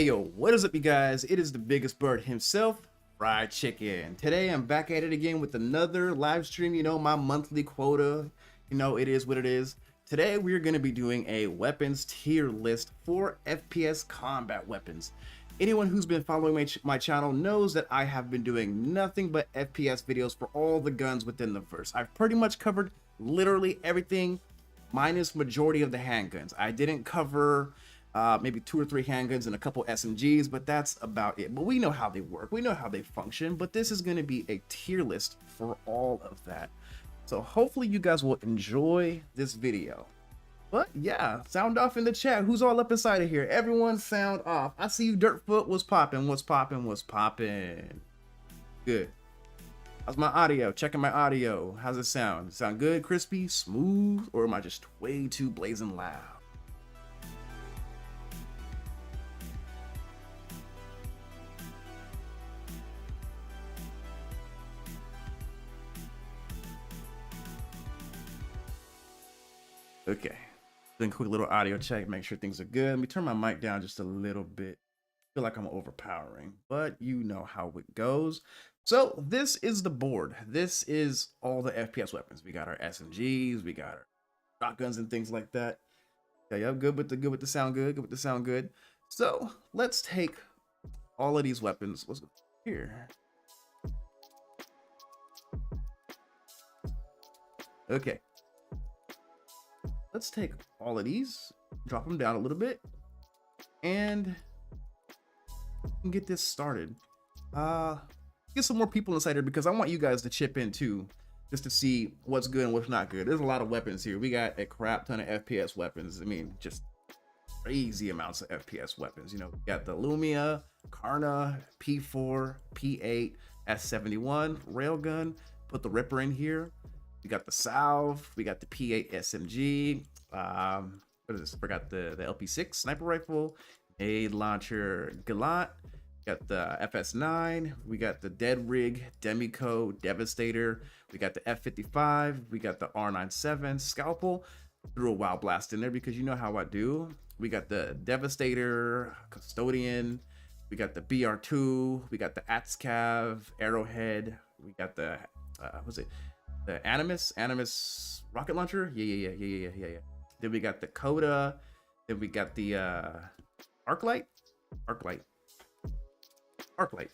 Hey yo, what is up you guys? It is the biggest bird himself, Fried Chicken. Today I'm back at it again with another live stream, my monthly quota. It is what it is. Today we're going to be doing a weapons tier list for FPS combat weapons. Anyone who's been following my channel knows that I have been doing nothing but FPS videos for all the guns within the verse. I've pretty much covered literally everything minus majority of the handguns. I didn't cover maybe 2 or 3 handguns and a couple SMGs, but that's about it. But we know how they work, we know how they function, but this is going to be a tier list for all of that. So hopefully you guys will enjoy this video. But yeah, sound off in the chat. Who's all up inside of here? Everyone sound off. I see you, Dirtfoot. What's popping? What's popping? What's popping? Good. How's my audio? Checking my audio. How's it sound? Sound good, crispy, smooth, or am I just way too blazing loud? Okay, then quick little audio check, make sure things are good. Let me turn my mic down just a little bit. I feel like I'm overpowering, but you know how it goes. So this is the board. This is all the FPS weapons. We got our SMGs, we got our shotguns and things like that. Yeah, good with the sound good, good with the sound good. So let's take all of these weapons. What's here? Okay. Let's take all of these, drop them down a little bit, and get this started. Get some more people inside here because I want you guys to chip in too, just to see what's good and what's not good. There's a lot of weapons here. We got a crap ton of FPS weapons. I mean, just crazy amounts of FPS weapons. We got the Lumia, Karna, P4, P8, S71, Railgun. Put the Ripper in here. We got the Salve, we got the P8 SMG, what is this? Forgot the LP6 sniper rifle, a launcher Galant, got the FS9, we got the Dead Rig, Demico, Devastator, we got the F55, we got the R97, Scalpel, threw a Wild Blast in there because you know how I do. We got the Devastator, Custodian, we got the BR2, we got the ATSCAV, Arrowhead, we got the, what's it? The Animus rocket launcher. Yeah. Then we got the Coda. Then we got the Ark Light.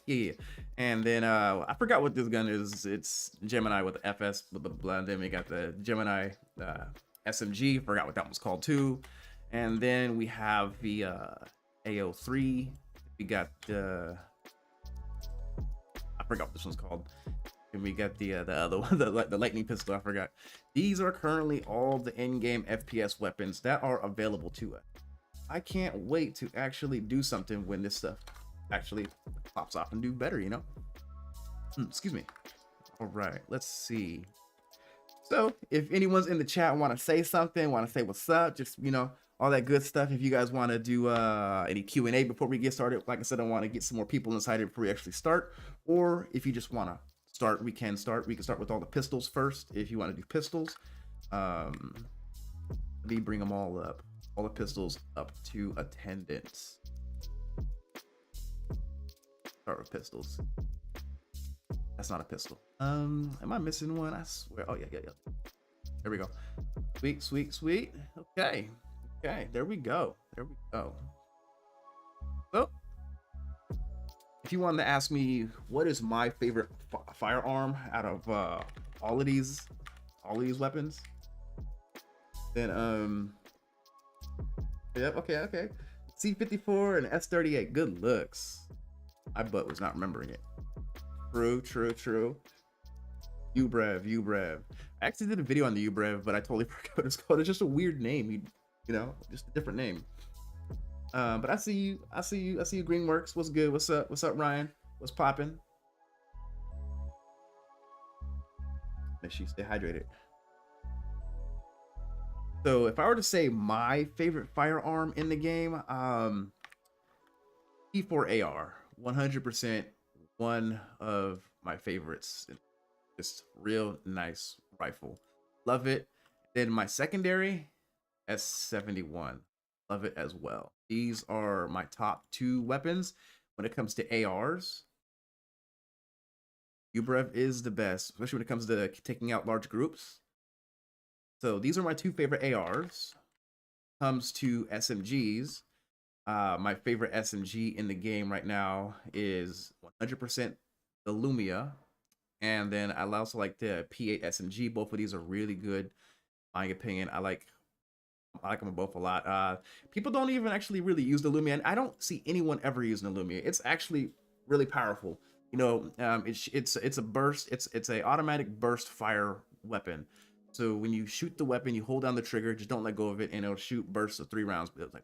Yeah. And then I forgot what this gun is. It's Gemini with the FS. Blah blah blah. And then we got the Gemini SMG. Forgot what that one's called too. And then we have the AO3. We got the I forgot what this one's called. And we got the other one, the lightning pistol. I forgot. These are currently all the in-game FPS weapons that are available to us. I can't wait to actually do something when this stuff actually pops off and do better. Excuse me. All right, let's see. So if anyone's in the chat want to say something, want to say what's up, just all that good stuff. If you guys want to do any Q&A before we get started, like I said, I want to get some more people inside here before we actually start. Or if you just want to start, we can start with all the pistols first if you want to do pistols. Let me bring them all up, all the pistols up to attendance. Start with pistols. That's not a pistol. Am I missing one? I swear. Oh yeah. There we go. Sweet. Okay, there we go. So if you wanted to ask me what is my favorite firearm out of all of these weapons, then yep, okay. C54 and S38, good looks. My butt was not remembering it. True. UBrev. I actually did a video on the UBrev, but I totally forgot what it's called. It's just a weird name, just a different name. But I see you, Greenworks. What's good? What's up, Ryan? What's popping? Make sure you stay hydrated. So if I were to say my favorite firearm in the game, P4AR, 100% one of my favorites. Just real nice rifle. Love it. Then my secondary, S71. Love it as well. These are my top 2 weapons when it comes to ARs. UBrev is the best, especially when it comes to taking out large groups. So these are my 2 favorite ARs. Comes to SMGs, my favorite SMG in the game right now is 100% the Lumia, and then I also like the P8 SMG. Both of these are really good, in my opinion. I like them both a lot. People don't even actually really use the Lumia, and I don't see anyone ever using the Lumia. It's actually really powerful. You know, it's a burst. It's a automatic burst fire weapon. So when you shoot the weapon, you hold down the trigger, just don't let go of it, and it'll shoot bursts of 3 rounds. It's like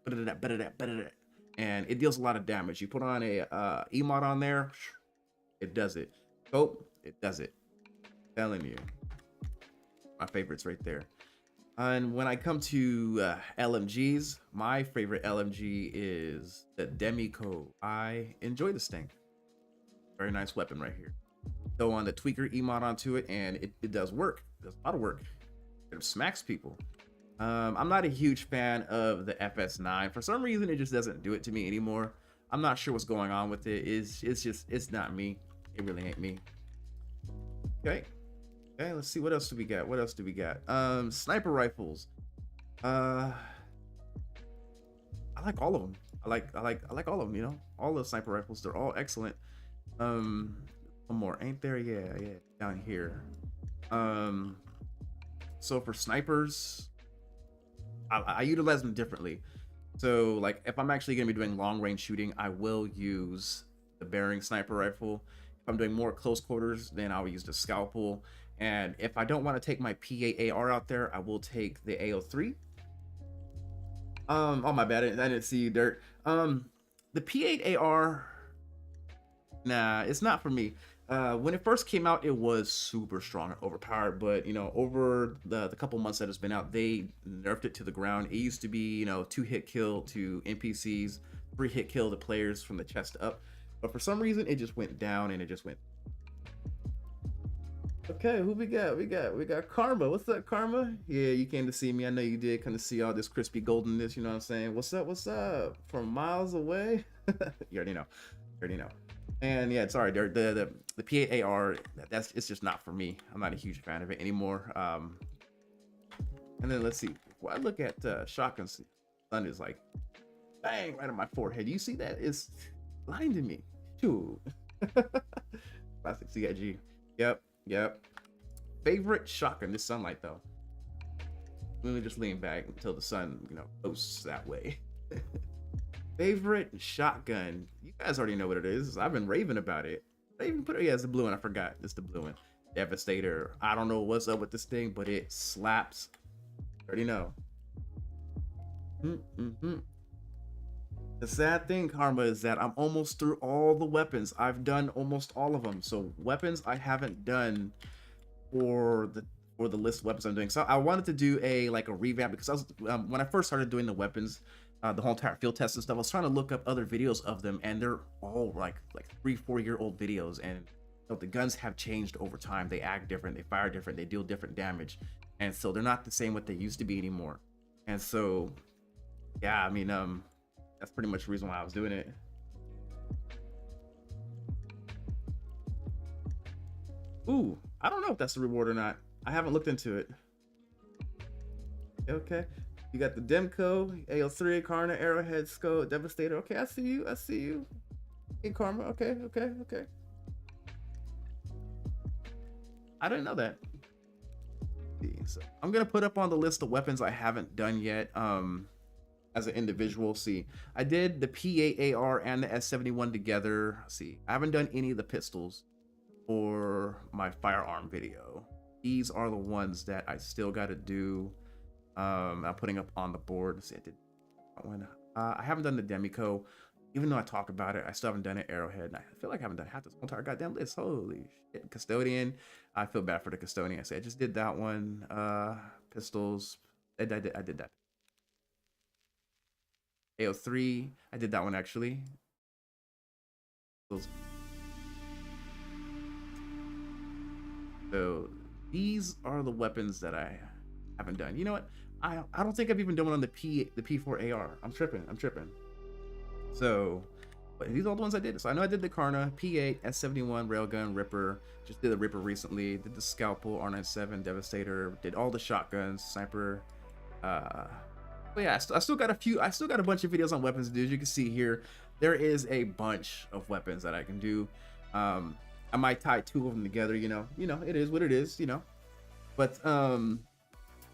and it deals a lot of damage. You put on a emote on there, it does it. Scope, it does it. I'm telling you, my favorites right there. And when I come to LMGs, my favorite LMG is the Demico. I enjoy this thing. Very nice weapon right here. Go on the tweaker emote onto it, and it does work. It does a lot of work. It smacks people. I'm not a huge fan of the FS9. For some reason, it just doesn't do it to me anymore. I'm not sure what's going on with it. It's not me. It really ain't me. Okay. Okay, let's see, what else do we got? What else do we got? Sniper rifles. I like all of them. I like all of them, you know. All the sniper rifles, they're all excellent. One more, ain't there? Yeah, down here. So for snipers, I utilize them differently. So like if I'm actually going to be doing long range shooting, I will use the bearing sniper rifle. If I'm doing more close quarters, then I'll use the scalpel. And if I don't want to take my P8 AR out there, I will take the AO3. Oh my bad, I didn't see you, Dirt. The P8 AR, nah, it's not for me. When it first came out, it was super strong and overpowered, but you know, over the couple months that it's been out, they nerfed it to the ground. It used to be, you know, 2-hit kill to NPCs, 3-hit kill to players from the chest up, but for some reason it just went down, and it just went. Okay, who we got? We got Karma. What's up, Karma? Yeah, you came to see me. I know you did come to see all this crispy goldenness, you know what I'm saying? What's up? What's up? From miles away? You already know. You already know. And yeah, sorry, the P8 AR, it's just not for me. I'm not a huge fan of it anymore. And then let's see. Well, I look at shotgun. Sun is like bang right on my forehead. You see that? It's blinding me. Dude. Classic CIG. Yep. Favorite shotgun, this sunlight though. Let me just lean back until the sun, you know, posts that way. Favorite shotgun. You guys already know what it is. I've been raving about it. I even put it, yeah, it's the blue one. I forgot. It's the blue one. Devastator. I don't know what's up with this thing, but it slaps. You already know. The sad thing, Karma, is that I'm almost through all the weapons. I've done almost all of them. So weapons I haven't done for the list of weapons I'm doing. So I wanted to do a revamp, because I was when I first started doing the weapons, the whole entire field test and stuff, I was trying to look up other videos of them, and they're all like 3-4 year old videos, and you know, the guns have changed over time. They act different, they fire different, they deal different damage, and so they're not the same what they used to be anymore. And so yeah, I mean, that's pretty much the reason why I was doing it. Ooh, I don't know if that's the reward or not. I haven't looked into it. Okay. You got the Demico, AO3, Karna, Arrowhead, Skull, Devastator. Okay, I see you. Hey, Karma. Okay. I didn't know that. So I'm gonna put up on the list of weapons I haven't done yet. As an individual, see, I did the P8 AR and the S71 together. See, I haven't done any of the pistols for my firearm video. These are the ones that I still got to do. I'm putting up on the board. See, I did that one. I haven't done the Demico, even though I talk about it. I still haven't done an Arrowhead, and I feel like I haven't done half this entire goddamn list. Holy shit. Custodian, I feel bad for the Custodian. I just did that one. Pistols, I did that. AO3, I did that one actually. So these are the weapons that I haven't done. You know what? I don't think I've even done one on the P4 AR. I'm tripping. So, but these are all the ones I did. So I know I did the Karna, P8, S71, Railgun, Ripper. Just did the Ripper recently. Did the Scalpel, R97, Devastator. Did all the shotguns, Sniper. But yeah, I still got a few. I still got a bunch of videos on weapons to do. As you can see here, there is a bunch of weapons that I can do. I might tie two of them together. You know, it is what it is. You know, but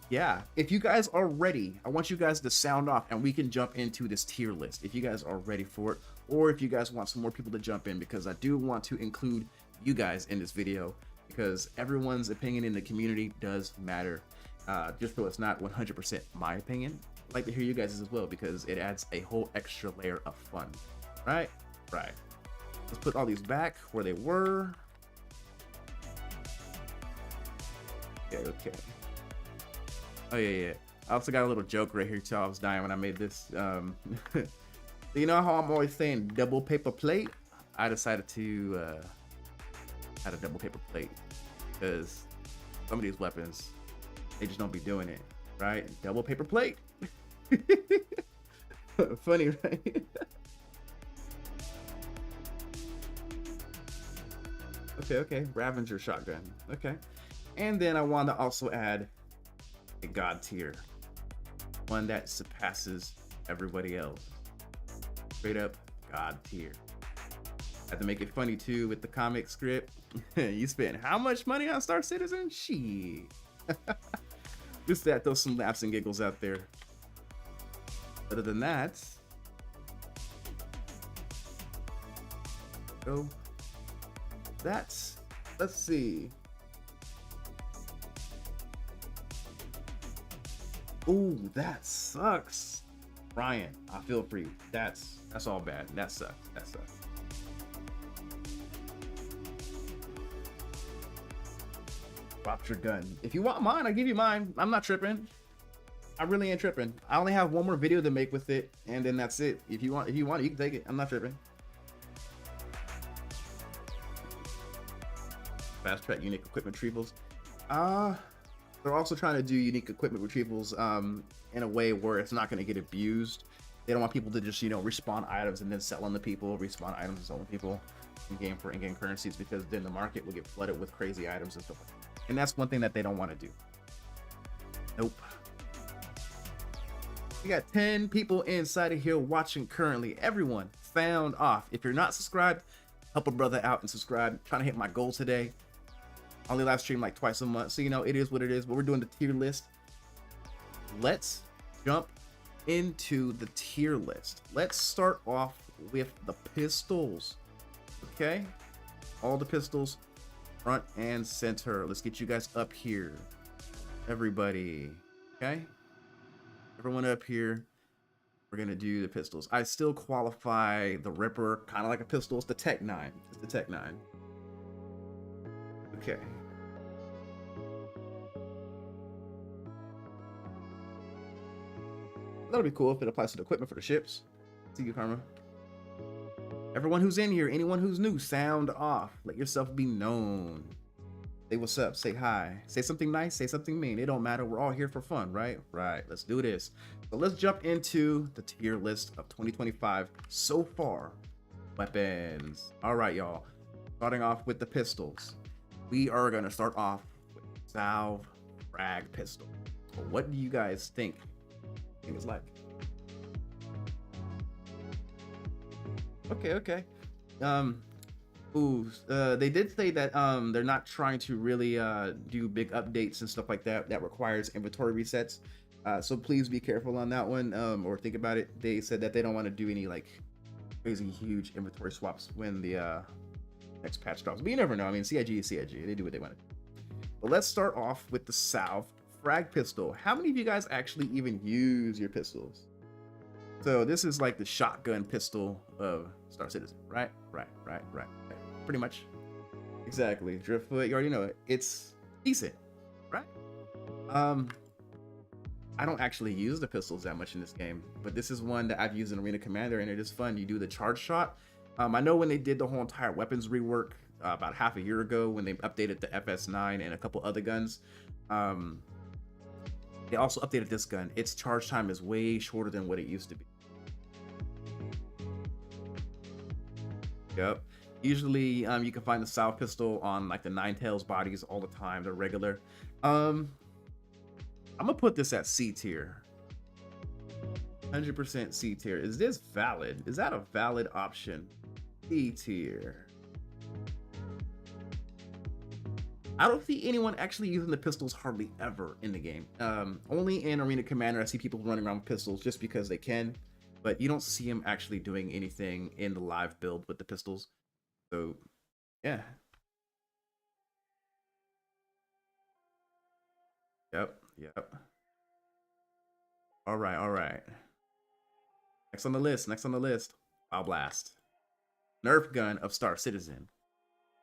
yeah, if you guys are ready, I want you guys to sound off and we can jump into this tier list if you guys are ready for it, or if you guys want some more people to jump in, because I do want to include you guys in this video because everyone's opinion in the community does matter. Just so it's not 100% my opinion, I'd like to hear you guys as well because it adds a whole extra layer of fun. Right? Right. Let's put all these back where they were. Okay. Oh yeah. I also got a little joke right here too. I was dying when I made this. You know how I'm always saying double paper plate? I decided to add a double paper plate because some of these weapons, they just don't be doing it, right? Double paper plate. Funny, right? Okay. Ravager shotgun. Okay. And then I want to also add a god tier, one that surpasses everybody else. Straight up god tier. Had to make it funny too with the comic script. You spent how much money on Star Citizen? Shit. Just that, throw some laughs and giggles out there. Other than that, so that's, let's see. Ooh, that sucks. Ryan, I feel for you. That's all bad. That sucks. That sucks. Drop your gun. If you want mine, I'll give you mine. I'm not tripping. I really ain't tripping. I only have one more video to make with it, and then that's it. If you want it, you can take it. I'm not tripping. Fast track unique equipment retrievals. They're also trying to do unique equipment retrievals in a way where it's not going to get abused. They don't want people to just, respawn items and then sell them to people, respawn items and sell them to people in game for in-game currencies, because then the market will get flooded with crazy items and stuff like that. And that's one thing that they don't want to do. Nope. We got 10 people inside of here watching currently. Everyone sound off. If you're not subscribed, help a brother out and subscribe. I'm trying to hit my goal today. Only live stream like twice a month, so it is what it is. But we're doing the tier list. Let's jump into the tier list. Let's start off with the pistols. Okay, all the pistols, front and center. Let's get you guys up here, everybody. Okay, everyone up here. We're gonna do the pistols. I still qualify the Ripper kind of like a pistol. It's the Tech 9. It's the Tech 9. Okay. That'll be cool if it applies to the equipment for the ships. See you, Karma. Everyone who's in here, anyone who's new, sound off. Let yourself be known. Say what's up. Say hi. Say something nice. Say something mean. It don't matter. We're all here for fun, right? Right. Let's do this. So let's jump into the tier list of 2025 so far. Weapons. All right, y'all. Starting off with the pistols. We are going to start off with Salve Frag Pistol. So what do you guys think it's like? Okay. They did say that they're not trying to really do big updates and stuff like that requires inventory resets. So please be careful on that one, or think about it. They said that they don't want to do any like crazy huge inventory swaps when the next patch drops. But you never know. I mean, CIG is CIG. They do what they want to do. But let's start off with the Salve Frag Pistol. How many of you guys actually even use your pistols? So this is like the shotgun pistol of Star Citizen, right? Right. Pretty much. Exactly. Driftfoot, you already know it. It's decent, right? I don't actually use the pistols that much in this game, but this is one that I've used in Arena Commander, and it is fun. You do the charge shot. I know when they did the whole entire weapons rework about half a year ago, when they updated the FS9 and a couple other guns, they also updated this gun. Its charge time is way shorter than what it used to be. Yep. Usually, you can find the South pistol on like the Nine Tails bodies all the time. They're regular. I'm gonna put this at C tier. 100% C tier. Is this valid? Is that a valid option? C tier. I don't see anyone actually using the pistols hardly ever in the game. Only in Arena Commander I see people running around with pistols just because they can, but you don't see them actually doing anything in the live build with the pistols. So, yeah. Yep. All right. Next on the list. Wild Blast. Nerf gun of Star Citizen.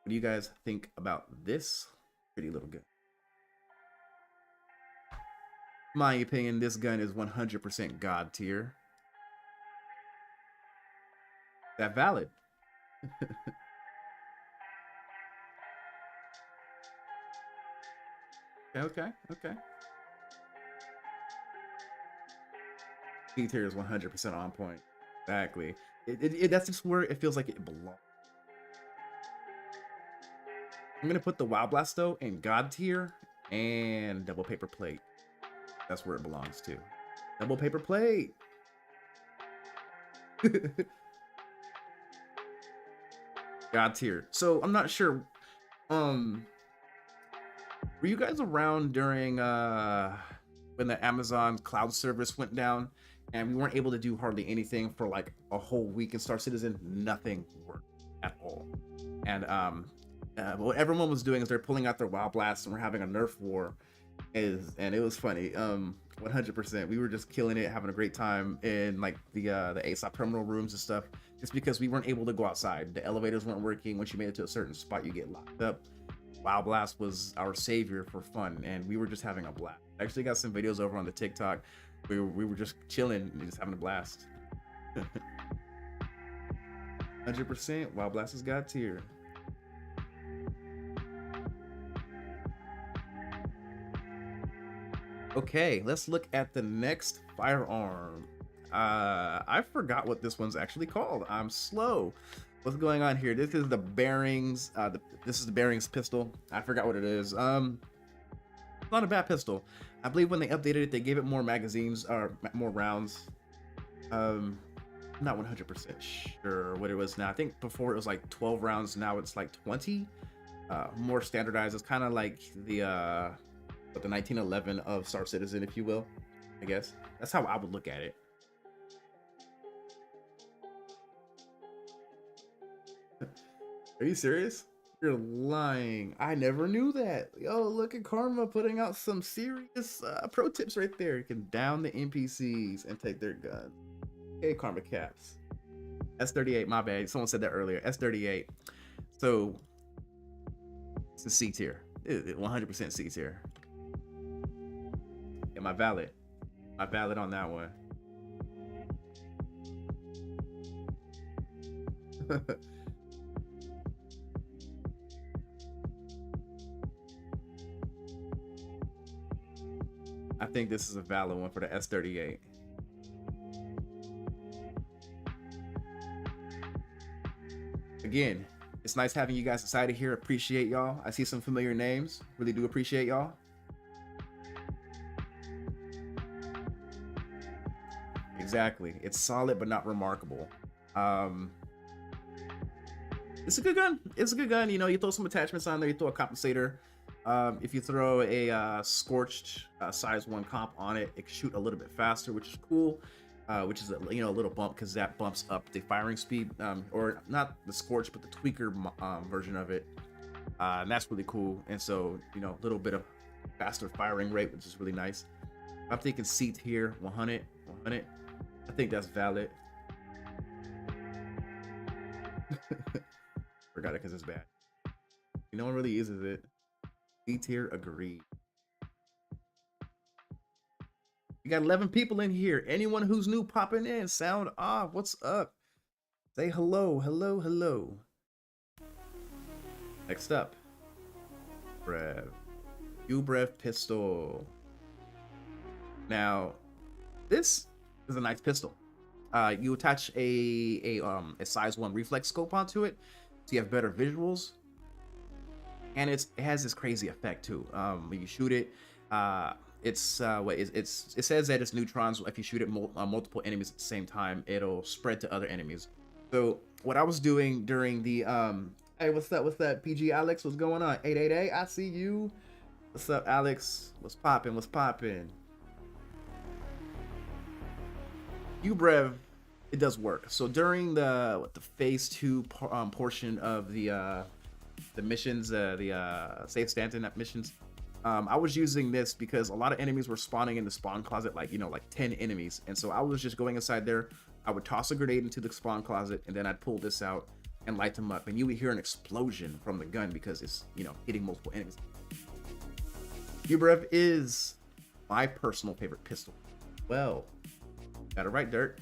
What do you guys think about this pretty little gun? In my opinion, this gun is 100% God tier. Is that valid? Okay. C tier is 100% on point. Exactly. That's just where it feels like it belongs. I'm gonna put the Wild Blast though in God tier and double paper plate. That's where it belongs to. Double paper plate. God tier. So I'm not sure. Were you guys around during when the Amazon cloud service went down and we weren't able to do hardly anything for like a whole week in Star Citizen? Nothing worked at all. And what everyone was doing is they're pulling out their Wild Blasts and we're having a Nerf war. And it was funny. 100%. We were just killing it, having a great time in like the ASOP terminal rooms and stuff. Just because we weren't able to go outside. The elevators weren't working. Once you made it to a certain spot, you get locked up. Wild Blast was our savior for fun, and we were just having a blast. I actually got some videos over on the TikTok. We were just chilling and just having a blast. 100%. Wild Blast is God tier. Okay, let's look at the next firearm. I forgot what this one's actually called. I'm slow. What's going on here? This is the bearings. This is the bearings pistol. I forgot what it is. It's not a bad pistol. I believe when they updated it, they gave it more magazines or more rounds. I'm not 100% sure what it was now. I think before it was like 12 rounds. Now it's like 20. More standardized. It's kind of like the 1911 of Star Citizen, if you will. I guess that's how I would look at it. Are you serious? You're lying. I never knew that. Yo, look at Karma putting out some serious pro tips right there. You can down the NPCs and take their guns. Okay, Karma Caps. S38, my bad. Someone said that earlier. S38. So it's a C tier. 100% C tier. Am I valid? Am I valid on that one? I think this is a valid one for the S38. Again, it's nice having you guys excited here. Appreciate y'all. I see some familiar names. Really do appreciate y'all. Exactly. It's solid, but not remarkable. It's a good gun. It's a good gun. You know, you throw some attachments on there. You throw a compensator. If you throw a scorched size 1 comp on it, it can shoot a little bit faster, which is cool. Which is a little bump because that bumps up the firing speed, or not the scorched, but the tweaker version of it. And that's really cool. And so, you know, a little bit of faster firing rate, which is really nice. I'm thinking C tier, 100. I think that's valid. Forgot it because it's bad. No one really uses it. C tier, agreed. We got 11 people in here. Anyone who's new popping in, sound off. What's up? Say hello. Next up, Brev. Brev pistol. Now, this is a nice pistol. You attach a size 1 reflex scope onto it, so you have better visuals, and it has this crazy effect too. When you shoot it, it says that it's neutrons. If you shoot at multiple enemies at the same time, it'll spread to other enemies. So what I was doing during the hey, what's that? PG Alex, what's going on? 888, I see you. What's up, Alex? What's poppin'? What's poppin'? UBrev, it does work. So during the phase 2 portion of the missions, the safe stand-in missions, I was using this because a lot of enemies were spawning in the spawn closet, like, you know, like 10 enemies, and so I was just going inside there. I would toss a grenade into the spawn closet, and then I'd pull this out and light them up, and you would hear an explosion from the gun because it's, you know, hitting multiple enemies. UBrev is my personal favorite pistol. Well, got it right, Dirt.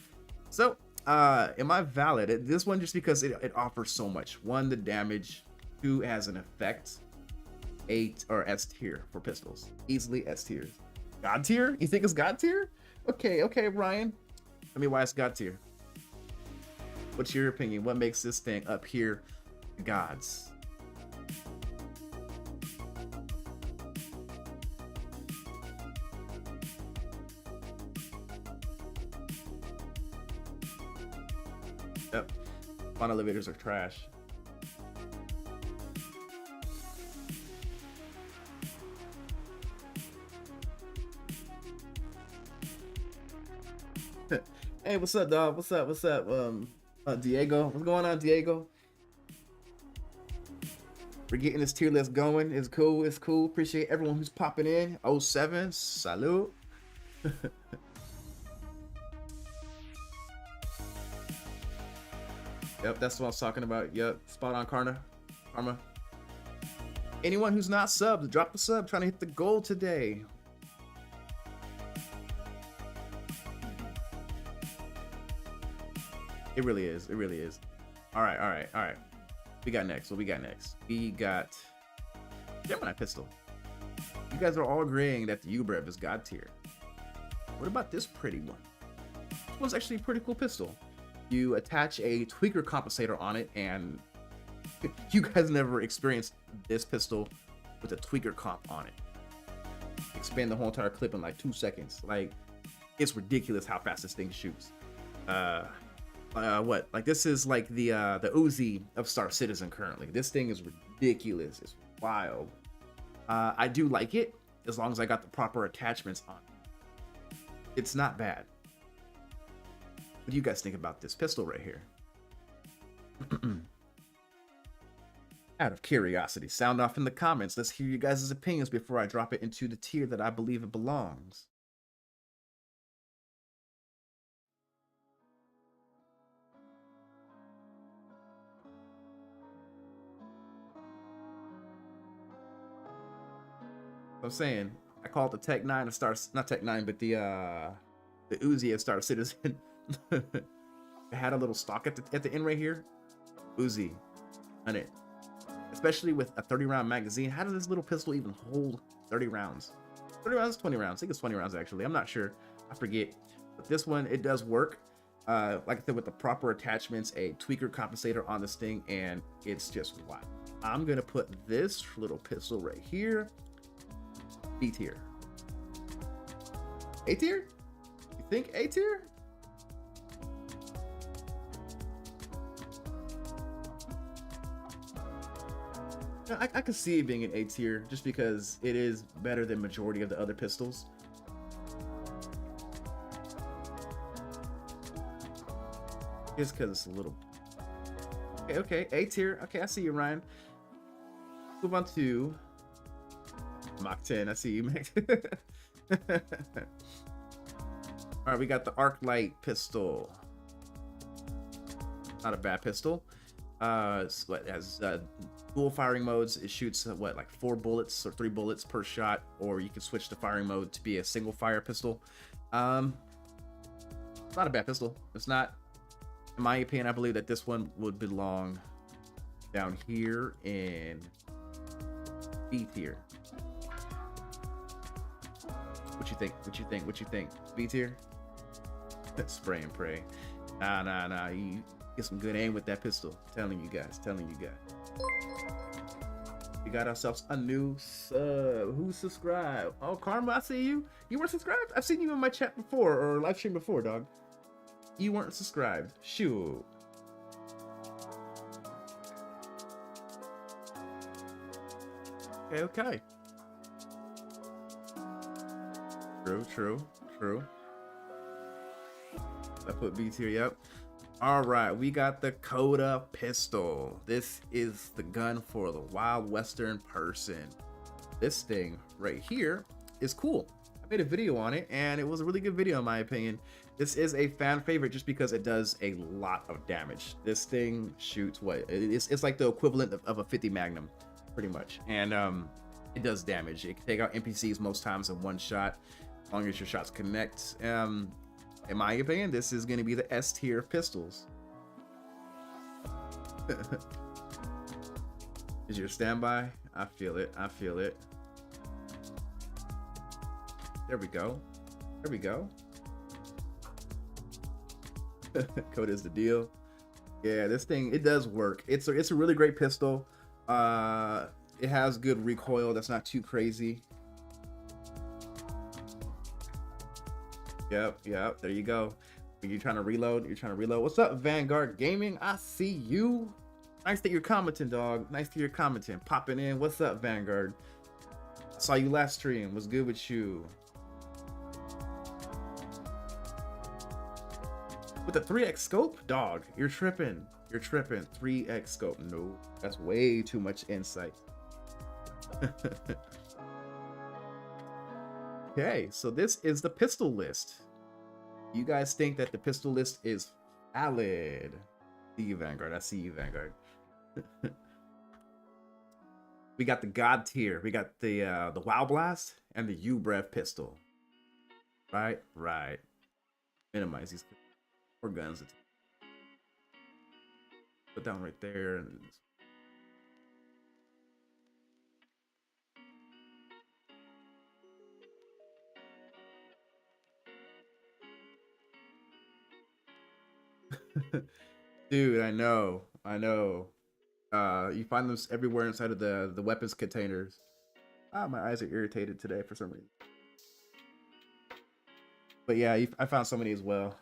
So, am I valid? This one just because it offers so much. 1, the damage. 2, has an effect. 8 or S tier for pistols. Easily S tiers. God tier? You think it's God tier? Okay, Ryan. Tell me why it's God tier. What's your opinion? What makes this thing up here gods? Yep. Spawn elevators are trash. Hey, what's up, dog? What's up? Diego, what's going on, Diego? We're getting this tier list going. It's cool. Appreciate everyone who's popping in. 07, salute. Yep, that's what I was talking about. Yep, spot on, Karma. Anyone who's not subbed, drop a sub. Trying to hit the goal today. It really is. All right. What we got next? We got Gemini pistol. You guys are all agreeing that the UBrev is God tier. What about this pretty one? This one's actually a pretty cool pistol. You attach a tweaker compensator on it, and you guys never experienced this pistol with a tweaker comp on it. Expand the whole entire clip in like 2 seconds. Like, it's ridiculous how fast this thing shoots. Like, this is like the Uzi of Star Citizen currently. This thing is ridiculous. It's wild. I do like it as long as I got the proper attachments on. It's not bad. What do you guys think about this pistol right here? Out of curiosity, sound off in the comments. Let's hear you guys' opinions before I drop it into the tier that I believe it belongs. I'm saying, I call it the Tech 9 of Star, not Tech 9, but the Uzi of Star Citizen. It had a little stock at the end right here. Uzi on it. Especially with a 30-round magazine. How does this little pistol even hold 30 rounds? 30 rounds, 20 rounds. I think it's 20 rounds actually. I'm not sure. I forget. But this one, it does work. Like I said, with the proper attachments, a tweaker compensator on this thing, and it's just wild. I'm gonna put this little pistol right here. B tier. A tier? You think A tier? I can see it being an A tier just because it is better than majority of the other pistols. Just because it's a little... Okay, A tier. Okay, I see you, Ryan. Move on to Mach 10. I see you, Max. Alright, we got the Ark Light pistol. Not a bad pistol. It has dual firing modes. It shoots like 4 bullets or 3 bullets per shot, or you can switch the firing mode to be a single fire pistol. Not a bad pistol. It's not, in my opinion, I believe that this one would belong down here in B tier. What you think? B tier? Let's spray and pray. Nah. You get some good aim with that pistol. Telling you guys. We got ourselves a new sub. Who subscribed? Oh, Karma, I see you. You weren't subscribed? I've seen you in my chat before or live stream before, dog. You weren't subscribed. Shoot. Okay. True. I put B tier, yep. All right, we got the Coda pistol. This is the gun for the Wild Western person. This thing right here is cool. I made a video on it and it was a really good video in my opinion. This is a fan favorite just because it does a lot of damage. This thing shoots what? It's like the equivalent of a 50 Magnum, pretty much. And it does damage. It can take out NPCs most times in one shot, as long as your shots connect. In my opinion, this is going to be the S tier of pistols. Is your standby? I feel it. There we go. Code is the deal. Yeah, this thing, it does work. It's a really great pistol. It has good recoil. That's not too crazy. Yep, there you go. You're trying to reload. What's up, Vanguard Gaming? I see you. Nice that you're commenting, dog. Popping in. What's up, Vanguard? I saw you last stream. What's good with you? With the 3x scope? Dog, you're tripping. 3x scope. No, that's way too much insight. Okay, so this is the pistol list. You guys think that the pistol list is valid? See you, Vanguard. I see you, Vanguard. We got the God tier. We got the Wow Blast and the U-Brev pistol. Right. Minimize these four guns. Put down right there. And dude, I know. You find them everywhere inside of the weapons containers. My eyes are irritated today for some reason. But yeah, I found so many as well.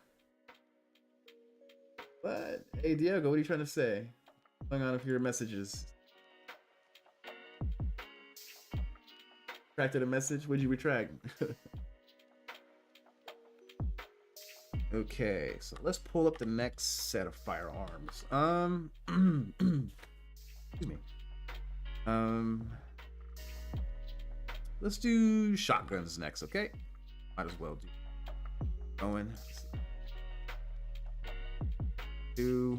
But hey, Diego, what are you trying to say? What's going on with your messages? Retracted a message? What'd you retract? Okay, so let's pull up the next set of firearms. Excuse me. Let's do shotguns next, okay? Might as well do. Going. Do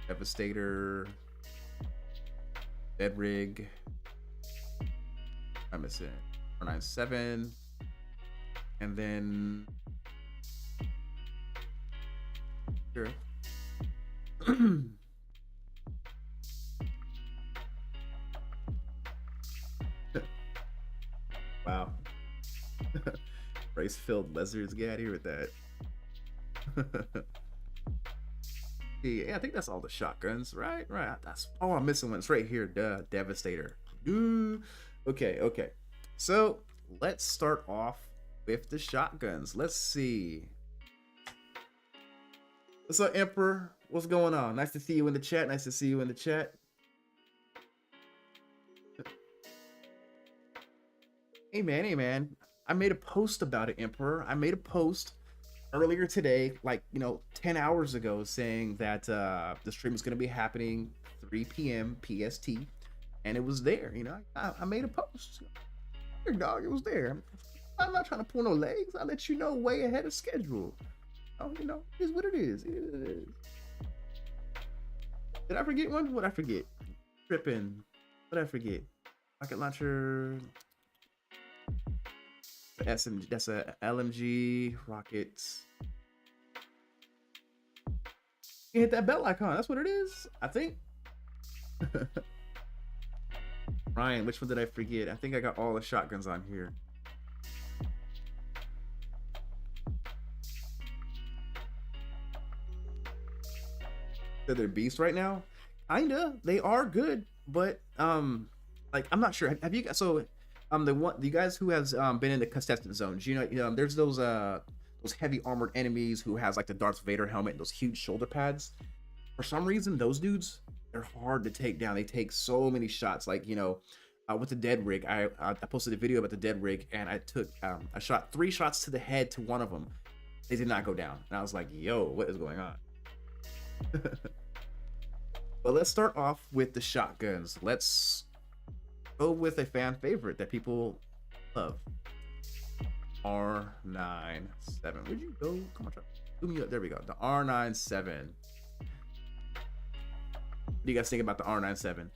Devastator, Dead Rig. I'm missing R97, and then sure. Wow. Race-filled lizards, get out of here with that. Yeah, I think that's all the shotguns, right? That's I'm missing one. It's right here. Duh, Devastator. Okay. So let's start off with the shotguns. Let's see. What's up, Emperor? What's going on? Nice to see you in the chat. Hey man. I made a post about it, Emperor. I made a post earlier today, like, 10 hours ago, saying that the stream is going to be happening 3 p.m. PST, and it was there. I made a post. Here, dog, it was there. I'm not trying to pull no legs. I let you know way ahead of schedule. It is what it is. Did I forget one? What'd I forget? Tripping. What'd I forget? Rocket launcher. SMG, that's a LMG rockets. You hit that bell icon. That's what it is, I think. Ryan, which one did I forget? I think I got all the shotguns on here. they're beasts right now. Kinda, they are good, but like I'm not sure. Have you guys? So the guys who has been in the contestant zones, there's those heavy armored enemies who has like the Darth Vader helmet and those huge shoulder pads. For some reason, those dudes, they're hard to take down. They take so many shots. Like, with the dead rig, I posted a video about the dead rig, and I shot 3 shots to the head to one of them. They did not go down, and I was like, yo, what is going on? But let's start off with the shotguns. Let's go with a fan favorite that people love. R97. Where'd you go? Come on, try. Zoom me up. There we go. The R97. What do you guys think about the R97?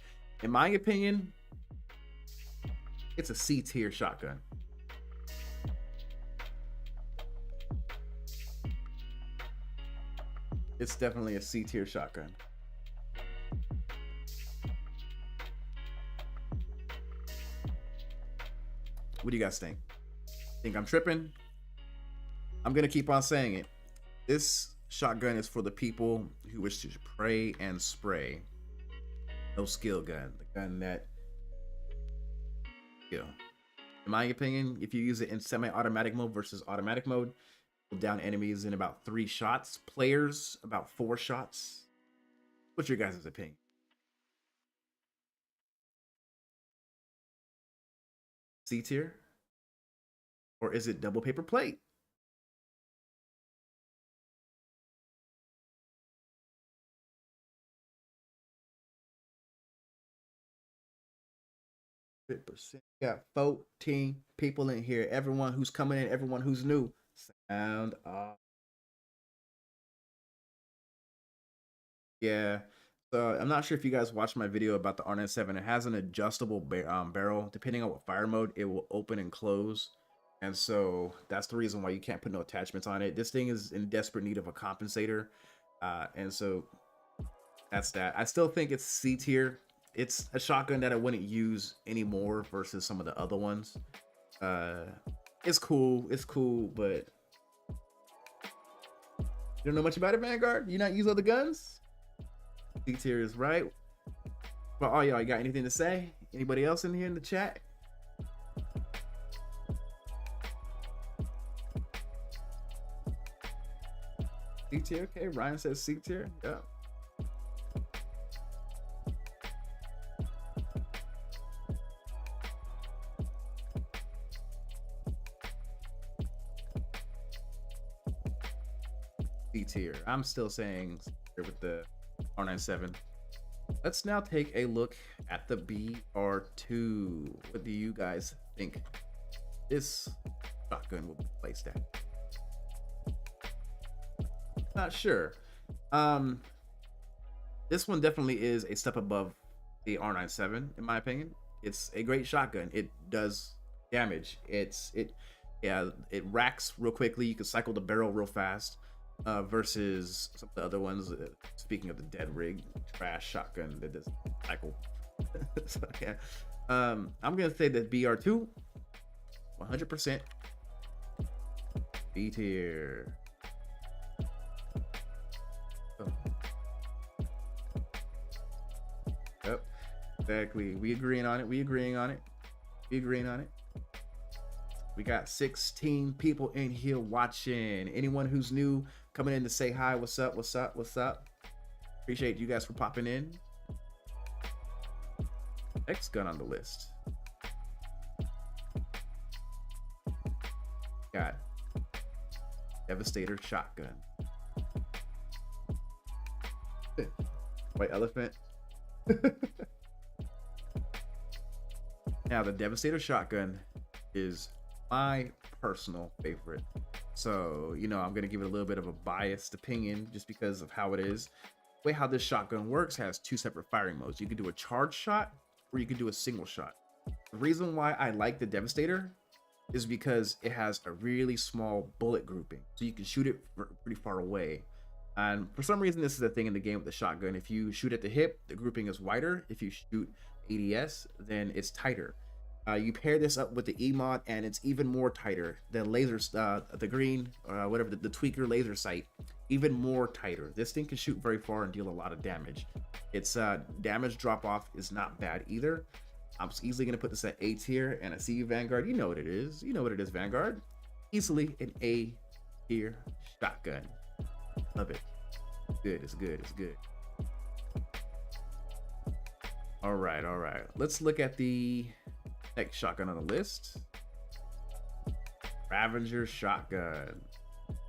In my opinion, it's a C tier shotgun. It's definitely a C tier shotgun. What do you guys think? Think I'm tripping? I'm gonna keep on saying it. This shotgun is for the people who wish to pray and spray. No skill gun. The gun that, in my opinion, if you use it in semi-automatic mode versus automatic mode, you'll down enemies in about 3 shots. Players, about 4 shots. What's your guys' opinion? C tier? Or is it double paper plate? Got 14 people in here. Everyone who's coming in, everyone who's new. Sound off. Yeah. So I'm not sure if you guys watched my video about the R97. It has an adjustable barrel. Depending on what fire mode, it will open and close. And so that's the reason why you can't put no attachments on it. This thing is in desperate need of a compensator. And so that's that. I still think it's C tier. It's a shotgun that I wouldn't use anymore versus some of the other ones. It's cool, but you don't know much about it, Vanguard? You not use other guns? C tier is right. But all y'all, you got anything to say? Anybody else in here in the chat? C tier, okay. Ryan says C tier. Yeah. C tier. I'm still saying with the R97. Let's now take a look at the BR2. What do you guys think this shotgun will be placed at? Not sure. This one definitely is a step above the R97 in my opinion. It's a great shotgun. It does damage. It racks real quickly. You can cycle the barrel real fast. Versus some of the other ones. Speaking of the dead rig, trash shotgun that doesn't cycle. So, yeah. I'm gonna say that BR2, 100% B tier. Oh. Yep, exactly. We agreeing on it. We got 16 people in here watching. Anyone who's new coming in to say hi, what's up? Appreciate you guys for popping in. Next gun on the list. Got Devastator shotgun. White elephant. Now the Devastator shotgun is my personal favorite. So, I'm gonna give it a little bit of a biased opinion just because of how it is. The way how this shotgun works has 2 separate firing modes. You can do a charge shot or you can do a single shot. The reason why I like the Devastator is because it has a really small bullet grouping. So you can shoot it pretty far away. And for some reason, this is a thing in the game with the shotgun. If you shoot at the hip, the grouping is wider. If you shoot ADS, then it's tighter. You pair this up with the E-mod, and it's even more tighter. The lasers, the green, whatever, the tweaker laser sight, even more tighter. This thing can shoot very far and deal a lot of damage. Its damage drop off is not bad either. I'm easily gonna put this at A tier, and I see you, Vanguard. You know what it is. You know what it is, Vanguard. Easily an A tier shotgun. Love it. Good. It's good. It's good. All right. All right. Let's look at the next shotgun on the list. Ravager shotgun.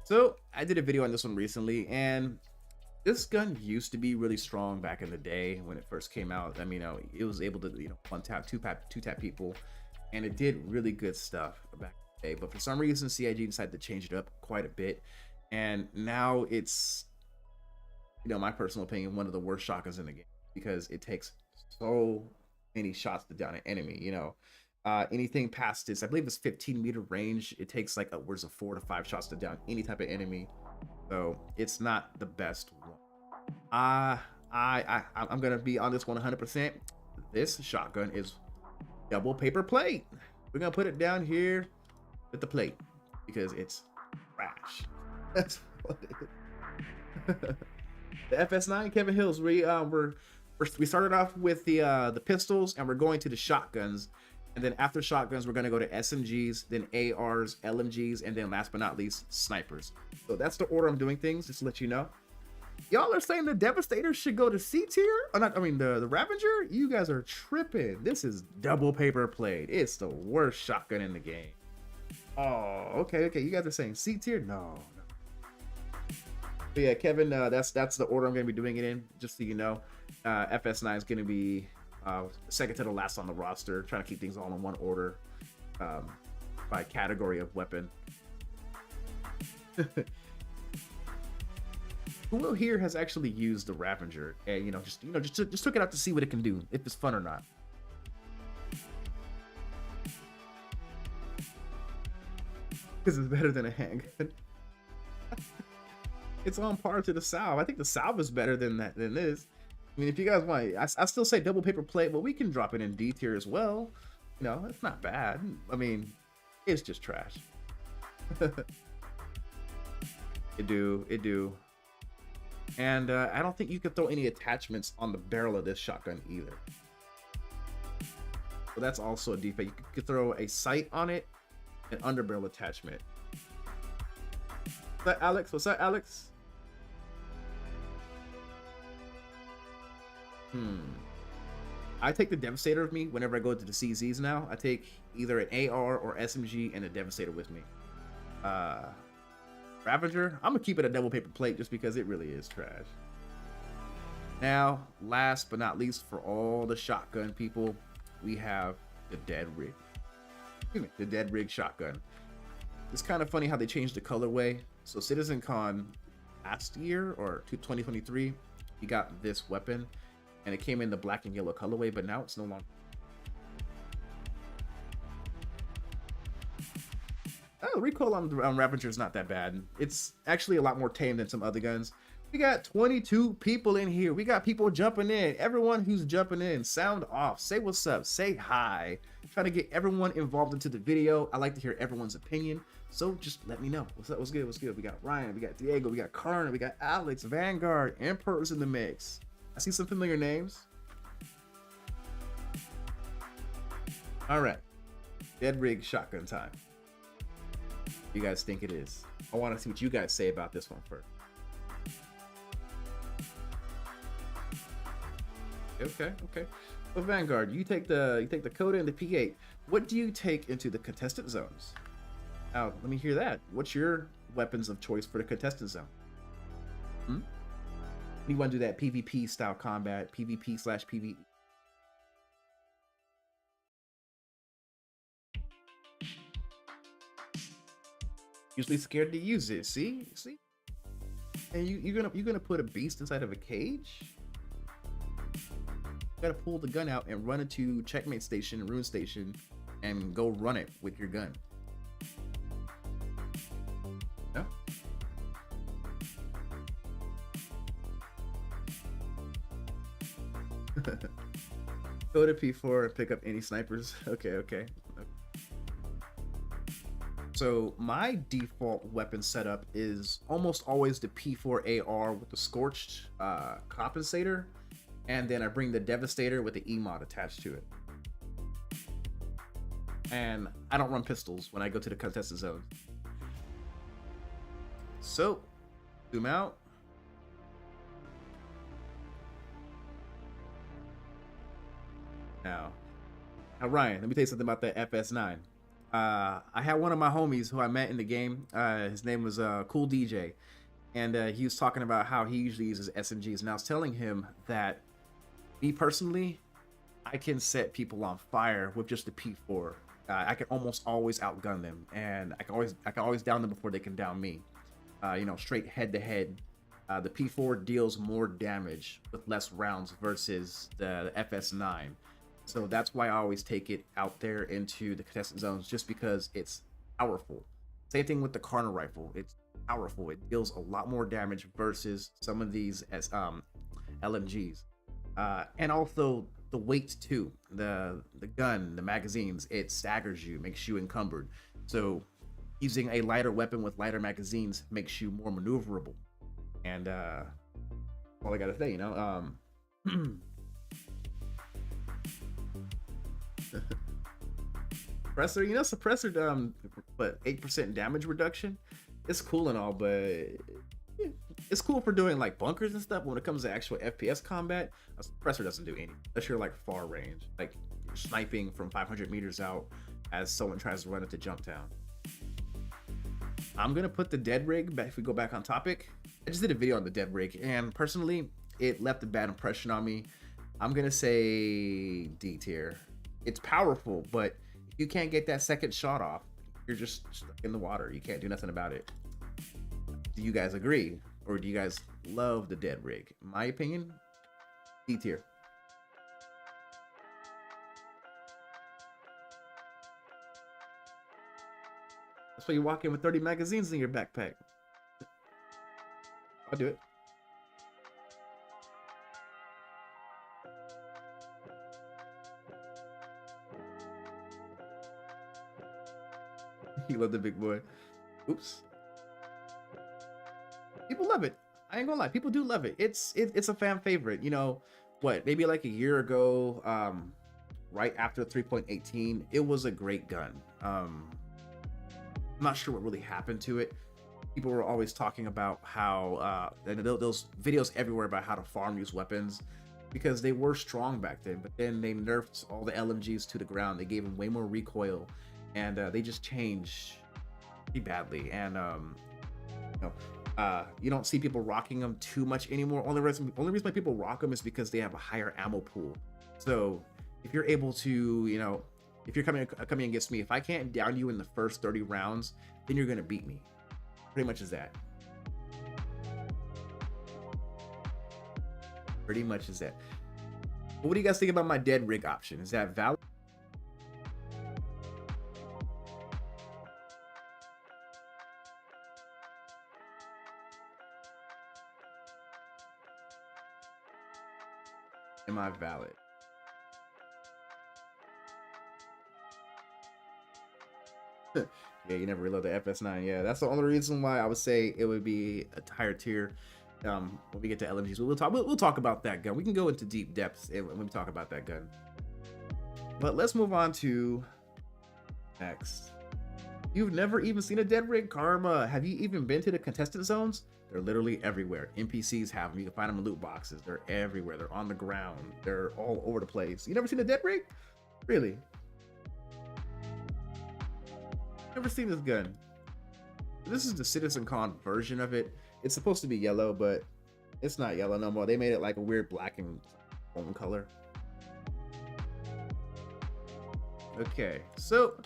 So I did a video on this one recently, and this gun used to be really strong back in the day when it first came out. I mean, it was able to, one tap, two tap people, and it did really good stuff back in the day. But for some reason, CIG decided to change it up quite a bit, and now it's, my personal opinion, one of the worst shotguns in the game because it takes so many shots to down an enemy. Anything past this, I believe it's 15-meter range, it takes like upwards of 4 to 5 shots to down any type of enemy. So it's not the best one. I'm gonna be on this one 100%. This shotgun is double paper plate. We're gonna put it down here with the plate because it's trash. That's what it is. The FS9, Kevin Hills. We started off with the pistols, and we're going to the shotguns. And then after shotguns, we're going to go to SMGs, then ARs, LMGs, and then last but not least, snipers. So that's the order I'm doing things, just to let you know. Y'all are saying the Devastator should go to C tier? The Ravager? You guys are tripping. This is double paper plate. It's the worst shotgun in the game. Oh, okay. You guys are saying C tier? No. But yeah, Kevin, that's the order I'm going to be doing it in, just so you know. FS9 is going to be second to the last on the roster, trying to keep things all in one order by category of weapon. Who here has actually used the Ravager and just took it out to see what it can do, if it's fun or not? Because it's better than a handgun. It's on par to the Salve. I think the Salve is better than this. I mean, if you guys want, I still say double paper plate, but we can drop it in D tier as well. It's not bad. I mean, it's just trash. It do. And I don't think you could throw any attachments on the barrel of this shotgun either. So that's also a defect. You could throw a sight on it, an underbarrel attachment. What's that, Alex? What's that, Alex? I take the Devastator with me whenever I go to the CZs now. I take either an AR or SMG and a Devastator with me. Ravager, I'm gonna keep it a double paper plate just because it really is trash. Now, last but not least, for all the shotgun people, we have the Dead Rig. The Dead Rig shotgun. It's kind of funny how they changed the colorway. So CitizenCon last year, or 2023, you got this weapon, and it came in the black and yellow colorway, but now it's no longer. Oh, recoil on Ravager is not that bad. It's actually a lot more tame than some other guns. We got 22 people in here. We got people jumping in. Everyone who's jumping in, sound off. Say what's up. Say hi. Trying to get everyone involved into the video. I like to hear everyone's opinion. So just let me know. What's up? What's good? What's good? We got Ryan. We got Diego. We got Karna. We got Alex. Vanguard. Emperor's in the mix. I see some familiar names. All right. Dead Rig shotgun time. You guys think it is? I want to see what you guys say about this one first. Okay. Well, Vanguard, you take the Coda and the P8. What do you take into the contestant zones? Now, let me hear that. What's your weapons of choice for the contestant zone? You want to do that PvP style combat, PvP/PvE? Usually scared to use it. See, and you're gonna put a beast inside of a cage. You gotta pull the gun out and run into checkmate station, ruin station, and go run it with your gun. No? Go to P4 and pick up any snipers. Okay. So my default weapon setup is almost always the P4 AR with the scorched compensator, and then I bring the Devastator with the E-mod attached to it. And I don't run pistols when I go to the contested zone. So, zoom out. Now Ryan, let me tell you something about the FS9. I had one of my homies who I met in the game. His name was Cool DJ, and he was talking about how he usually uses SMGs. And I was telling him that me personally, I can set people on fire with just the P4. I can almost always outgun them, and I can always down them before they can down me. You know, straight head to head. The P4 deals more damage with less rounds versus the FS9. So that's why I always take it out there into the contested zones, just because it's powerful. Same thing with the Karna rifle. It's powerful. It deals a lot more damage versus some of these LMGs. And also the weight too. The gun, the magazines, it staggers you, makes you encumbered. So using a lighter weapon with lighter magazines makes you more maneuverable. And all I gotta say, you know, suppressor, you know, suppressor, but 8% damage reduction. It's cool and all, but it's cool for doing like bunkers and stuff. But when it comes to actual FPS combat, a suppressor doesn't do anything unless you're like far range, like you're sniping from 500 meters out as someone tries to run into jump town. I'm gonna put the dead rig back. If we go back on topic, I just did a video on the dead rig, and personally, it left a bad impression on me. I'm gonna say D tier. It's powerful, but if you can't get that second shot off, you're just stuck in the water. You can't do nothing about it. Do you guys agree, or do you guys love the dead rig? In my opinion, D tier. That's why you walk in with 30 magazines in your backpack. I'll do it. You love the big boy. Oops. People love it. I ain't gonna lie. People do love it. It's a fan favorite. You know what? Maybe like a year ago, right after 3.18, it was a great gun. I'm not sure what really happened to it. People were always talking about how those videos everywhere about how to farm these weapons because they were strong back then, but then they nerfed all the LMGs to the ground. They gave them way more recoil, and they just changed pretty badly. And you don't see people rocking them too much anymore. Only reason why people rock them is because they have a higher ammo pool. So if you're able to, you know, if you're coming against me, if I can't down you in the first 30 rounds, then you're gonna beat me. Pretty much is that. Pretty much is that. But what do you guys think about my dead rig option? Is that valid? Am I valid? Yeah, you never reload the FS9. Yeah, that's the only reason why I would say it would be a higher tier when we get to LMGs. We'll talk about that gun. We can go into deep depths when we talk about that gun. But let's move on to next. You've never even seen a dead rig? Karma, have you even been to the contested zones? They're literally everywhere. NPCs have them. You can find them in loot boxes. They're everywhere. They're on the ground. They're all over the place. You never seen a dead rig? Really? Never seen this gun. This is the Citizen Con version of it. It's supposed to be yellow, but it's not yellow no more. They made it like a weird black and bone color. Okay, so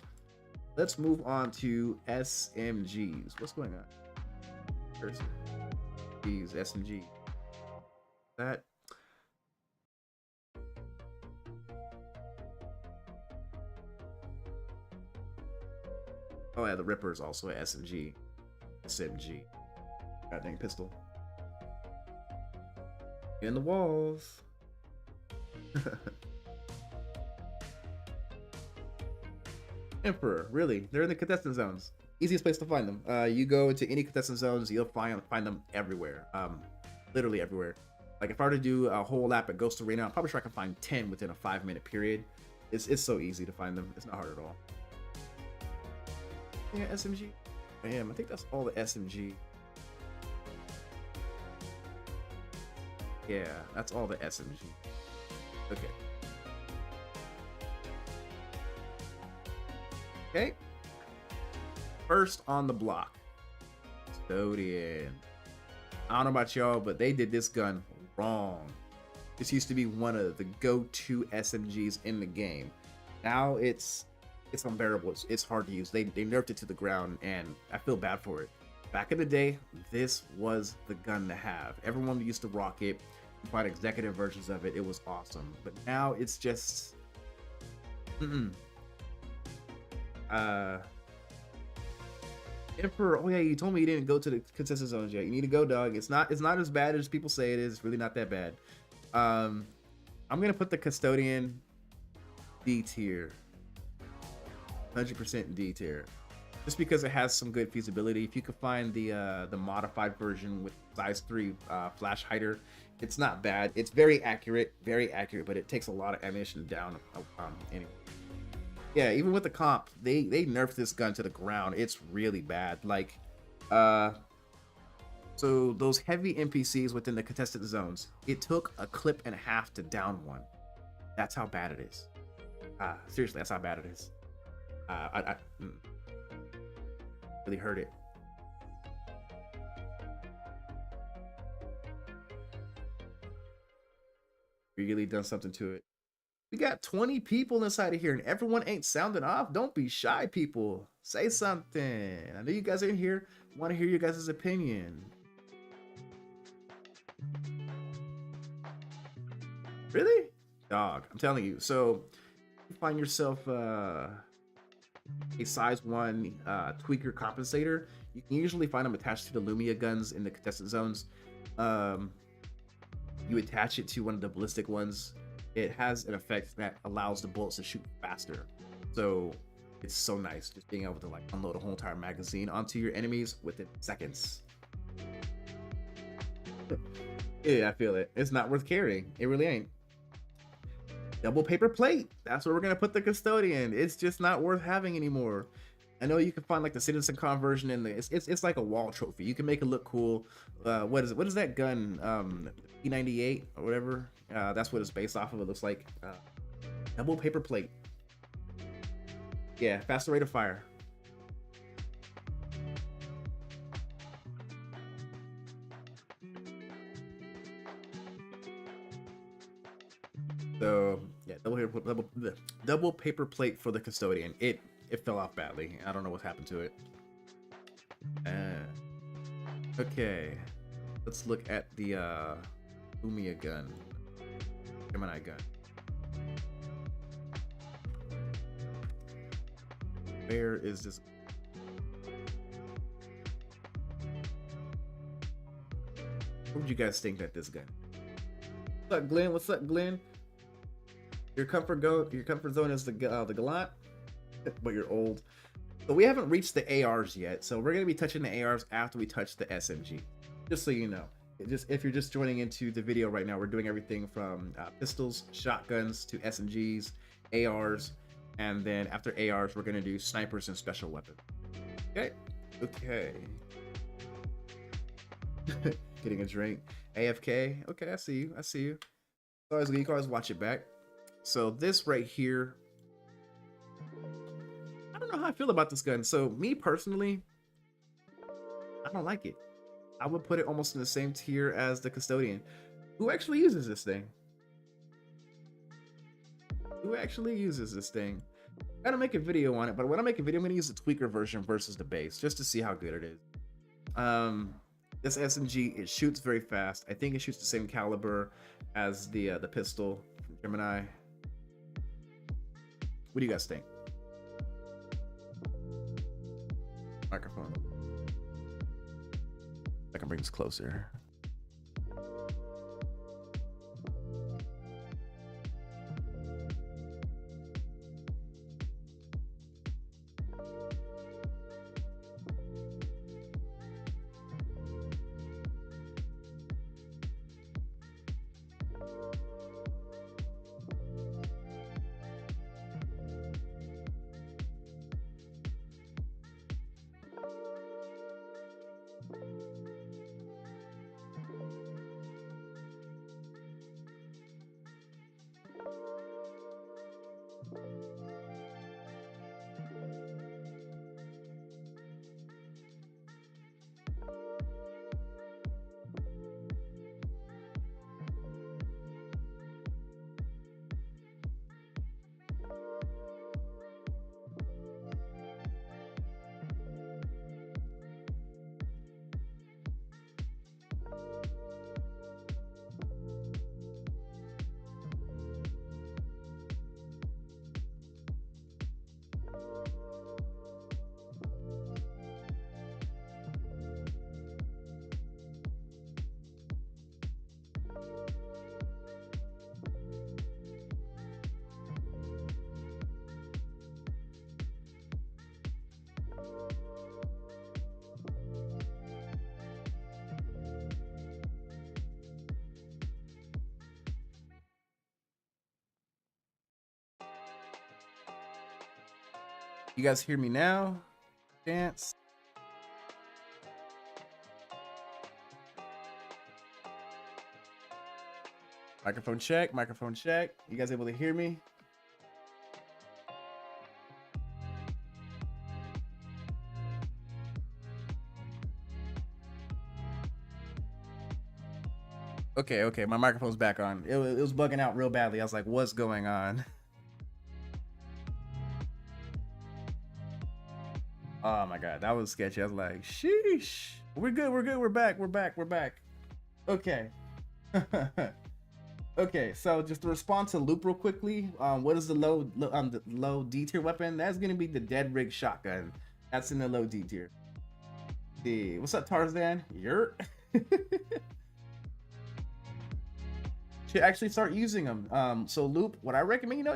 let's move on to SMGs. What's going on? Cursor. These SMG. That. Oh yeah, the Ripper is also an SMG. SMG. God dang pistol. In the walls. Emperor, really? They're in the contestant zones. Easiest place to find them. You go into any contestant zones, you'll find them everywhere. Literally everywhere. Like if I were to do a whole lap at Ghost Arena, I'm probably sure I can find 10 within a 5-minute period. It's so easy to find them. It's not hard at all. Yeah, SMG. Damn, I think that's all the SMG. Yeah, that's all the SMG. Okay. Okay. First on the block, Custodian. I don't know about y'all, but they did this gun wrong. This used to be one of the go-to SMGs in the game. Now it's unbearable. It's hard to use. They nerfed it to the ground, and I feel bad for it. Back in the day, this was the gun to have. Everyone used to rock it. You find executive versions of it. It was awesome. But now it's just Emperor. Oh yeah, you told me you didn't go to the contestant zones yet. You need to go, dog. It's not as bad as people say it is. It's really not that bad. I'm gonna put the Custodian D tier, 100% D tier, just because it has some good feasibility. If you could find the modified version with size 3 flash hider, it's not bad. It's very accurate, but it takes a lot of ammunition down. Anyway. Yeah, even with the comp, they nerfed this gun to the ground. It's really bad. Like, so those heavy NPCs within the contested zones, it took a clip and a half to down one. That's how bad it is. Seriously, that's how bad it is. I really heard it. Really done something to it. We got 20 people inside of here, and everyone ain't sounding off. Don't be shy, people. Say something. I know you guys are in here. I want to hear you guys' opinion. Really? Dog, I'm telling you. So, you find yourself a size 1 tweaker compensator. You can usually find them attached to the Lumia guns in the contested zones. You attach it to one of the ballistic ones. It has an effect that allows the bullets to shoot faster. So it's so nice just being able to like unload a whole entire magazine onto your enemies within seconds. Yeah, I feel it. It's not worth carrying. It really ain't. Double paper plate. That's where we're gonna put the Custodian. It's just not worth having anymore. I know you can find like the Citizen Con version in the it's like a wall trophy. You can make it look cool. What is it? What is that gun? P98 or whatever. That's what it's based off of. It looks like double paper plate. Yeah, faster rate of fire. So yeah, double paper plate for the Custodian. It fell off badly. I don't know what happened to it. Okay, let's look at the Lumia gun, Gemini gun. Where is this? What would you guys think that this gun? What's up, Glenn? What's up, Glenn? Your comfort zone is the Galant, but you're old. But we haven't reached the ARs yet, so we're gonna be touching the ARs after we touch the SMG. Just so you know, if you're just joining into the video right now, we're doing everything from pistols, shotguns to SMGs, ARs, and then after ARs, we're gonna do snipers and special weapons. Okay, okay. Getting a drink. AFK. Okay, I see you. I see you. You can always watch it back. So this right here, I don't know how I feel about this gun. So me personally, I don't like it. I would put it almost in the same tier as the Custodian. Who actually uses this thing? Who actually uses this thing? I gotta make a video on it, but when I make a video, I'm gonna use the tweaker version versus the base, just to see how good it is. This SMG, it shoots very fast. I think it shoots the same caliber as the pistol from Gemini. What do you guys think? Microphone. I can bring this closer. You guys hear me now? Dance. Microphone check, microphone check. You guys able to hear me? Okay, my microphone's back on. It was bugging out real badly. I was like, what's going on? Oh my God, that was sketchy. I was like, sheesh. We're good, we're back. Okay. Okay, so just to respond to Loop real quickly, what is the low D tier weapon? That's gonna be the Dead Rig Shotgun. That's in the low D tier. See, what's up, Tarzan? Yurt. Should actually start using them. So Loop, what I recommend, you know,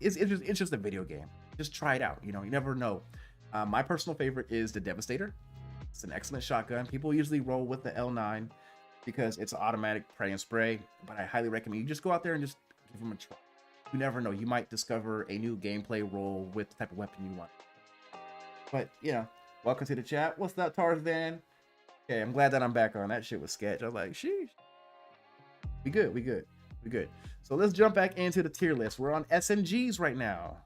it's just a video game. Just try it out. You know, you never know. My personal favorite is the Devastator. It's an excellent shotgun. People usually roll with the L9 because it's an automatic pray and spray, but I highly recommend you just go out there and just give them a try. You never know. You might discover a new gameplay role with the type of weapon you want. But, you know, welcome to the chat. What's up, Tarzan? Okay, I'm glad that I'm back on. That shit was sketch. I was like, sheesh. We good. So let's jump back into the tier list. We're on SMGs right now.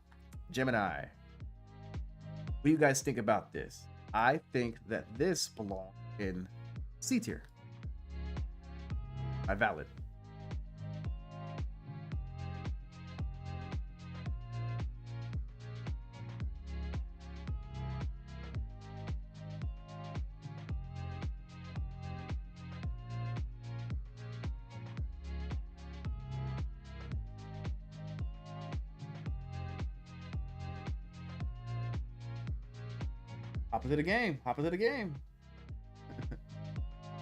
Gemini. What do you guys think about this? I think that this belongs in C tier. I valid. Hop into the game.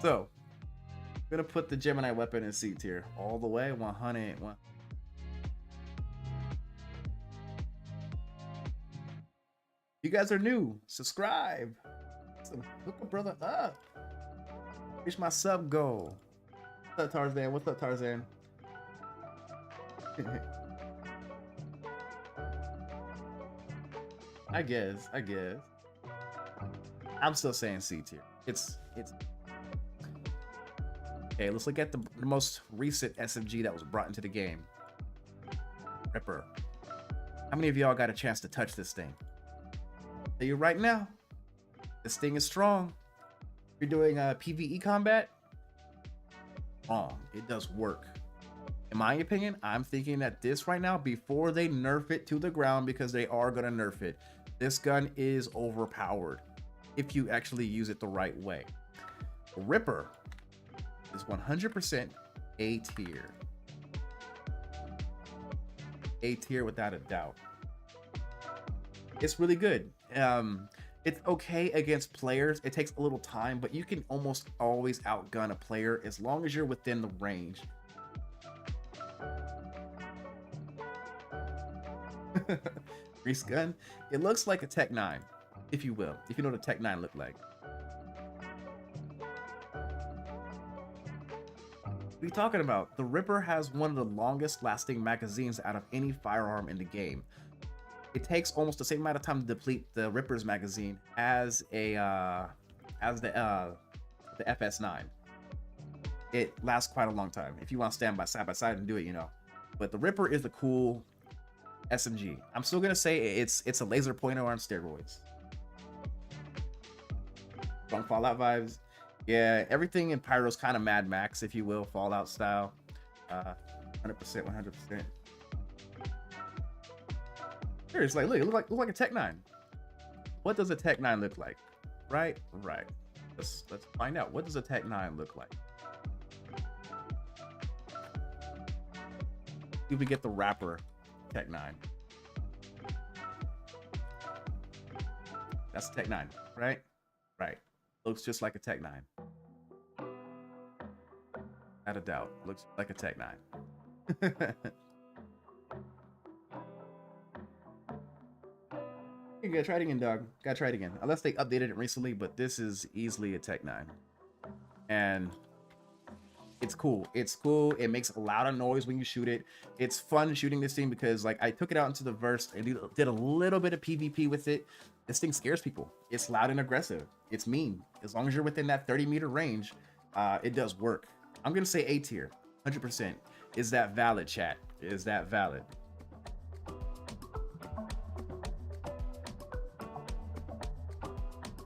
So, I'm gonna put the Gemini weapon in C tier all the way. 100. You guys are new, subscribe. Hook a brother up. Reach my sub goal. What's up, Tarzan? What's up, Tarzan? I guess. I'm still saying C tier. It's okay. Let's look at the most recent SMG that was brought into the game. Ripper. How many of y'all got a chance to touch this thing? I'll tell you right now, this thing is strong. If you're doing PvE combat, wrong. It does work. In my opinion, I'm thinking that this right now, before they nerf it to the ground, because they are gonna nerf it, this gun is overpowered if you actually use it the right way. Ripper is 100% A tier. A tier without a doubt. It's really good. It's okay against players. It takes a little time, but you can almost always outgun a player as long as you're within the range. Grease gun. It looks like a Tech 9, if you will. If you know what a Tech 9 look like. What are you talking about? The Ripper has one of the longest lasting magazines out of any firearm in the game. It takes almost the same amount of time to deplete the Ripper's magazine as the FS9. It lasts quite a long time if you want to stand by side and do it, you know. But the Ripper is the cool SMG. I'm still gonna say it's a laser pointer on steroids. Strong Fallout vibes. Yeah, everything in Pyro's kind of Mad Max, if you will, Fallout style. 100%. Seriously, look, it look like a Tech 9. What does a Tech 9 look like? Right. Let's find out. What does a Tech 9 look like? You would get the wrapper Tech 9. That's a Tech 9, right? Right. Looks just like a Tech 9. Without a doubt. Looks like a Tech 9. You gotta try it again, dog. Gotta try it again. Unless they updated it recently, but this is easily a Tech 9. And It's cool. It's cool. It makes a lot of noise when you shoot it. It's fun shooting this thing because like I took it out into the verse and did a little bit of PvP with it. This thing scares people. It's loud and aggressive. It's mean. As long as you're within that 30-meter range, it does work. I'm gonna say A tier, 100%. Is that valid, chat? Is that valid?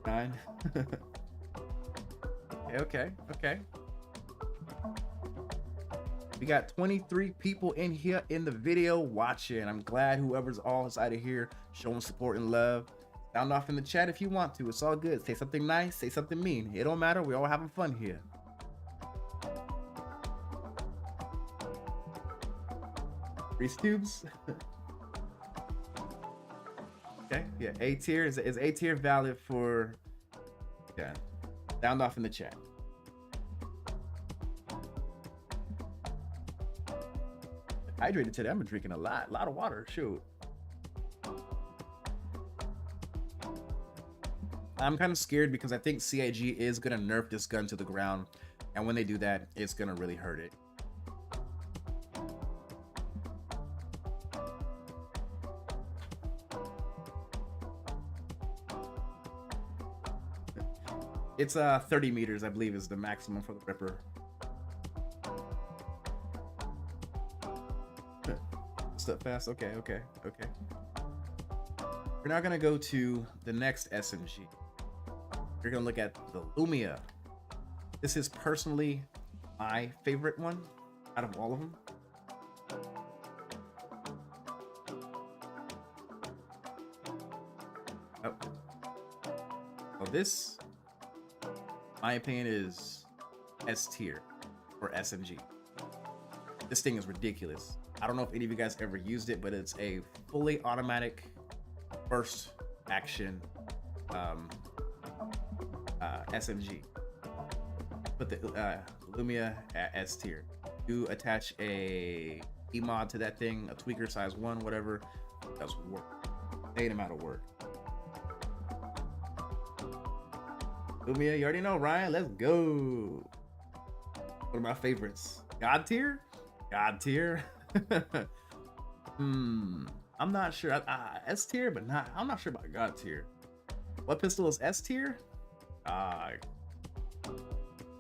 Nine. Okay. We got 23 people in here in the video watching. I'm glad whoever's all inside of here showing support and love. Sound off in the chat if you want to. It's all good. Say something nice, say something mean. It don't matter. We're all having fun here. Grease tubes. Okay, yeah, A tier. Is A tier valid for... Yeah, sound off in the chat. Hydrated today. I've been drinking a lot of water. Shoot. I'm kind of scared because I think CIG is gonna nerf this gun to the ground, and when they do that, it's gonna really hurt it. It's 30 meters, I believe, is the maximum for the Ripper. Step fast. Okay. We're now gonna go to the next SMG. We're gonna look at the Lumia. This is personally my favorite one out of all of them. Oh. Well, this, my opinion, is S tier for SMG. This thing is ridiculous. I don't know if any of you guys ever used it, but it's a fully automatic burst action SMG. Put the Lumia at S tier. You attach a E-mod to that thing, a tweaker size 1, whatever. It does work. Ain't amount of work. Lumia, you already know, Ryan. Let's go. One of my favorites. God tier? God tier? I'm not sure. S tier, but I'm not sure about God tier. What pistol is S tier?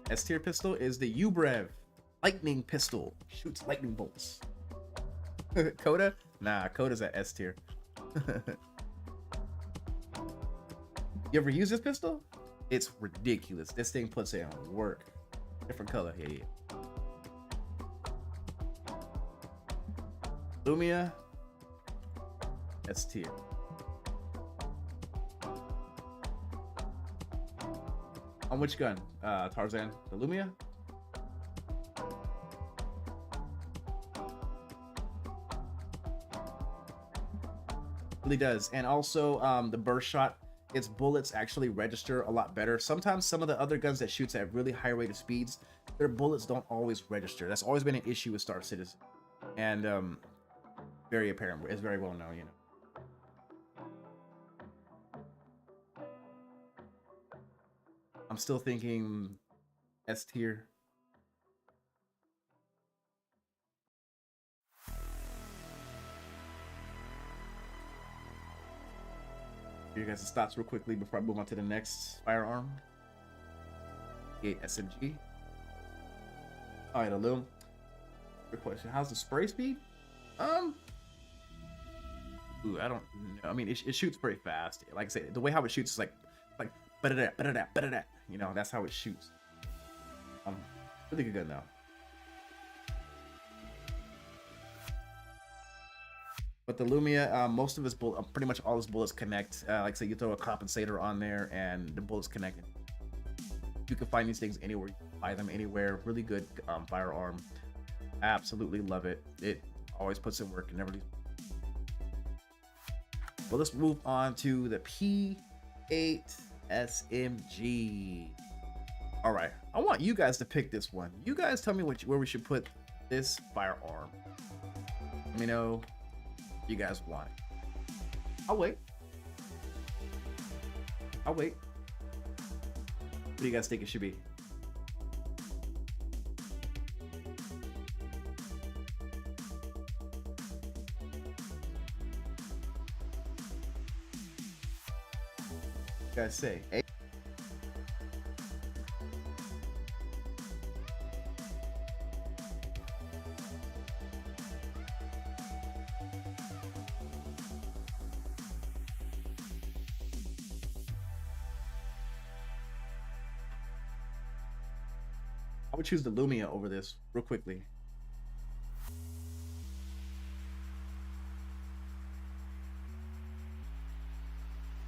S tier pistol is the Ubrev lightning pistol. Shoots lightning bolts. Coda? Nah, Coda's at S tier. You ever use this pistol? It's ridiculous. This thing puts in work. Different color. Yeah. Lumia, S tier. On which gun? Tarzan, the Lumia? Really does. And also the burst shot, its bullets actually register a lot better. Sometimes some of the other guns that shoots at really high rate of speeds, their bullets don't always register. That's always been an issue with Star Citizen. And very apparent. It's very well known, you know. I'm still thinking S tier. Give you guys' thoughts real quickly before I move on to the next firearm. P8 SMG. All right, Alum. Good question. How's the spray speed? Ooh, I don't know. I mean, it shoots pretty fast. Like I said, the way how it shoots is like you know, that's how it shoots. Really good gun though. But the Lumia, most of his bullets, pretty much all his bullets connect. Like I said, you throw a compensator on there and the bullets connect. You can find these things anywhere. You can buy them anywhere. Really good firearm. Absolutely love it. It always puts in work and never leaves. Well, let's move on to the P8 SMG. All right, I want you guys to pick this one. You guys tell me where we should put this firearm. Let me know if you guys want it. I'll wait. What do you guys think it should be? guys say? I would choose the Lumia over this real quickly.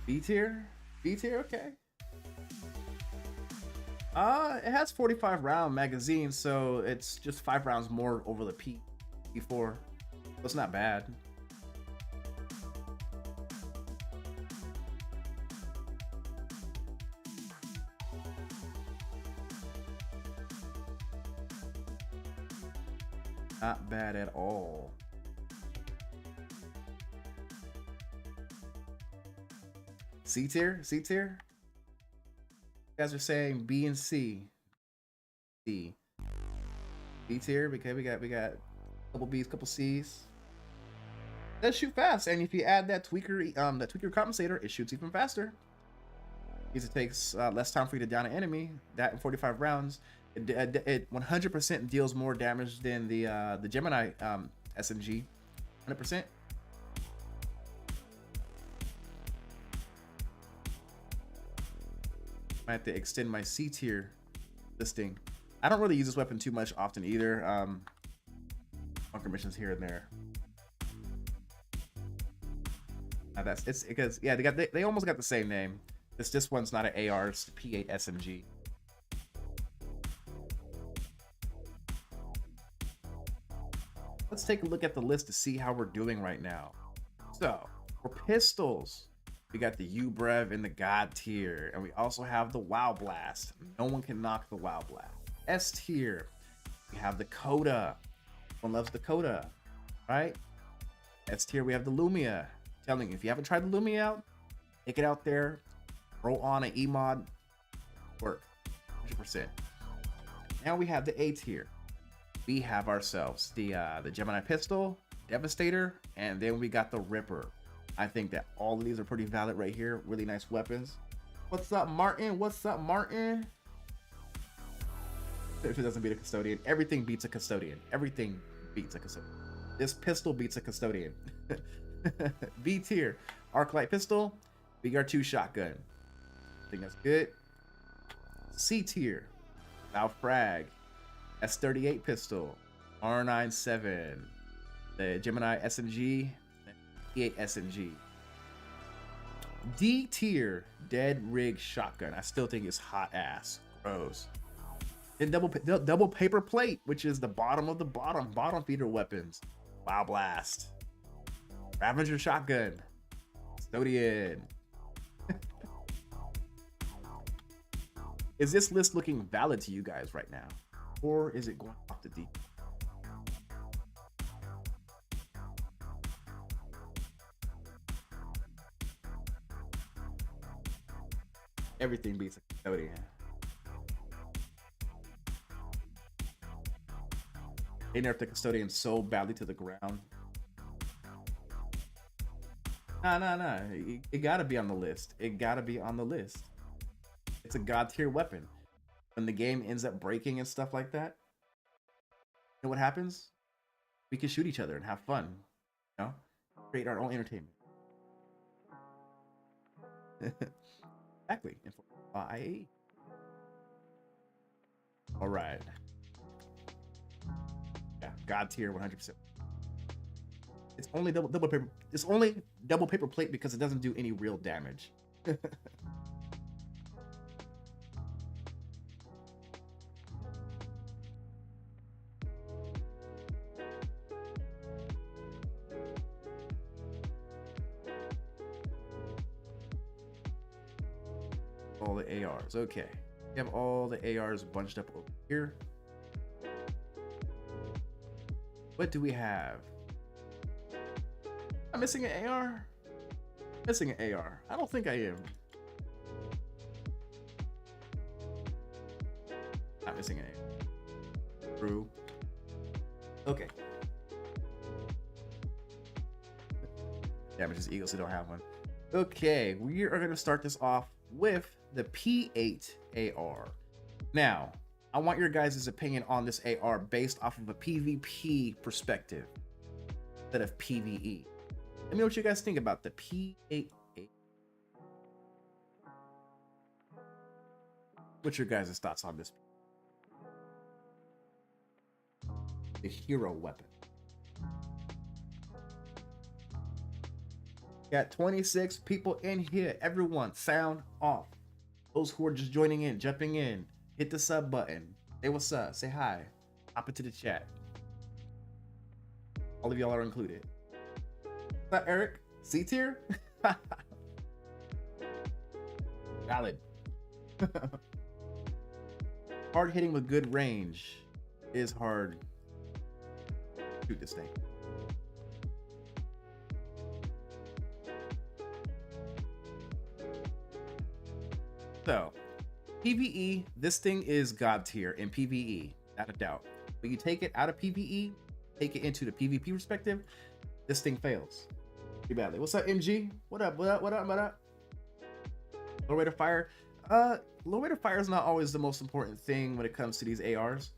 B tier? B tier, okay. It has 45 round magazine, so it's just 5 rounds more over the P4. So it's not bad. Not bad at all. C tier? C tier? You guys are saying B and C. D. B tier because we got a couple B's, couple C's. Does shoot fast, and if you add that tweaker compensator, it shoots even faster. Because it takes less time for you to down an enemy. That in 45 rounds, it 100% deals more damage than the Gemini SMG. 100%. I have to extend my C tier listing. I don't really use this weapon too much often either. Bunker missions here and there. It's because yeah, they almost got the same name. This one's not an AR, it's the P8 SMG. Let's take a look at the list to see how we're doing right now. So for pistols, we got the UBrev in the God tier, and we also have the Wow Blast. No one can knock the Wow Blast. S tier, we have the Coda. Everyone loves the Coda, right? S tier, we have the Lumia. Telling you, if you haven't tried the Lumia out, take it out there, throw on an E-mod, work, 100%. Now we have the A tier. We have ourselves the Gemini pistol, Devastator, and then we got the Ripper. I think that all of these are pretty valid right here. Really nice weapons. What's up, Martin? What's up, Martin? If it doesn't beat a custodian, everything beats a custodian. Everything beats a custodian. This pistol beats a custodian. B tier, Arc Light pistol, BR2 shotgun. I think that's good. C tier, Valve frag, S38 pistol, R97, the Gemini SMG, P8 SMG. D tier, Dead Rig shotgun. I still think it's hot ass. Gross. Then double paper plate, which is the bottom of the bottom feeder weapons. Wow Blast, Ravager shotgun, Custodian. Is this list looking valid to you guys right now, or is it going off the deep? Everything beats a custodian. They nerfed the custodian so badly to the ground. Nah. It gotta be on the list. It gotta be on the list. It's a god tier weapon. When the game ends up breaking and stuff like that, you know what happens? We can shoot each other and have fun. You know? Create our own entertainment. Exactly. IE. Alright. Yeah, god tier 100%. It's only double paper. It's only double paper plate because it doesn't do any real damage. All the ARs. Okay, we have all the ARs bunched up over here. What do we have? I'm missing an AR. Missing an AR. I don't think I am. Not missing an AR. True. Okay. Damage his ego so don't have one. Okay, we are going to start this off with the P8 AR. Now, I want your guys' opinion on this AR based off of a PvP perspective instead of PvE. Let me know what you guys think about the P8. What's your guys' thoughts on this? The hero weapon. Got 26 people in here. Everyone, sound off. Those who are just joining in, jumping in, hit the sub button. Say what's up. Say hi. Hop into the chat. All of y'all are included. What's up, Eric? C tier? Valid. Hard hitting with good range is hard. Shoot this thing. So, PvE, this thing is god tier in PvE, without a doubt. When you take it out of PvE, take it into the PvP perspective, this thing fails pretty badly. What's up, MG? What up? What up? What up? What up? Low rate of fire. Low rate of fire is not always the most important thing when it comes to these ARs.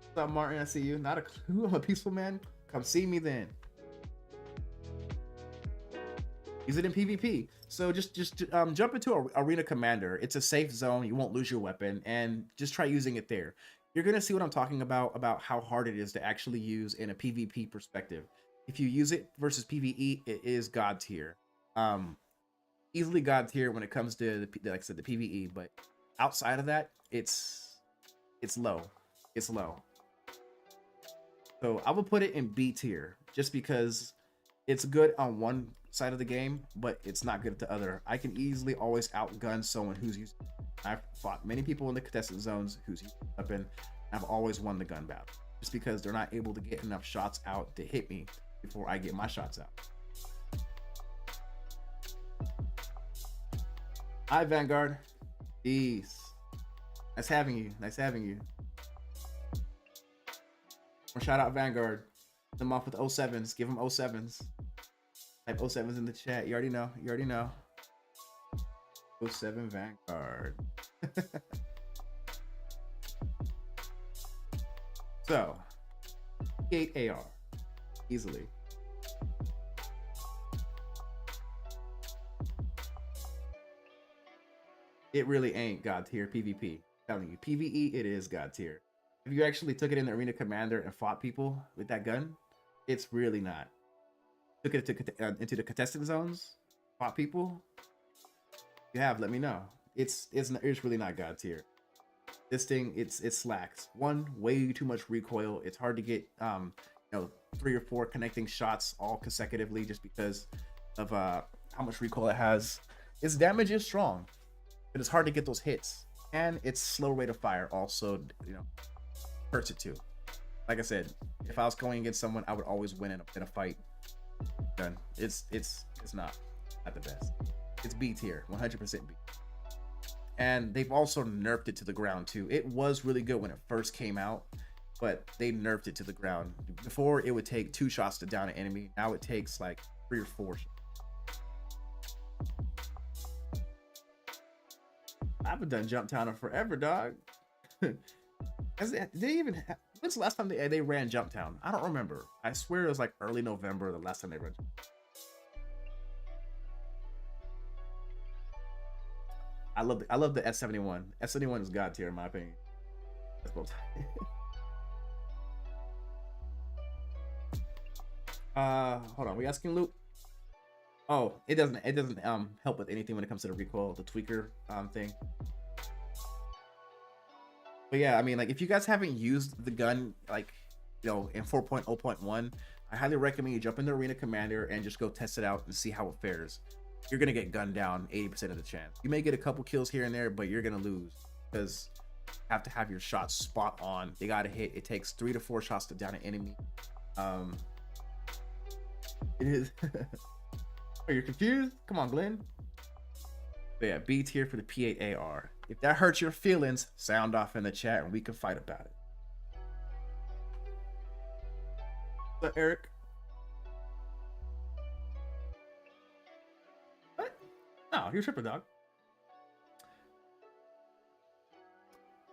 What's up, Martin? I see you. Not a clue. I'm a peaceful man. Come see me then. Use it in PvP. So just jump into Arena Commander. It's a safe zone. You won't lose your weapon, and just try using it there. You're gonna see what I'm talking about how hard it is to actually use in a PvP perspective. If you use it versus PvE, it is god tier. Easily god tier when it comes to like I said, the PvE, but outside of that, it's low. It's low. So I will put it in B tier just because it's good on one side of the game, but it's not good at the other. I can easily always outgun someone who's using. I've fought many people in the contested zones who's using a weapon. I've always won the gun battle just because they're not able to get enough shots out to hit me before I get my shots out. Hi, Vanguard. Peace. Nice having you. Nice having you. Or shout out Vanguard. Them off with 07s. Give them 07s. Type 07s in the chat. You already know. You already know. 07 Vanguard. So, P8 AR. Easily. It really ain't god tier PvP. I'm telling you, PvE, it is god tier. If you actually took it in the Arena Commander and fought people with that gun, it's really not. Took it into the contested zones, fought people. If you have, let me know. It's really not god tier. This thing, it slacks. One, way too much recoil. It's hard to get 3 or 4 connecting shots all consecutively just because of how much recoil it has. Its damage is strong, but it's hard to get those hits, and its slow rate of fire also hurts it too. Like I said, if I was going against someone, I would always win in a fight. Done. It's not the best. It's B tier, 100% B. And they've also nerfed it to the ground too. It was really good when it first came out, but they nerfed it to the ground. Before, it would take 2 shots to down an enemy. Now it takes like 3 or 4 shots. I haven't done Jump Town in forever, dog. When's the last time they ran Jump Town? I don't remember. I swear it was like early November the last time they ran. I love the S71. S71 is god tier in my opinion. That's both. Hold on. We asking Luke? Oh, it doesn't help with anything when it comes to the recoil, the tweaker thing. But yeah, I mean, like if you guys haven't used the gun like in 4.0.1, I highly recommend you jump in the Arena Commander and just go test it out and see how it fares. You're gonna get gunned down 80% of the chance. You may get a couple kills here and there, but you're gonna lose because you have to have your shots spot on. They gotta hit. It takes 3 to 4 shots to down an enemy. It is. Are you confused? Come on, Glenn. But yeah, B tier for the P8 AR. If that hurts your feelings, sound off in the chat and we can fight about it. What's up, Eric? What? No, you're tripping, dog.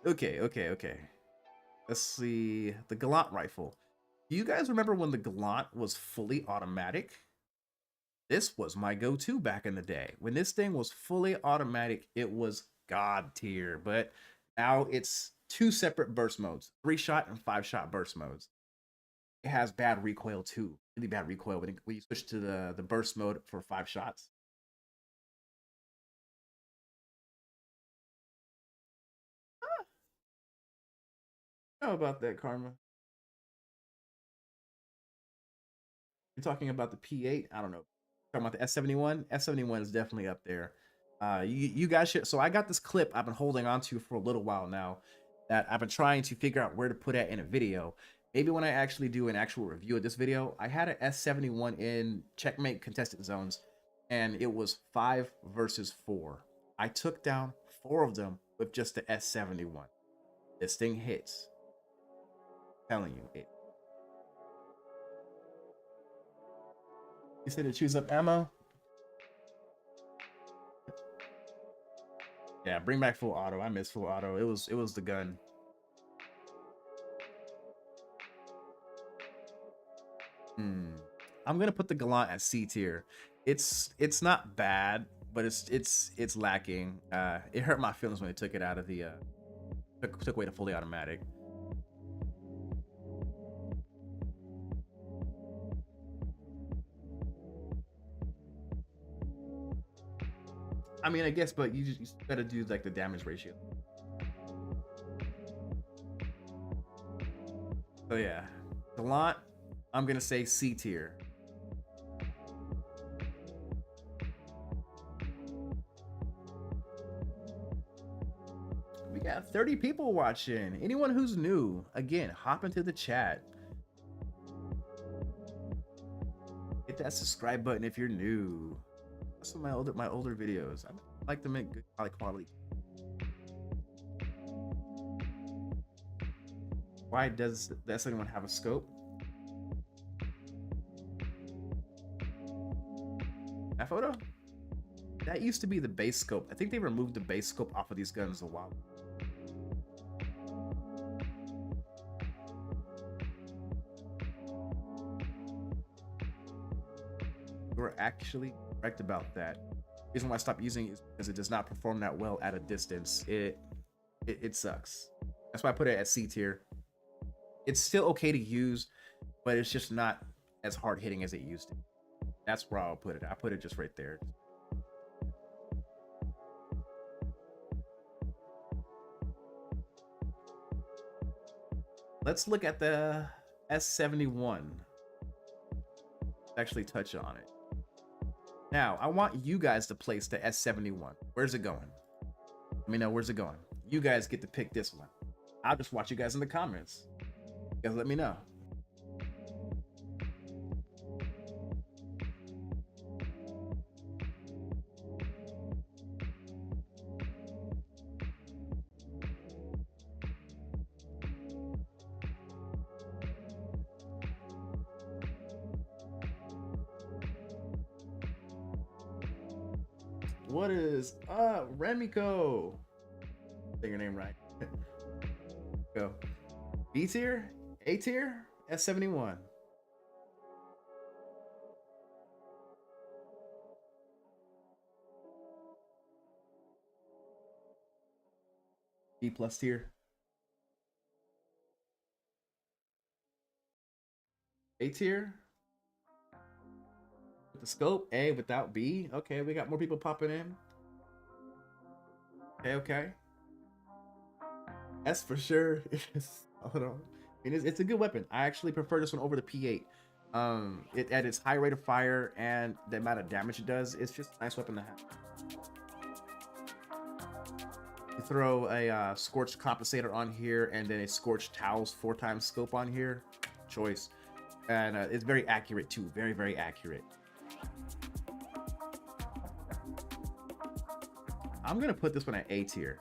Okay. Let's see. The Galant rifle. Do you guys remember when the Galant was fully automatic? This was my go-to back in the day. When this thing was fully automatic, it was god tier. But now it's 2 separate burst modes, 3-shot and 5-shot burst modes. It has bad recoil too, really bad recoil when you switch to the burst mode for 5 shots. How about that, Karma? You're talking about the P8? I don't know. Talking about the S71? S71 is definitely up there. You guys should. So I got this clip I've been holding on to for a little while now that I've been trying to figure out where to put it in a video. Maybe when I actually do an actual review of this video. I had an S71 in checkmate contested zones, and it was 5 versus 4. I took down 4 of them with just the S71. This thing hits. I'm telling you, it. You said to choose up ammo? Yeah, bring back full auto. I miss full auto. It was the gun. I'm gonna put the Galant at C tier. It's not bad, but it's lacking. It hurt my feelings when they took it out of the took away the fully automatic. I mean, I guess, but you gotta do like the damage ratio. So yeah, Galant, I'm gonna say C tier. We got 30 people watching. Anyone who's new, again, hop into the chat. Hit that subscribe button if you're new. Some of my older videos. I like to make good high quality. Why does anyone have a scope? That photo? That used to be the base scope. I think they removed the base scope off of these guns a while. You're actually correct about that. The reason why I stopped using it is because it does not perform that well at a distance. It sucks. That's why I put it at C tier. It's still okay to use, but it's just not as hard hitting as it used to. That's where I'll put it. I put it just right there. Let's look at the S71. Let's actually touch on it. Now, I want you guys to place the S71. Where's it going? Let me know, where's it going? You guys get to pick this one. I'll just watch you guys in the comments. You guys let me know. What is Demico? Say your name right. Go. B tier, A tier, S71. B plus tier. A tier. With the scope, A without B. Okay, we got more people popping in. Okay. S for sure. Hold on. I mean, it's a good weapon. I actually prefer this one over the P8. It at its high rate of fire and the amount of damage it does, it's just a nice weapon to have. You throw a scorched compensator on here and then a scorched towels 4x scope on here. Choice. And it's very accurate too. Very accurate. I'm gonna put this one at A tier,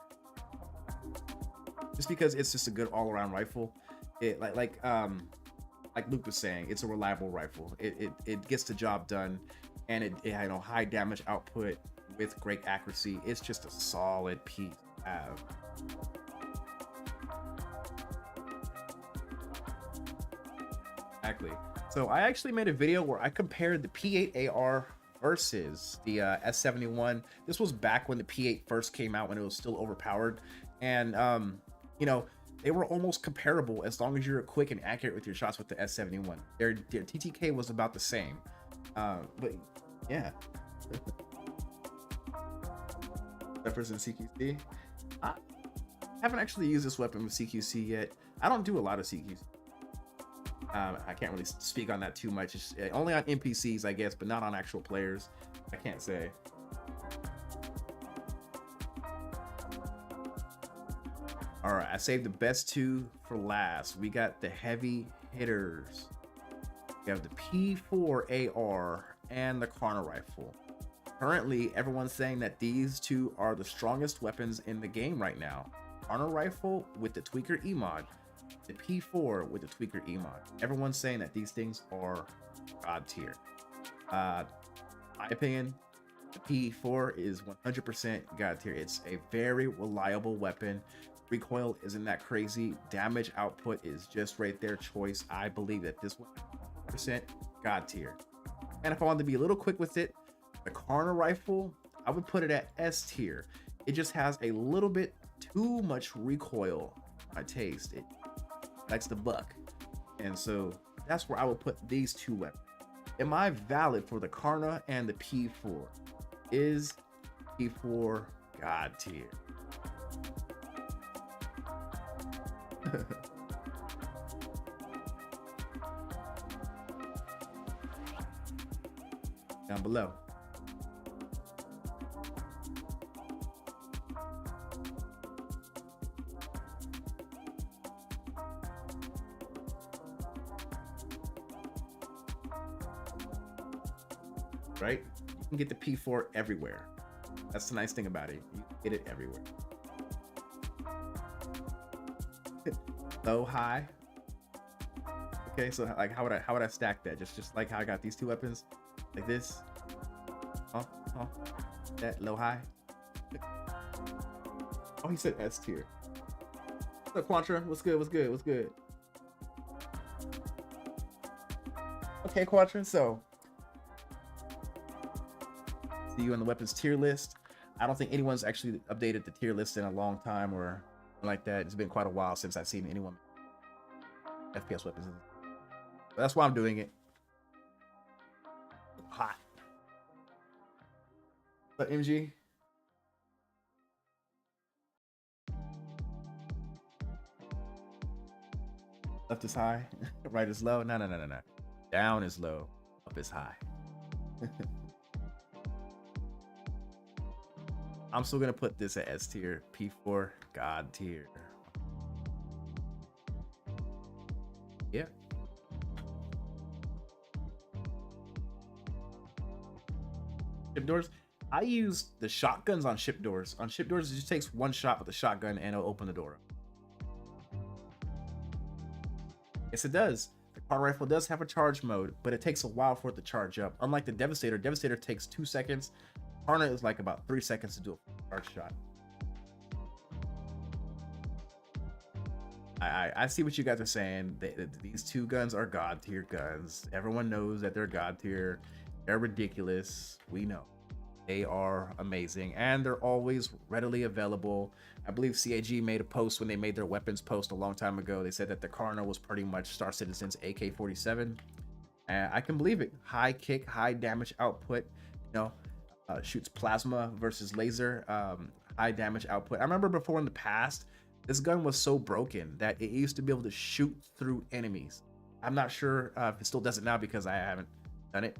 just because it's just a good all-around rifle. It like Luke was saying, it's a reliable rifle. It gets the job done, and it you know, high damage output with great accuracy. It's just a solid piece to have. Exactly. So I actually made a video where I compared the P8 AR versus the S71. This was back when the P8 first came out, when it was still overpowered, and you know, they were almost comparable as long as you're quick and accurate with your shots with the S71. Their TTK was about the same, but yeah. Represent CQC. I haven't actually used this weapon with CQC yet. I don't do a lot of CQC. I can't really speak on that too much. It's only on NPCs, I guess, but not on actual players. I can't say. All right, I saved the best two for last. We got the heavy hitters. We have the P4 AR and the Corner Rifle. Currently, everyone's saying that these two are the strongest weapons in the game right now. Corner Rifle with the Tweaker E-mod, the P4 with the Tweaker E-mod. Everyone's saying that these things are god tier. My opinion, the P4 is 100% god tier. It's a very reliable weapon. Recoil isn't that crazy. Damage output is just right there. Choice. I believe that this one 100% god tier. And if I wanted to be a little quick with it, the Corner Rifle, I would put it at S tier. It just has a little bit too much recoil. My taste. It likes the buck. And so that's where I would put these two weapons. Am I valid for the Karna and the P4? Is P4 god tier? Down below. Right? You can get the P4 everywhere. That's the nice thing about it. You can get it everywhere. Low, high. Okay, so like how would I stack that? Just like how I got these two weapons, like this. Oh, that low, high. Oh, he said S tier. What's up, Quantra? What's good? What's good? What's good? Okay, Quantra. So, see you on the weapons tier list. I don't think anyone's actually updated the tier list in a long time or like that. It's been quite a while since I've seen anyone FPS weapons. But that's why I'm doing it. Hot. But MG. Left is high, right is low. No. Down is low, up is high. I'm still gonna put this at S tier. P4 god tier. Yeah. Ship doors. I use the shotguns on ship doors. On ship doors, it just takes one shot with the shotgun and it'll open the door. Yes, it does. The car rifle does have a charge mode, but it takes a while for it to charge up. Unlike the Devastator, Devastator takes 2 seconds. Karna is like about 3 seconds to do a charge shot. I see what you guys are saying. These two guns are god tier guns. Everyone knows that they're god tier. They're ridiculous. We know. They are amazing, and they're always readily available. I believe CAG made a post when they made their weapons post a long time ago. They said that the Karna was pretty much Star Citizen's AK-47. And I can believe it. High kick, high damage output. You know, shoots plasma versus laser. High damage output. I remember before in the past, this gun was so broken that it used to be able to shoot through enemies. I'm not sure if it still does it now because I haven't done it.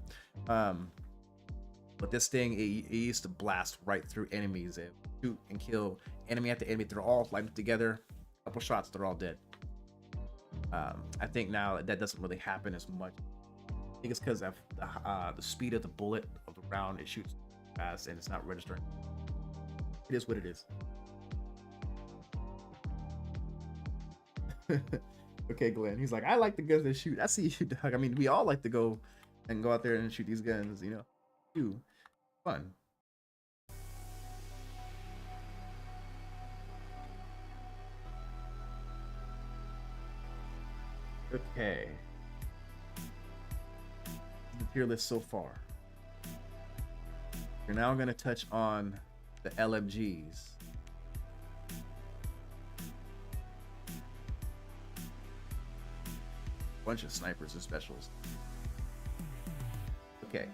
But this thing, it used to blast right through enemies. It shoot and kill enemy after enemy. They're all lined together. A couple shots, they're all dead. I think now that doesn't really happen as much. I think it's because of the speed of the bullet of the round. It shoots fast and it's not registering. It is what it is. Okay, Glenn. He's like, I like the guns that shoot. I see you, Doug. I mean, we all like to go out there and shoot these guns, you know. Ooh, fun. Okay. the tier list so far. We're now going to touch on the LMGs. Bunch of snipers and specials. Okay.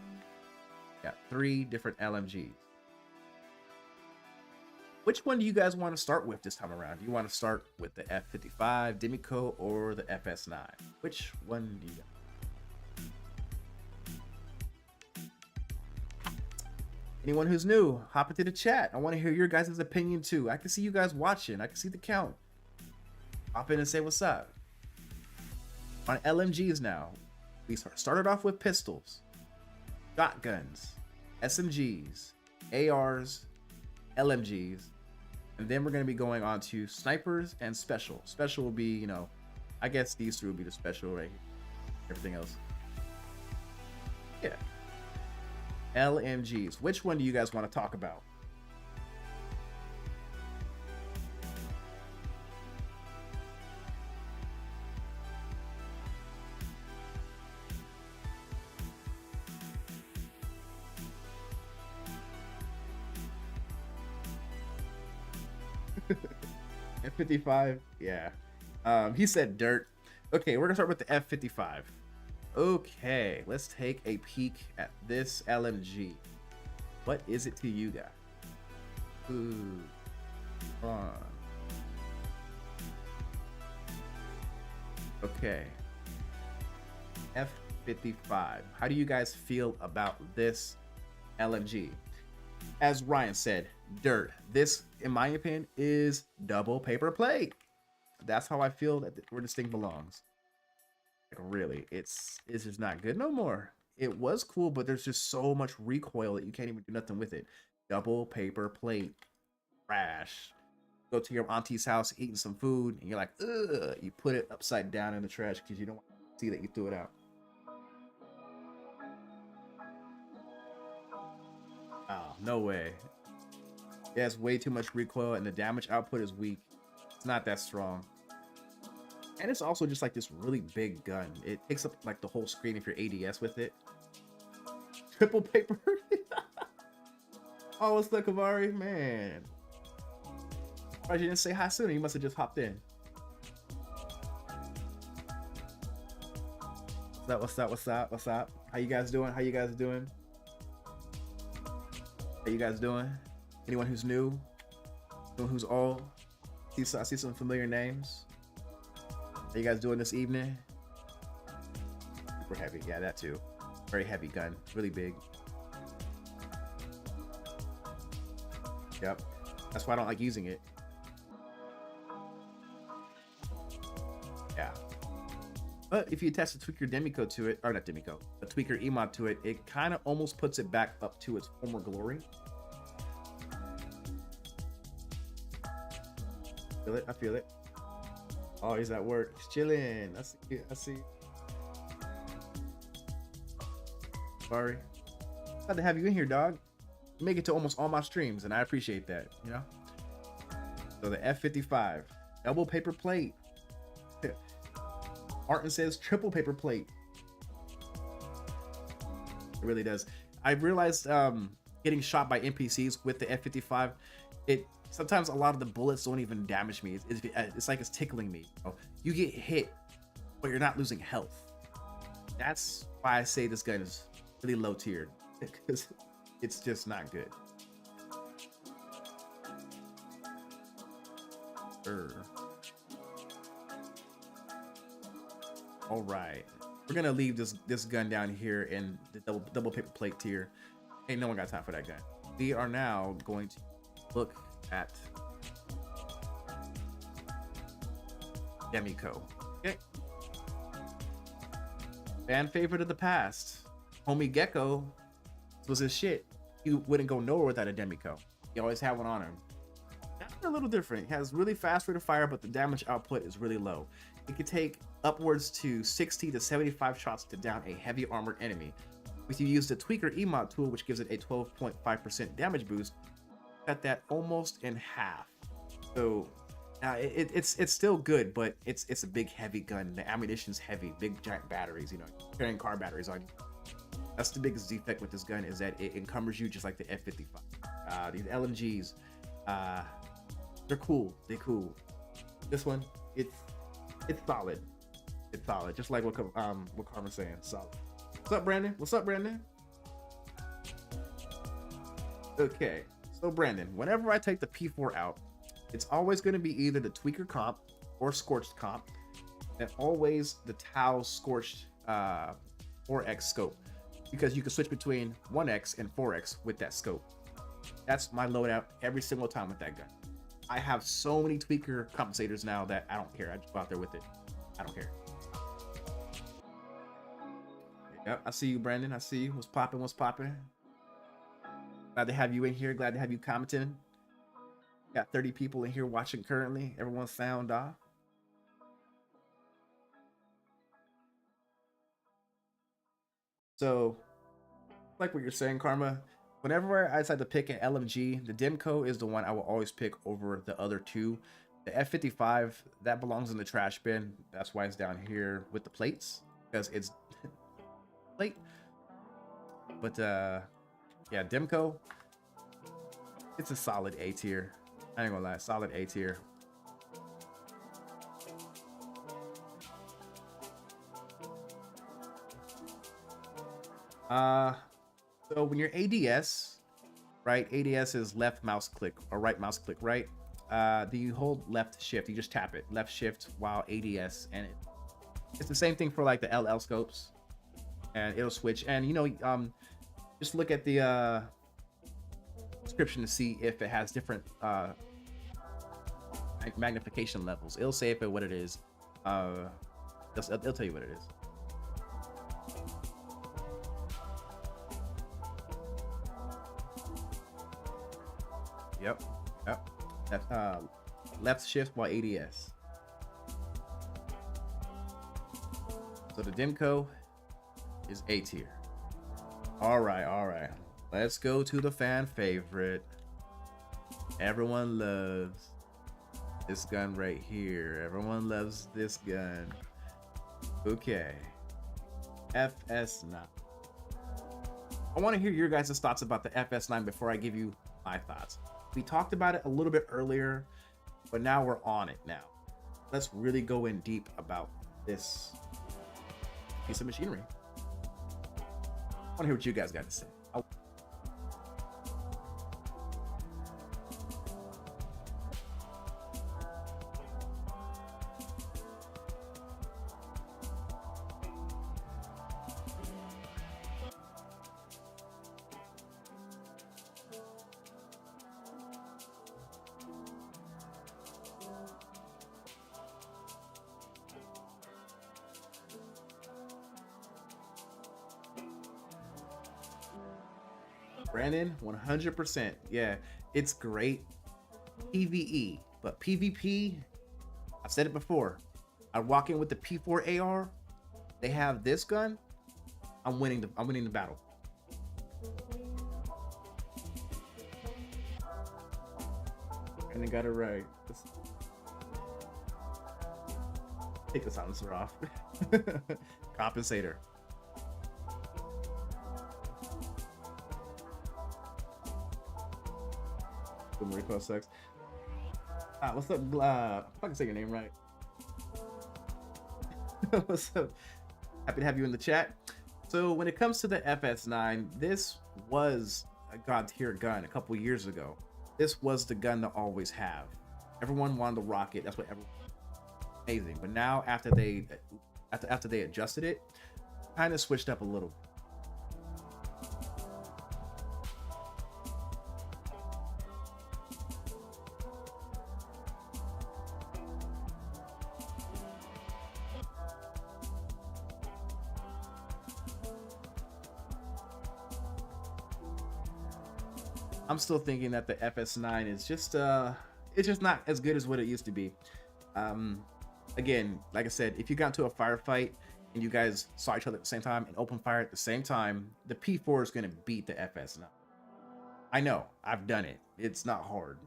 Got 3 different LMGs. Which one do you guys want to start with this time around? Do you want to start with the F55, Demico, or the FS9? Which one do you got? Anyone who's new, hop into the chat. I want to hear your guys' opinion too. I can see you guys watching. I can see the count. Hop in and say what's up. On LMGs now, we started off with pistols, shotguns, SMGs, ARs, LMGs, and then we're going to be going on to snipers and special. Special will be, you know, I guess these 3 will be the special, right? Everything else. Yeah. LMGs. Which one do you guys want to talk about? F55, yeah. He said dirt. Okay, we're gonna start with the F55. Okay, let's take a peek at this LMG. What is it to you guys? Ooh, fun. Okay, F55. How do you guys feel about this LMG? As Ryan said, dirt. This, in my opinion, is double paper plate. That's how I feel that where this thing belongs. Like, really, it's just not good no more. It was cool, but there's just so much recoil that you can't even do nothing with it. Double paper plate, trash. Go to your auntie's house, eating some food, and you're like, ugh. You put it upside down in the trash because you don't want to see that you threw it out. Oh, no way. It has way too much recoil, and the damage output is weak. It's not that strong. And it's also just like this really big gun. It takes up like the whole screen if you're ADS with it. Triple paper. Oh, what's up, Kavari? Man. Why you didn't say hi sooner? You must have just hopped in. What's up? What's up? What's up? How you guys doing? How you guys doing? How you guys doing? Anyone who's new? Anyone who's old? I see some familiar names. How you guys doing this evening? Super heavy. Yeah, that too. Very heavy gun. Really big. Yep. That's why I don't like using it. Yeah. But if you attach the tweaker Demico to it, or not Demico, a tweaker emod to it, it kind of almost puts it back up to its former glory. Feel it? I feel it. Oh, he's at work. He's chilling. I see. Sorry. Glad to have you in here, dog. You make it to almost all my streams, and I appreciate that, you know? So the F55. Double paper plate. Martin says triple paper plate. It really does. I realized getting shot by NPCs with the F55, sometimes a lot of the bullets don't even damage me. It's like it's tickling me. You get hit, but you're not losing health. That's why I say this gun is really low tiered, because it's just not good. All right, we're gonna leave this gun down here in the double paper plate tier. Ain't no one got time for that gun. We are now going to look at Demico. Okay. Fan favorite of the past. Homie Gecko was his shit. He wouldn't go nowhere without a Demico. He always had one on him. That's a little different. It has really fast rate of fire, but the damage output is really low. It could take upwards to 60 to 75 shots to down a heavy armored enemy. If you use the tweaker emod tool, which gives it a 12.5% damage boost, cut that almost in half. So it's still good, but it's a big heavy gun. The ammunition's heavy, big giant batteries, you know, carrying car batteries on you. That's the biggest defect with this gun, is that it encumbers you just like the F55. These LMGs, they're cool. They're cool. This one, it's solid. It's solid, just like what Carmen's saying. Solid. What's up, Brandon? What's up, Brandon? Okay, so Brandon, whenever I take the P4 out, it's always going to be either the tweaker comp or scorched comp, and always the Tau scorched 4x scope, because you can switch between 1x and 4x with that scope. That's my loadout every single time with that gun. I have so many tweaker compensators now that I don't care. I just go out there with it. I don't care. Yep, I see you, Brandon. I see you. What's popping? What's popping? Glad to have you in here. Glad to have you commenting. Got 30 people in here watching currently. Everyone's sound off. So, like what you're saying, Karma, whenever I decide to pick an LMG, the Demico is the one I will always pick over the other two. The F55, that belongs in the trash bin. That's why it's down here with the plates, because it's plate. But yeah, Demico, it's a solid A tier. I ain't gonna lie, solid A tier. So when you're ADS, right? ADS is left mouse click or right mouse click, right? Do you hold left shift? You just tap it, left shift while ADS, and it's the same thing for like the LL scopes, and it'll switch. And you know, just look at the description to see if it has different magnification levels. It'll say if it what it is. It'll tell you what it is. Yep. That's left shift while ADS. So the Demico is A tier. All right. Let's go to the fan favorite. Everyone loves this gun right here. Everyone loves this gun. Okay. FS9. I want to hear your guys' thoughts about the FS9 before I give you my thoughts. We talked about it a little bit earlier, but now we're on it now. Let's really go in deep about this piece of machinery. I want to hear what you guys got to say. Brandon, 100%. Yeah, it's great PvE, but PvP, I've said it before. I walk in with the P4 AR. They have this gun. I'm winning the battle. And they got it right. Take the silencer off. Compensator. Recoil sucks. What's up? I can say your name right. What's up? Happy to have you in the chat. So when it comes to the FS9, this was a god tier gun a couple years ago. This was the gun to always have. Everyone wanted to rock it. That's what everyone. Amazing. But now after they adjusted it, kind of switched up a little. I'm still thinking that the FS9 is just it's just not as good as what it used to be. Again, like I said, if you got into a firefight and you guys saw each other at the same time and open fire at the same time, the P4 is going to beat the FS9. I know, I've done it. It's not hard.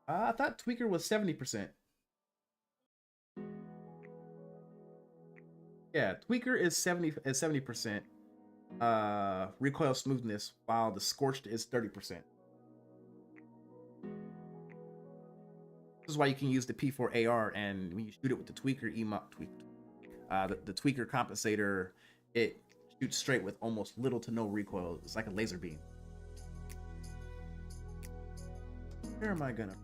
I thought Tweaker was 70%. Yeah, tweaker is 70% recoil smoothness, while the scorched is 30%. This is why you can use the P4 AR, and when you shoot it with the tweaker the tweaker compensator, it shoots straight with almost little to no recoil. It's like a laser beam. Where am I gonna?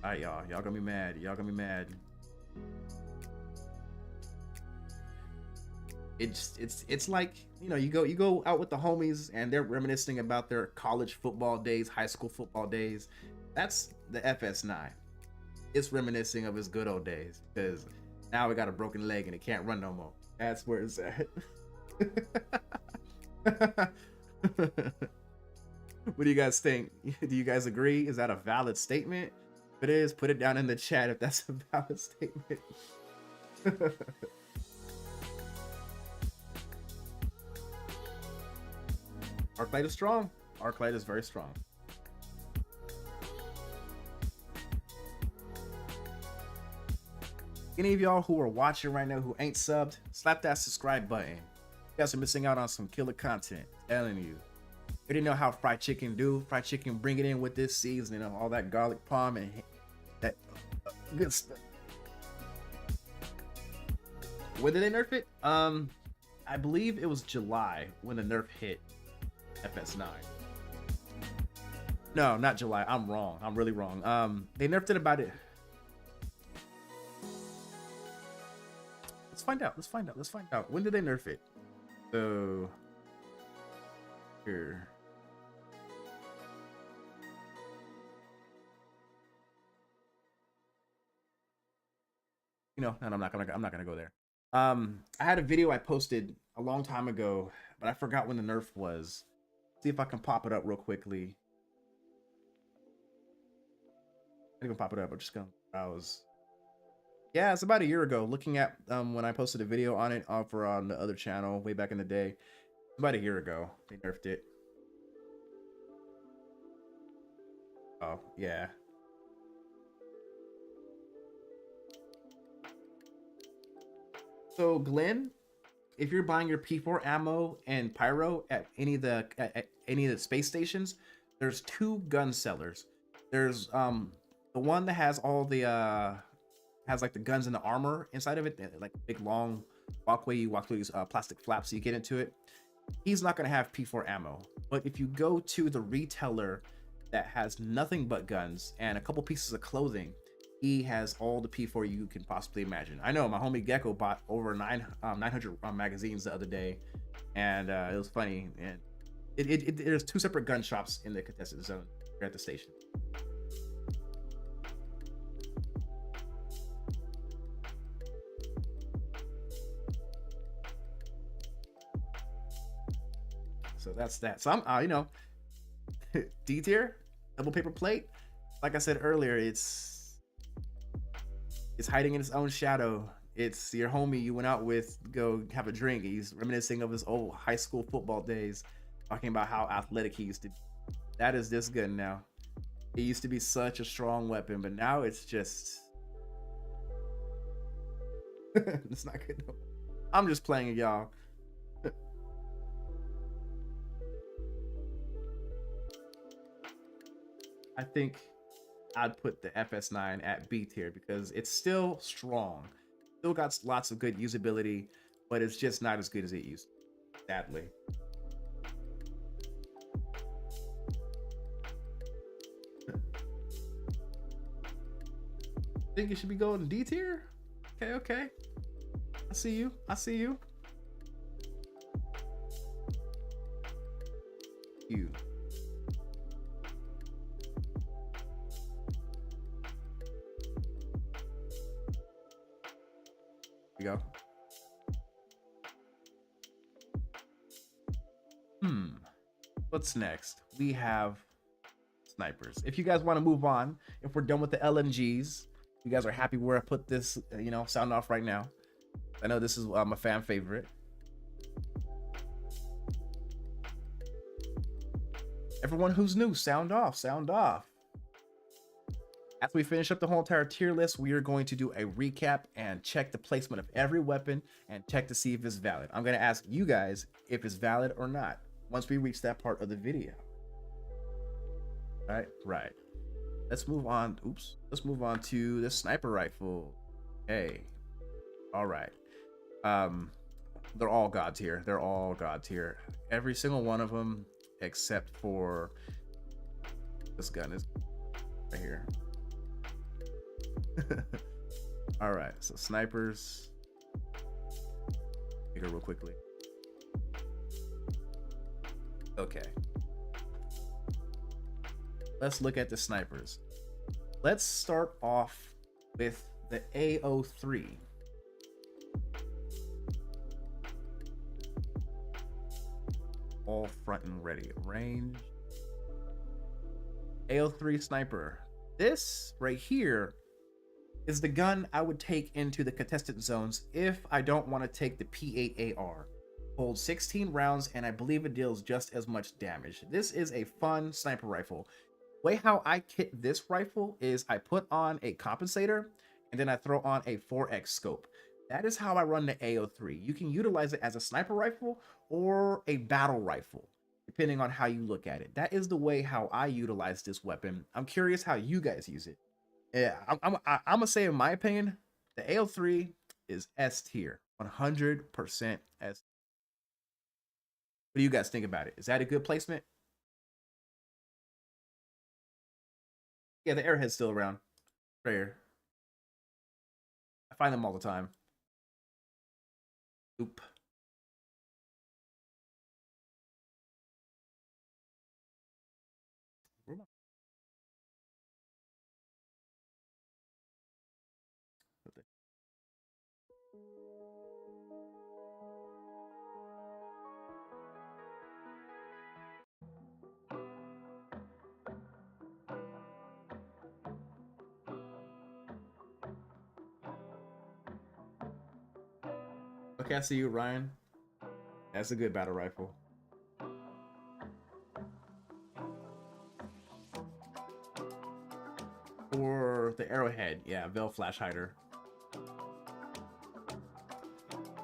Alright, y'all gonna be mad. Y'all gonna be mad. It's like, you know, you go out with the homies and they're reminiscing about their college football days, high school football days. That's the FS9. It's reminiscing of its good old days, because now we got a broken leg and it can't run no more. That's where it's at. What do you guys think? Do you guys agree? Is that a valid statement? If it is, put it down in the chat if that's a valid statement. Arc Light is strong. Arc Light is very strong. Any of y'all who are watching right now who ain't subbed, slap that subscribe button. You guys are missing out on some killer content. I'm telling you. You didn't know how fried chicken do. Fried chicken, bring it in with this seasoning of all that garlic palm and that good stuff. When did they nerf it? I believe it was July when the nerf hit FS9. No, not July. I'm wrong. I'm really wrong. They nerfed it about it. Let's find out. Let's find out. When did they nerf it? So here. You know, and I'm not gonna go there. I had a video I posted a long time ago, but I forgot when the nerf was. See if I can pop it up real quickly. I didn't even pop it up. I'm just gonna browse. Yeah, it's about a year ago. Looking at when I posted a video on it over on the other channel way back in the day. About a year ago, they nerfed it. Oh yeah. So Glenn, if you're buying your P4 ammo and pyro at any of the space stations, there's two gun sellers. There's the one that has all the has like the guns and the armor inside of it, like a big long walkway. You walk through these plastic flaps so you get into it. He's not gonna have P4 ammo, but if you go to the retailer that has nothing but guns and a couple pieces of clothing, he has all the P4 you can possibly imagine. I know my homie Gecko bought over 900 magazines the other day, and it was funny. And there's two separate gun shops in the contested zone at the station. So that's that. So I'm, you know, D tier, double paper plate. Like I said earlier, it's hiding in its own shadow. It's your homie you went out with, go have a drink. He's reminiscing of his old high school football days, talking about how athletic he used to be. That is this gun now. It used to be such a strong weapon, but now it's just it's not good. I'm just playing it, y'all. I think I'd put the FS9 at B tier because it's still strong. Still got lots of good usability, but it's just not as good as it used to, sadly. Think it should be going D tier? Okay. I see you. You. Go. What's next? We have snipers. If you guys want to move on, if we're done with the LMGs, you guys are happy where I put this, you know, sound off right now. I know this is a fan favorite. Everyone who's new, sound off. After we finish up the whole entire tier list, we are going to do a recap and check the placement of every weapon and check to see if it's valid. I'm going to ask you guys if it's valid or not once we reach that part of the video. Right. Let's move on. Oops. Let's move on to the sniper rifle. Okay. All right. They're all god tier. They're all god tier. Every single one of them except for this gun is right here. All right, so snipers. Here real quickly. Okay. Let's look at the snipers. Let's start off with the AO3. All front and ready. Range. AO3 sniper. This right here is the gun I would take into the contested zones if I don't want to take the P8 AR. Holds 16 rounds and I believe it deals just as much damage. This is a fun sniper rifle. The way how I kit this rifle is I put on a compensator and then I throw on a 4x scope. That is how I run the AO3. You can utilize it as a sniper rifle or a battle rifle, depending on how you look at it. That is the way how I utilize this weapon. I'm curious how you guys use it. Yeah, I'm gonna say, in my opinion, the AO3 is S tier, 100% S. What do you guys think about it? Is that a good placement? Yeah, the airhead's still around. Right here. I find them all the time. Oop. Okay, I see you, Ryan. That's a good battle rifle. Or the arrowhead. Yeah, Veil Flash Hider. You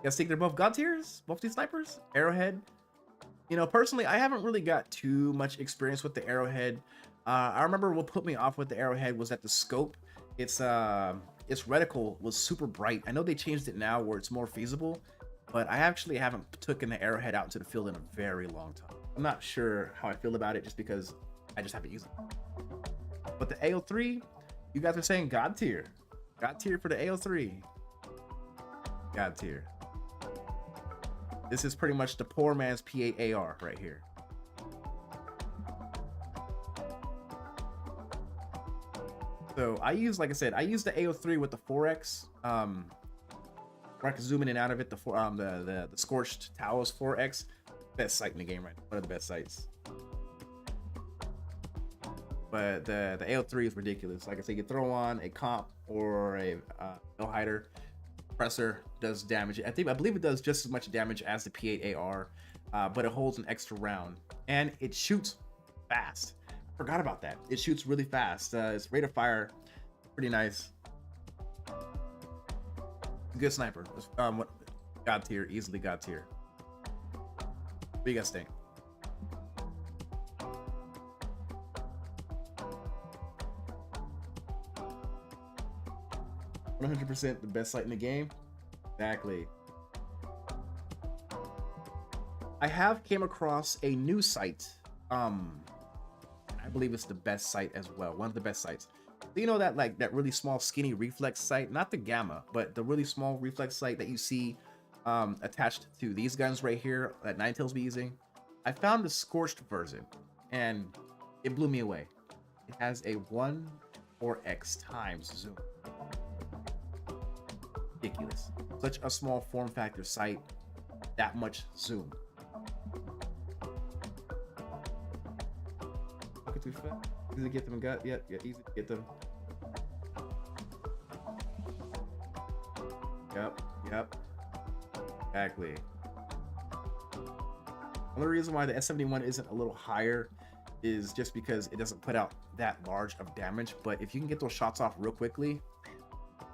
guys think they're both god tiers? Both these snipers? Arrowhead? You know, personally, I haven't really got too much experience with the arrowhead. I remember what put me off with the arrowhead was that the scope, its reticle was super bright. I know they changed it now where it's more feasible, but I actually haven't taken the arrowhead out into the field in a very long time. I'm not sure how I feel about it just because I just haven't used it. But the AO3, you guys are saying god tier. God tier for the AO3. God tier. This is pretty much the poor man's P8 AR right here. So I use, like I said, I use the AO3 with the 4X. Where I can zoom in and out of it. The Scorched Talos 4X, best sight in the game, right? One of the best sights. But the AO3 is ridiculous. Like I said, you throw on a comp or a no hider. Suppressor does damage. I believe it does just as much damage as the P8 AR, but it holds an extra round and it shoots fast. I forgot about that. It shoots really fast. Its rate of fire pretty nice. Good sniper. God tier, easily god tier. What do you guys think? %100% the best sight in the game. Exactly. I have came across a new sight. I believe it's the best sight as well. One of the best sights. You know that that really small skinny reflex sight, not the gamma, but the really small reflex sight that you see attached to these guns right here that Ninetales be using. I found the Scorched version and it blew me away. It has a 1/4x times zoom. Ridiculous. Such a small form factor sight, that much zoom. Too fast. Easy to get them gut. Yep, yeah, easy to get them. Yep. Exactly. Only reason why the S71 isn't a little higher is just because it doesn't put out that large of damage. But if you can get those shots off real quickly,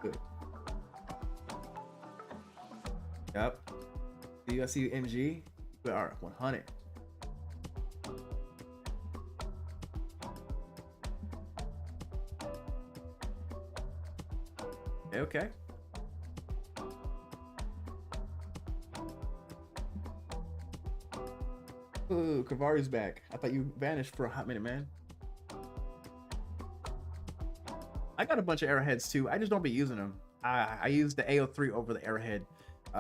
good. Yep. I see MG. We are 100. Okay. Ooh, Kavari's back. I thought you vanished for a hot minute, man. I got a bunch of arrowheads too. I just don't be using them. I use the AO3 over the arrowhead.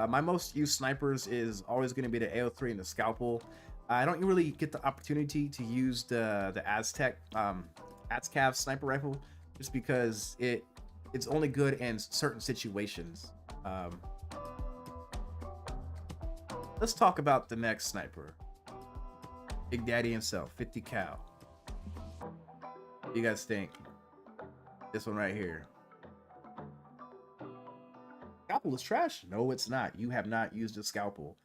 My most used snipers is always going to be the AO3 and the Scalpel. I don't really get the opportunity to use the Aztec AZCAV sniper rifle just because it's only good in certain situations. Let's talk about the next sniper. Big Daddy himself, 50 cal. What do you guys think? This one right here. Scalpel is trash? No, it's not. You have not used a Scalpel.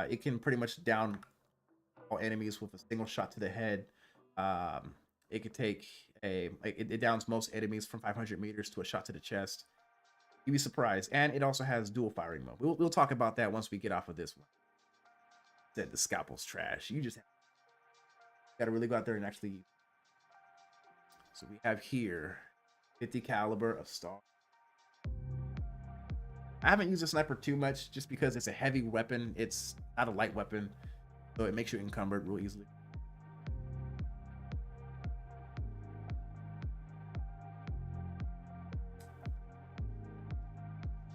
It can pretty much down all enemies with a single shot to the head. It could take it downs most enemies from 500 meters to a shot to the chest. You'd be surprised. And it also has dual firing mode. We'll talk about that once we get off of this one. Said the Scalpel's trash. You just gotta really go out there and actually. So we have here 50 caliber of Star. I haven't used a sniper too much just because it's a heavy weapon. It's not a light weapon, so it makes you encumbered real easily.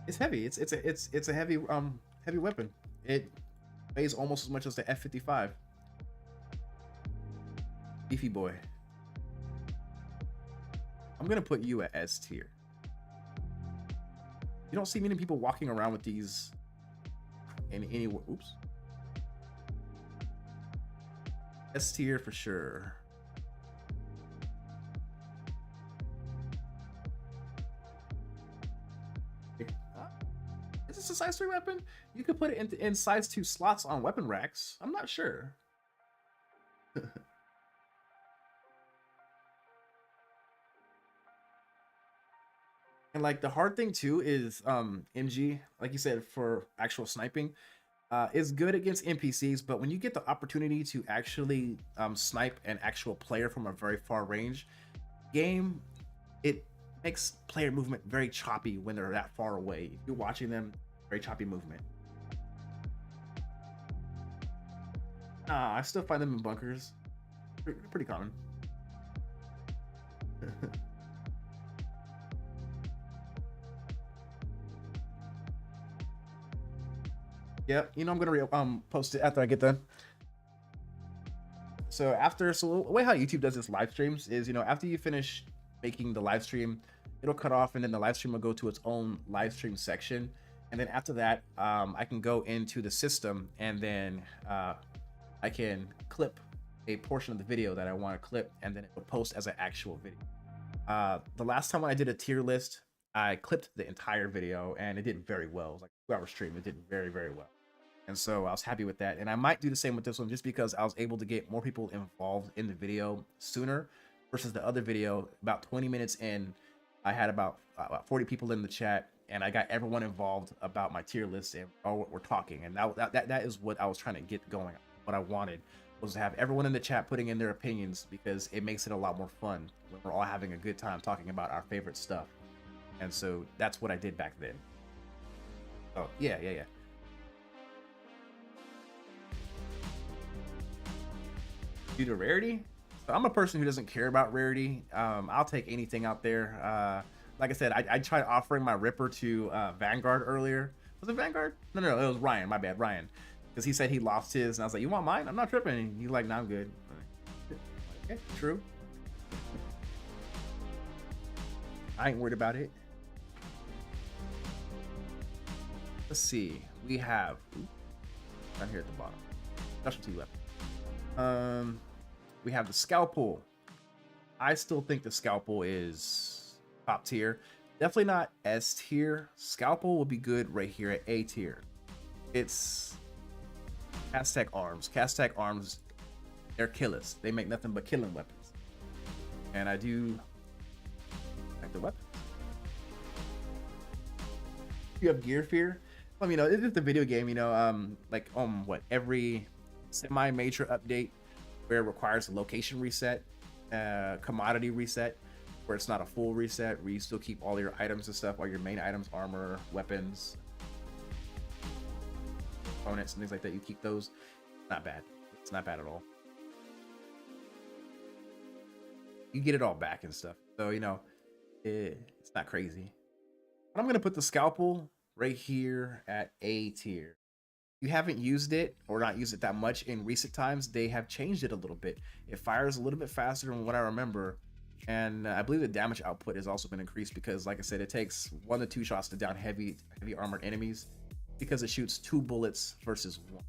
It's heavy. It's a heavy heavy weapon. It weighs almost as much as the F-55. Beefy boy. I'm gonna put you at S tier. You don't see many people walking around with these in any. Oops. S tier for sure. Is this a size 3 weapon? You could put it in size 2 slots on weapon racks. I'm not sure. And like the hard thing too is MG, like you said, for actual sniping, is good against NPCs, but when you get the opportunity to actually snipe an actual player from a very far range, it makes player movement very choppy when they're that far away. If you're watching them, very choppy movement. I still find them in bunkers. Pretty common. Yeah, you know I'm gonna post it after I get done. So the way how YouTube does its live streams is, after you finish making the live stream, it'll cut off and then the live stream will go to its own live stream section. And then after that, I can go into the system and then I can clip a portion of the video that I want to clip, and then it will post as an actual video. The last time when I did a tier list, I clipped the entire video and it did very well. It was like a 2-hour stream. It did very, very well. And so I was happy with that. And I might do the same with this one just because I was able to get more people involved in the video sooner versus the other video. About 20 minutes in, I had about 40 people in the chat and I got everyone involved about my tier list and what we're talking. And that is what I was trying to get going. What I wanted was to have everyone in the chat putting in their opinions because it makes it a lot more fun when we're all having a good time talking about our favorite stuff. And so that's what I did back then. Oh, yeah. Due to rarity? So I'm a person who doesn't care about rarity. I'll take anything out there. Like I said, I tried offering my Ripper to Vanguard earlier. Was it Vanguard? No, it was Ryan. My bad, Ryan. Because he said he lost his, and I was like, "You want mine? I'm not tripping." And he's like, "No, I'm good." Okay, true. I ain't worried about it. Let's see. We have down here at the bottom. Specialty weapon. We have the Scalpel. I still think the Scalpel is top tier. Definitely not S tier. Scalpel will be good right here at A tier. It's Aztec arms. Aztec arms They're killers. They make nothing but killing weapons. And I do like the weapon. You have gear fear. Well, you know, it's just a video game, you know, like what, every semi-major update where it requires a location reset, commodity reset, where it's not a full reset, where you still keep all your items and stuff, all your main items, armor, weapons, components, and things like that. You keep those. Not bad. It's not bad at all. You get it all back and stuff. So, you know, it's not crazy. But I'm going to put the Scalpel right here at A tier. You haven't used it or not used it that much in recent times. They have changed it a little bit. It fires a little bit faster than what I remember. And I believe the damage output has also been increased because, like I said, it takes 1 to 2 shots to down heavy armored enemies because it shoots 2 bullets versus 1.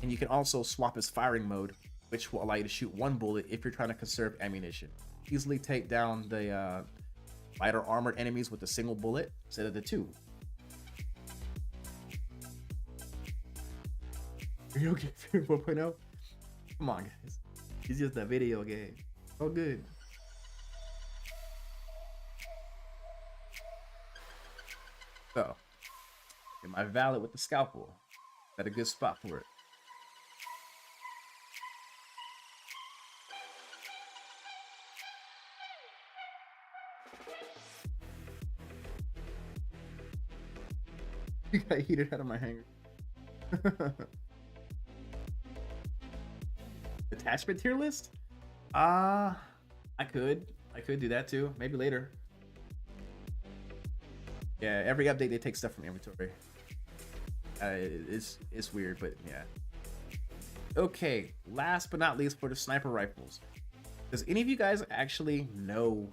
And you can also swap its firing mode, which will allow you to shoot 1 bullet if you're trying to conserve ammunition. Easily take down the lighter armored enemies with a single bullet instead of the 2. Video game 4.0? Come on, guys. It's just a video game. Oh, good. So, am I valid with the Scalpel? Is that a good spot for it? You got heated out of my hanger. Attachment tier list? I could do that too. Maybe later. Yeah, every update they take stuff from inventory. It's weird, but yeah. Okay, last but not least for the sniper rifles. Does any of you guys actually know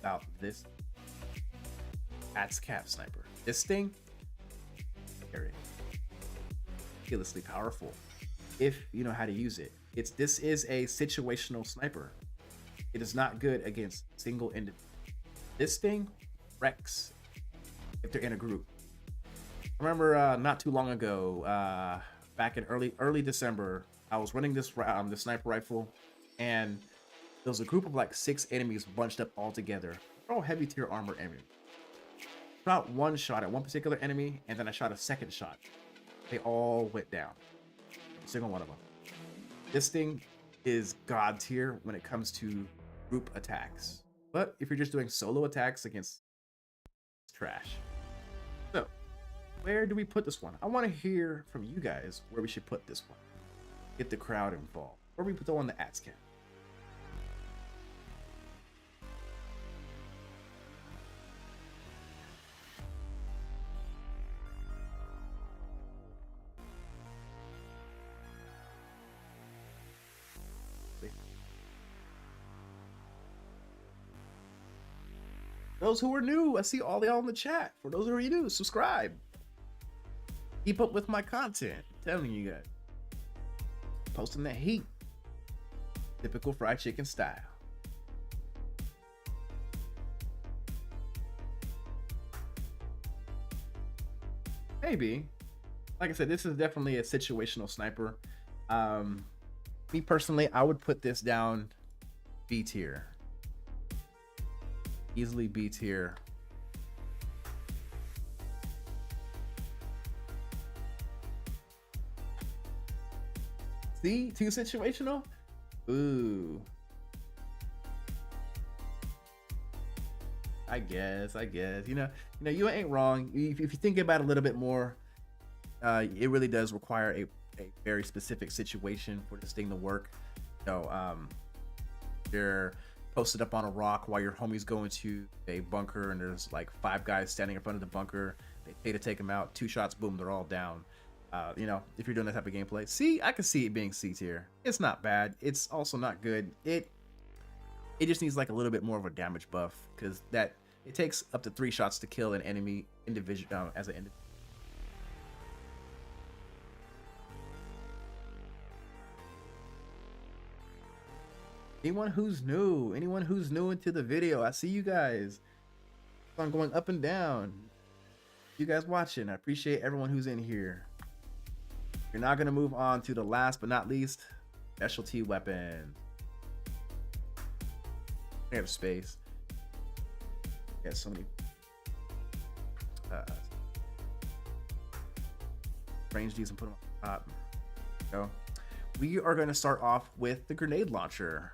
about this ATS-CAP sniper? This thing, very ridiculously powerful if you know how to use it. This is a situational sniper. It is not good against single individual. This thing wrecks if they're in a group. I remember not too long ago, back in early December, I was running this sniper rifle, and there was a group of like 6 enemies bunched up all together. They're all heavy tier armor enemies. Shot 1 shot at one particular enemy, and then I shot a 2nd shot. They all went down. Every single one of them. This thing is god tier when it comes to group attacks. But if you're just doing solo attacks against, it's trash. So, where do we put this one? I want to hear from you guys where we should put this one. Get the crowd involved. Where we put the one that ATS-CAP? Those who are new, I see all y'all in the chat. For those who are new, subscribe. Keep up with my content. I'm telling you guys. Posting that heat. Typical fried chicken style. Maybe. Like I said, this is definitely a situational sniper. Me personally, I would put this down B tier. Easily B tier. See, too situational. Ooh. I guess. You know, you ain't wrong. If you think about it a little bit more, it really does require a very specific situation for this thing to work. You know, they're posted up on a rock while your homies go into a bunker, and there's like 5 guys standing in front of the bunker. They pay to take them out. 2 shots, boom, they're all down. You know, if you're doing that type of gameplay, see, I can see it being C tier. It's not bad. It's also not good. It just needs like a little bit more of a damage buff, because it takes up to 3 shots to kill an enemy individual as an individual. Anyone who's new into the video, I see you guys. I'm going up and down. You guys watching, I appreciate everyone who's in here. You're not gonna move on to the last but not least, specialty weapon. We have space. Yeah, so many. Range these and put them on top. So we are going to start off with the grenade launcher.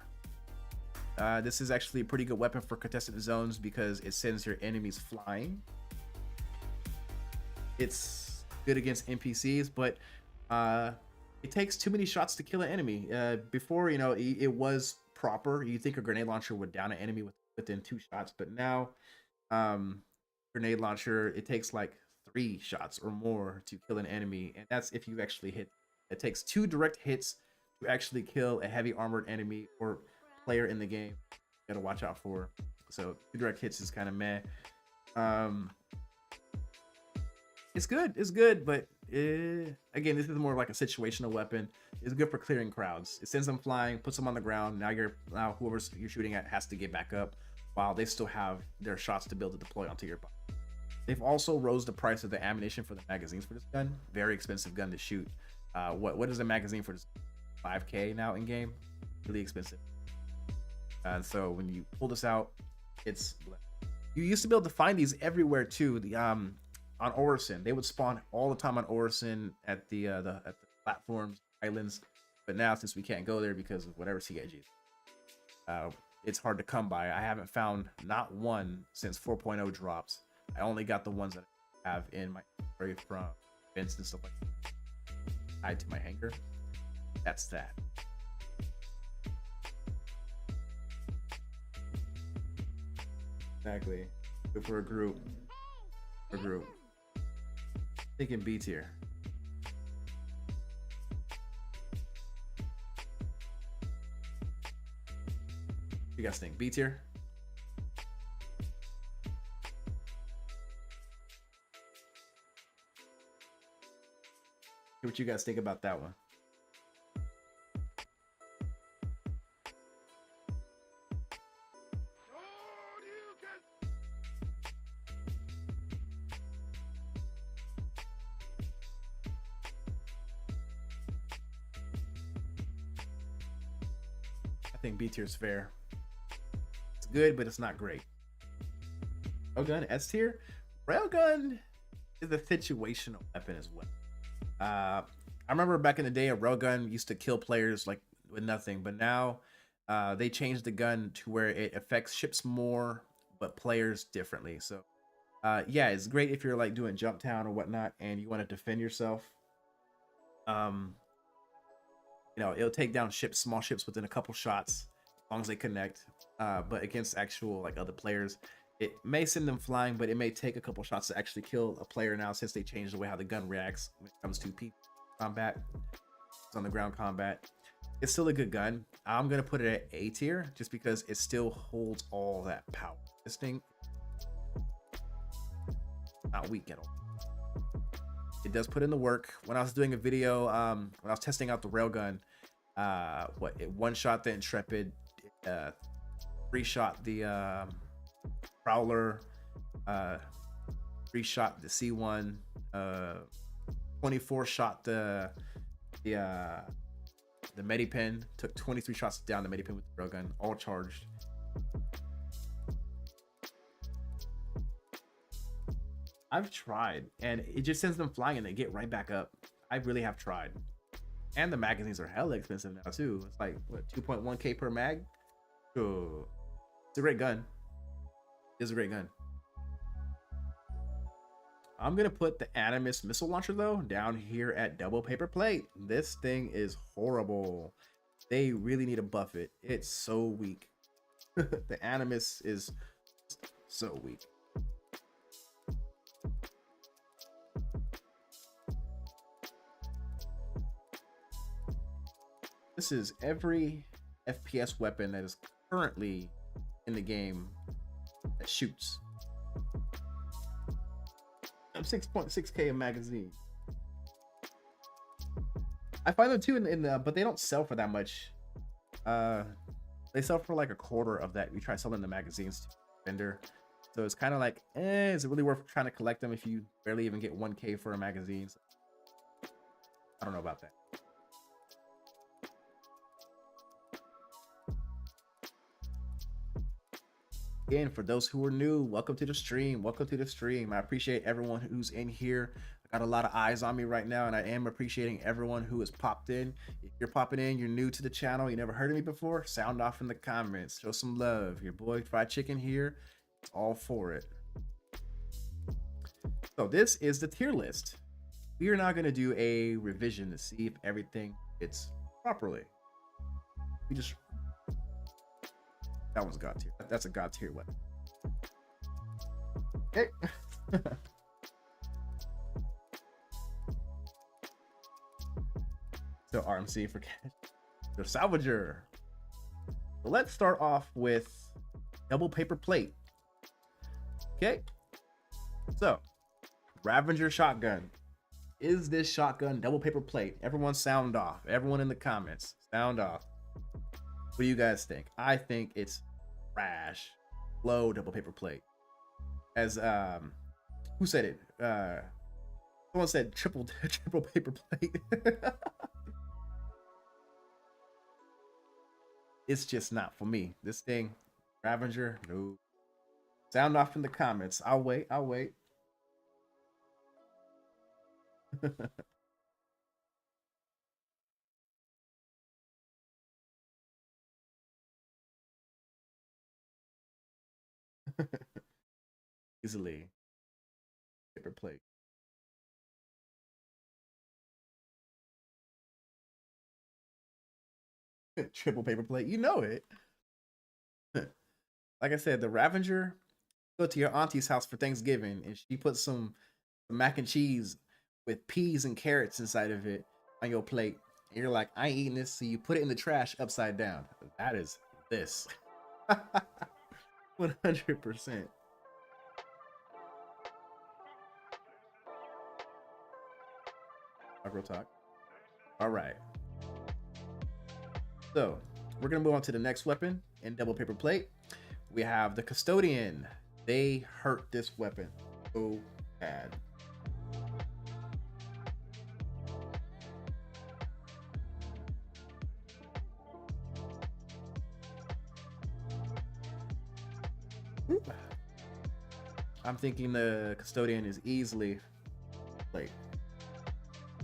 This is actually a pretty good weapon for contested zones because it sends your enemies flying. It's good against NPCs, but it takes too many shots to kill an enemy. Before, you know, it was proper. You think a grenade launcher would down an enemy within 2 shots, but now grenade launcher, it takes like 3 shots or more to kill an enemy, and that's if you actually hit. It takes 2 direct hits to actually kill a heavy armored enemy or player in the game. You gotta watch out for. So 2 direct hits is kind of meh. It's good, but again, this is more like a situational weapon. It's good for clearing crowds. It sends them flying, puts them on the ground. Now whoever you're shooting at has to get back up while they still have their shots to be able to deploy onto your body. They've also rose the price of the ammunition for the magazines for this gun. Very expensive gun to shoot. What is a magazine for this? 5K now in game? Really expensive. And so when you pull this out, you used to be able to find these everywhere too. On Orison, they would spawn all the time on Orison at the platforms, islands. But now since we can't go there because of whatever CIG, it's hard to come by. I haven't found not one since 4.0 drops. I only got the ones that I have in my inventory from events and stuff like that, tied to my hanger. That's that. Exactly. Good for a group. Thinking B tier. You guys think B tier? What you guys think about that one? I think B tier is fair. It's good, but it's not great. Railgun S tier. Railgun is a situational weapon as well. I remember back in the day, a railgun used to kill players like with nothing, but now they changed the gun to where it affects ships more, but players differently. So yeah, it's great if you're like doing jump town or whatnot and you want to defend yourself. You know, it'll take down ships, small ships within a couple shots as long as they connect. But against actual like other players, it may send them flying, but it may take a couple shots to actually kill a player now since they changed the way how the gun reacts when it comes to people combat. It's on the ground combat. It's still a good gun. I'm going to put it at A tier just because it still holds all that power. This thing, not weak at all. It does put in the work. When I was doing a video, when I was testing out the railgun, it one-shot the Intrepid, 3-shot the Prowler, 3-shot the C1, 24-shot the Medipen. Took 23 shots down the Medipen with the railgun, all charged. I've tried, and it just sends them flying, and they get right back up. I really have tried, and the magazines are hella expensive now too. It's like what, 2.1K per mag. Oh, it's a great gun. It's a great gun. I'm gonna put the Animus missile launcher though down here at double paper plate. This thing is horrible. They really need to buff it. It's so weak. The Animus is so weak. This is every FPS weapon that is currently in the game that shoots. 6.6K a magazine. I find them too in the, but they don't sell for that much. They sell for like a quarter of that. We try selling the magazines to vendor, so it's kind of like, is it really worth trying to collect them if you barely even get 1K for a magazine? I don't know about that. Again, for those who are new, welcome to the stream. Welcome to the stream. I appreciate everyone who's in here. I got a lot of eyes on me right now, and I am appreciating everyone who has popped in. If you're popping in, you're new to the channel, you never heard of me before, sound off in the comments. Show some love. Your boy Fried Chicken here. It's all for it. So this is the tier list. We are now going to do a revision to see if everything fits properly. We just... That one's God tier. That's a God tier weapon. Okay. So RMC for cash. The Salvager. So let's start off with double paper plate. Okay. So Ravager shotgun. Is this shotgun double paper plate? Everyone sound off. Everyone in the comments, sound off. What do you guys think? I think it's trash. Low double paper plate. As who said it? Someone said triple paper plate. It's just not for me. This thing, Ravager, no. Sound off in the comments. I'll wait. I'll wait. Easily. Paper plate. Triple paper plate. You know it. Like I said, the Ravager, go to your auntie's house for Thanksgiving and she puts some mac and cheese with peas and carrots inside of it on your plate. And you're like, I ain't eating this. So you put it in the trash upside down. That is this. 100%. Real talk. All right. So we're going to move on to the next weapon in double paper plate. We have the Custodian. They hurt this weapon so bad. I'm thinking the Custodian is easily like,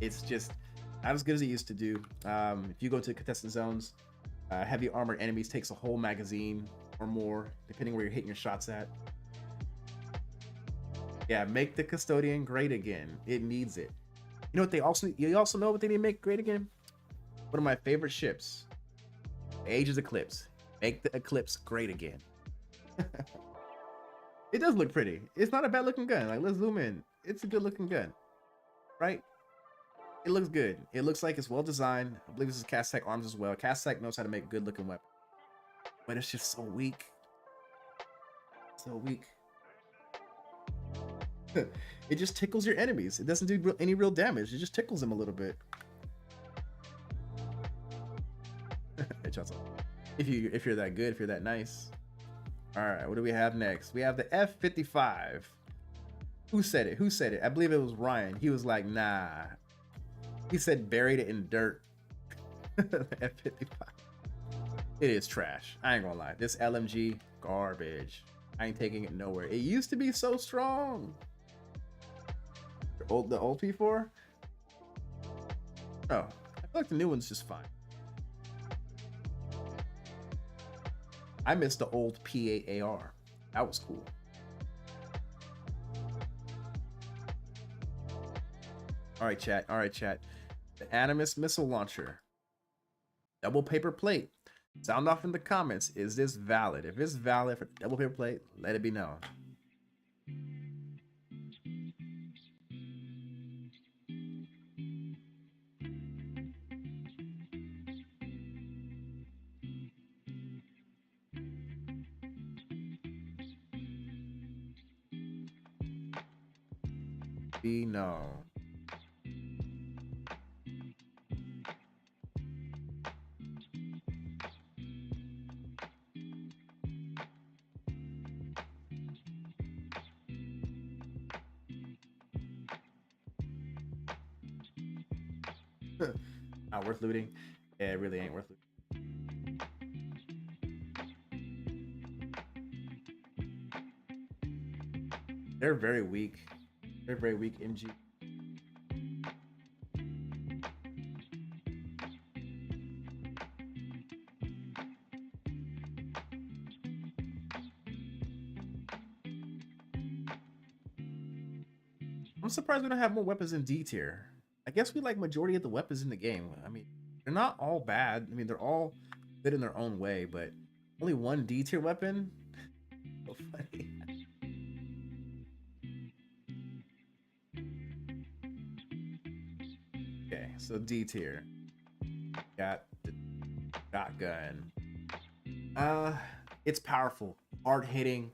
it's just not as good as it used to do. If you go to contestant zones, heavy armored enemies takes a whole magazine or more, depending where you're hitting your shots at. Yeah, make the Custodian great again. It needs it. You know what you also know what they need to make great again? One of my favorite ships, Aegis Eclipse. Make the Eclipse great again. It does look pretty. It's not a bad looking gun. Like, let's zoom in. It's a good looking gun, right? It looks good. It looks like it's well designed. I believe this is Castech arms as well. Castech knows how to make good looking weapons, but it's just so weak. So weak. It just tickles your enemies. It doesn't do any real damage. It just tickles them a little bit. If you're that good, if you're that nice. All right, what do we have next? We have the F55. Who said it? Who said it? I believe it was Ryan. He was like, nah. He said buried it in dirt. The F55. It is trash. I ain't gonna lie. This LMG, garbage. I ain't taking it nowhere. It used to be so strong. The old P4? Oh, I feel like the new one's just fine. I missed the old P8 AR. That was cool. All right, chat. All right, chat. The Animus missile launcher. Double paper plate. Sound off in the comments. Is this valid? If it's valid for double paper plate, let it be known. Be known. Not worth looting. Yeah, it really ain't worth looting. They're very weak. They're very weak MG. I'm surprised we don't have more weapons in D tier. I guess we like majority of the weapons in the game. I mean, they're not all bad. I mean, they're all good in their own way, but only one D tier weapon? So funny. Okay, so D tier. Got the shotgun. It's powerful, hard hitting,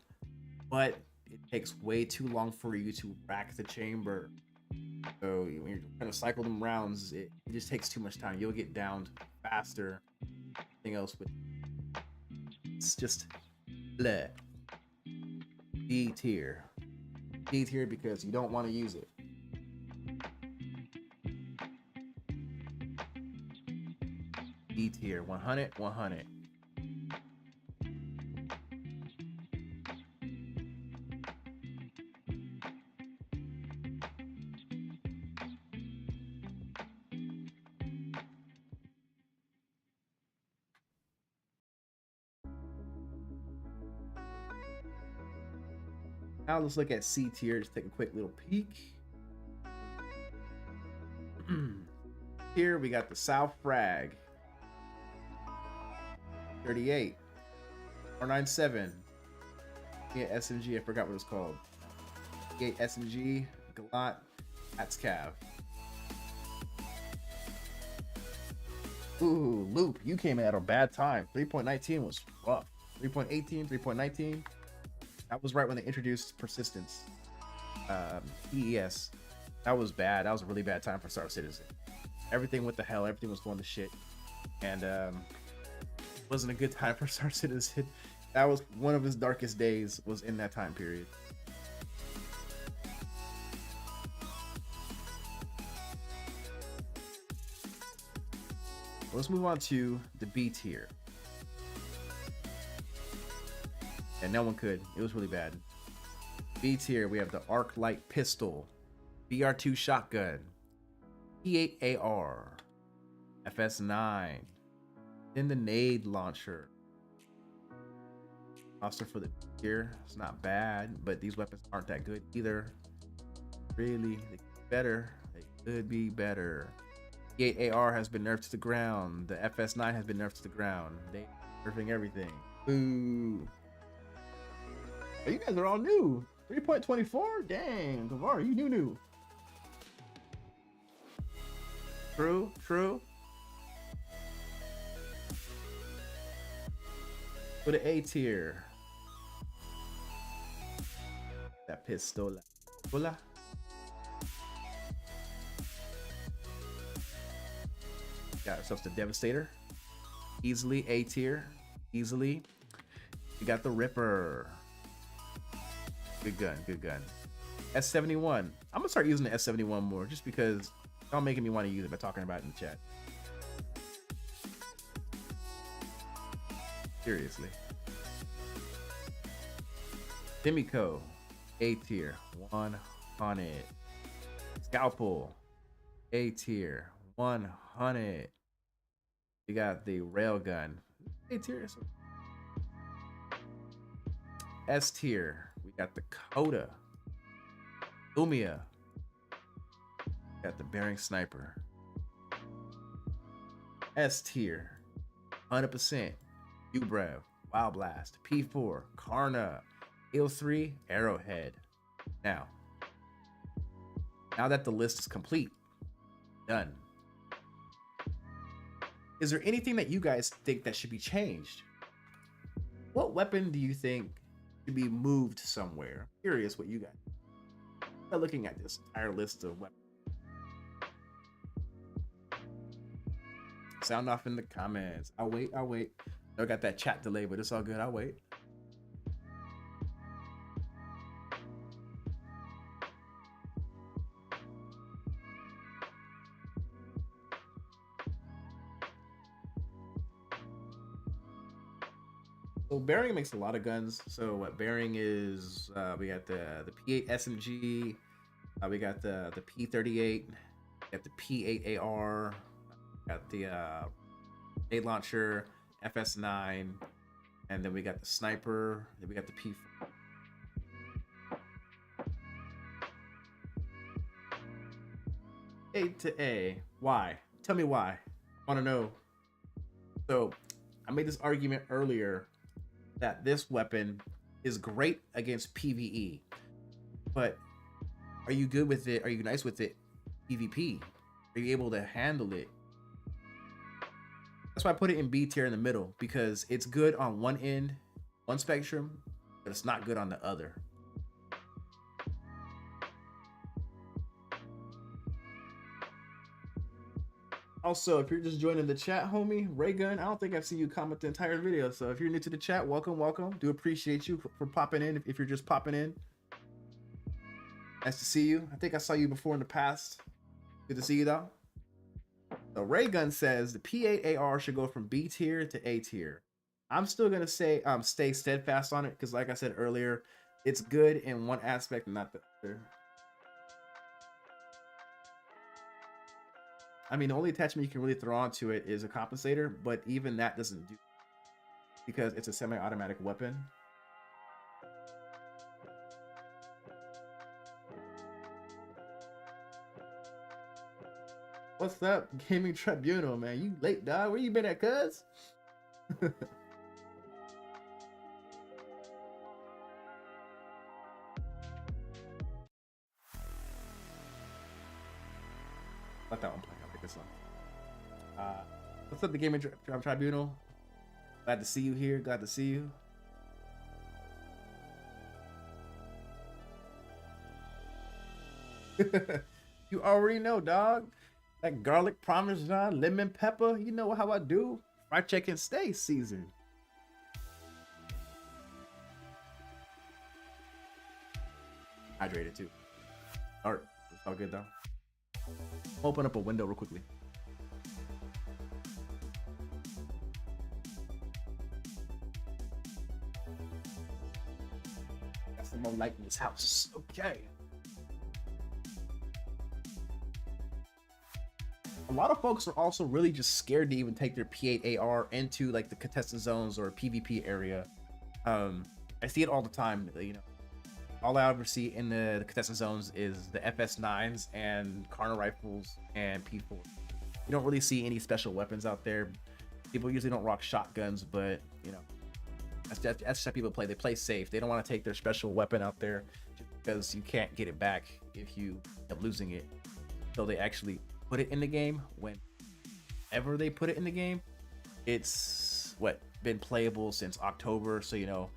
but it takes way too long for you to rack the chamber. So when you're trying to cycle them rounds, it just takes too much time. You'll get downed faster. Anything else with it's just bleh. D tier. D tier because you don't want to use it. D tier. 100, 100. Now let's look at C tier. Just take a quick little peek. Here we got the South Frag. 38. R97. Yeah, SMG. I forgot what it's called. P8 SMG. Galant. That's Cav. Ooh, Loop. You came at a bad time. 3.19 was rough. 3.18, 3.19. That was right when they introduced persistence. PES. That was bad. That was a really bad time for Star Citizen. Everything went to hell. Everything was going to shit. And wasn't a good time for Star Citizen. That was one of his darkest days, was in that time period. Let's move on to the B tier. And no one could. It was really bad. B tier, we have the Ark Light pistol, BR2 shotgun, P8 AR, FS9, then the nade launcher. Roster for the tier, it's not bad, but these weapons aren't that good either. Really, they could be better. They could be better. P8 AR has been nerfed to the ground. The FS9 has been nerfed to the ground. They nerfing everything. Boo. Oh, you guys are all new. 3.24? Dang, Gavar, you new. True, true. For the A tier. That pistola. Hola. Got ourselves the Devastator. Easily A tier. Easily. We got the Ripper. Good gun, good gun. S71. I'm gonna start using the S71 more just because y'all making me want to use it by talking about it in the chat. Seriously. Demico. A tier. 100. Scalpel. A tier. 100. We got the Railgun. A tier. S tier. We got the Coda. Lumia. Got the Bearing Sniper. S tier. 100%. Ubrev. Wild Blast. P4. Karna. AO3. Arrowhead. Now that the list is complete, done. Is there anything that you guys think that should be changed? What weapon do you think should be moved somewhere? I'm curious what you guys are looking at this entire list of weapons. Sound off in the comments. I'll wait. I got that chat delay, but it's all good. I'll wait. So Bearing makes a lot of guns. So what Bearing is, we got the P8 SMG, we got the P38, we got the P8 AR, got the A launcher, FS9, and then we got the sniper, then we got the P4. A to A. Why? Tell me why. I want to know. So I made this argument earlier that this weapon is great against PvE, but are you good with it? Are you nice with it PvP? Are you able to handle it? That's why I put it in B tier in the middle, because it's good on one end, one spectrum, but it's not good on the other. Also, if you're just joining the chat, homie, Raygun, I don't think I've seen you comment the entire video. So if you're new to the chat, welcome, welcome. Do appreciate you for popping in. If you're just popping in, nice to see you. I think I saw you before in the past. Good to see you though. So Raygun says the P8 AR should go from B tier to A tier. I'm still gonna say stay steadfast on it, because like I said earlier, it's good in one aspect and not the other. I mean, the only attachment you can really throw onto it is a compensator, but even that doesn't do, because it's a semi-automatic weapon. What's up, Gaming Tribunal, man? You late, dog? Where you been at, cuz? Let that one play. I'll pick this one. What's up, the Gaming Tribunal? Glad to see you here. Glad to see you. You already know, dog. That garlic parmesan, lemon pepper. You know how I do. Fried chicken stay seasoned. Hydrated too. All right, it's all good though. Open up a window real quickly. Got some more light in this house. Okay. A lot of folks are also really just scared to even take their P8 AR into like the contested zones or PvP area. I see it all the time. You know, all I ever see in the contested zones is the FS9s and Carno rifles and P4. You don't really see any special weapons out there. People usually don't rock shotguns, but you know, that's how people play. They play safe. They don't want to take their special weapon out there just because you can't get it back if you end up losing it. So they actually put it in the game. Whenever they put it in the game, it's been playable since October, so you know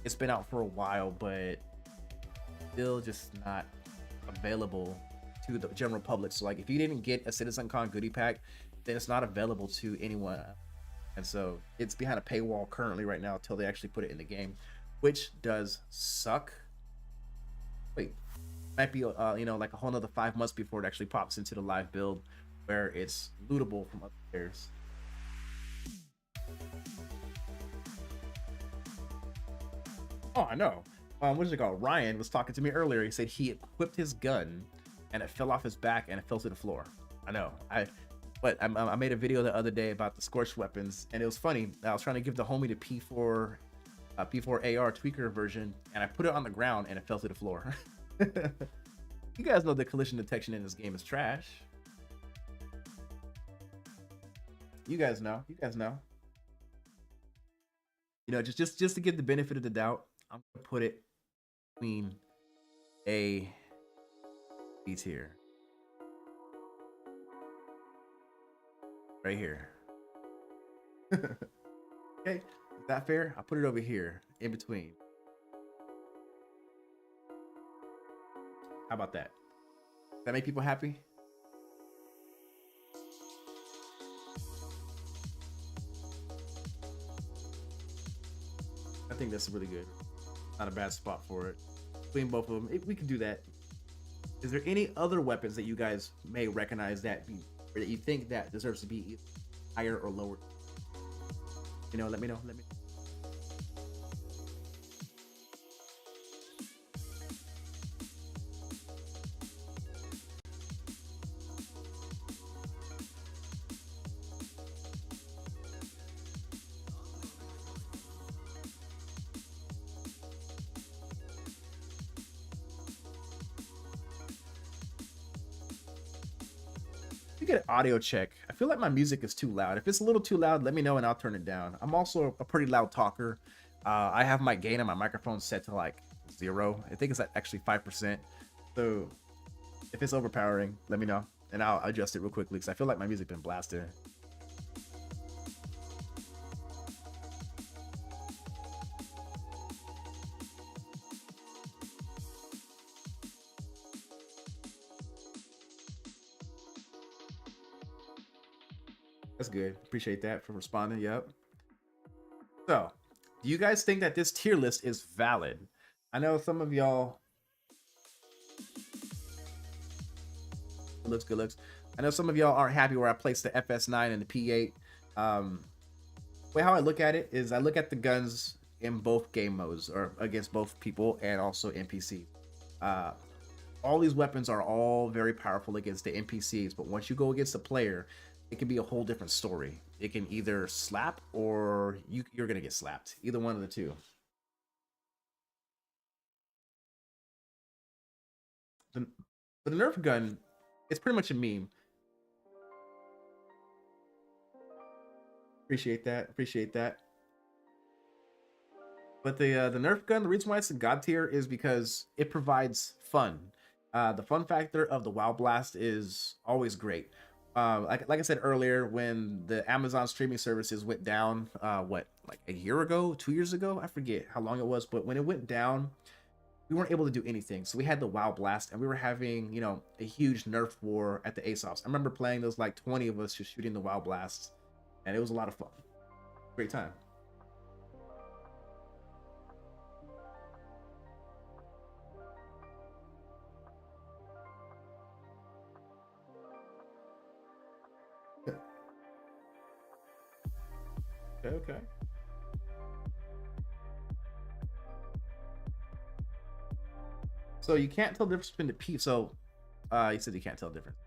it's been out for a while, but still just not available to the general public. So like if you didn't get a CitizenCon goodie pack, then it's not available to anyone, and so it's behind a paywall currently right now until they actually put it in the game, which does suck. Wait, might be you know, like a whole nother 5 months before it actually pops into the live build where it's lootable from other players. Oh, I know. What is it called? Ryan was talking to me earlier. He said he equipped his gun and it fell off his back and it fell to the floor. I know. I made a video the other day about the scorched weapons, and it was funny. I was trying to give the homie the P4 AR tweaker version, and I put it on the ground and it fell to the floor. You guys know the collision detection in this game is trash. You guys know. You guys know. You know, just to give the benefit of the doubt, I'm gonna put it between A, B tier. Right here. Okay, is that fair? I'll put it over here in between. How about that? Does that make people happy? I think that's really good. Not a bad spot for it. Between both of them, we can do that. Is there any other weapons that you guys may recognize that you think that deserves to be higher or lower? You know, let me know. Let me know. You get an audio check. I feel like my music is too loud. If it's a little too loud, let me know and I'll turn it down. I'm also a pretty loud talker. I have my gain on my microphone set to like 0. I think it's at actually 5%. So if it's overpowering, let me know and I'll adjust it real quickly because I feel like my music been blasted. That's good. Appreciate that for responding. Yep. So, do you guys think that this tier list is valid? I know some of y'all. Good looks. I know some of y'all aren't happy where I placed the FS9 and the P8. Way how I look at it is I look at the guns in both game modes or against both people and also NPC. All these weapons are all very powerful against the NPCs, but once you go against a player, it can be a whole different story. It can either slap or you're gonna get slapped. Either one of the two. The Nerf gun, it's pretty much a meme. Appreciate that. But the Nerf gun, the reason why it's a god tier is because it provides fun. The fun factor of the WoW Blast is always great. Like I said earlier, when the Amazon streaming services went down, like a year ago, 2 years ago, I forget how long it was, but when it went down, we weren't able to do anything. So we had the WoW Blast, and we were having, a huge Nerf war at the ASOS. I remember playing those like 20 of us just shooting the WoW Blast, and it was a lot of fun. Great time. Okay. So you can't tell the difference between the P. So you said you can't tell the difference.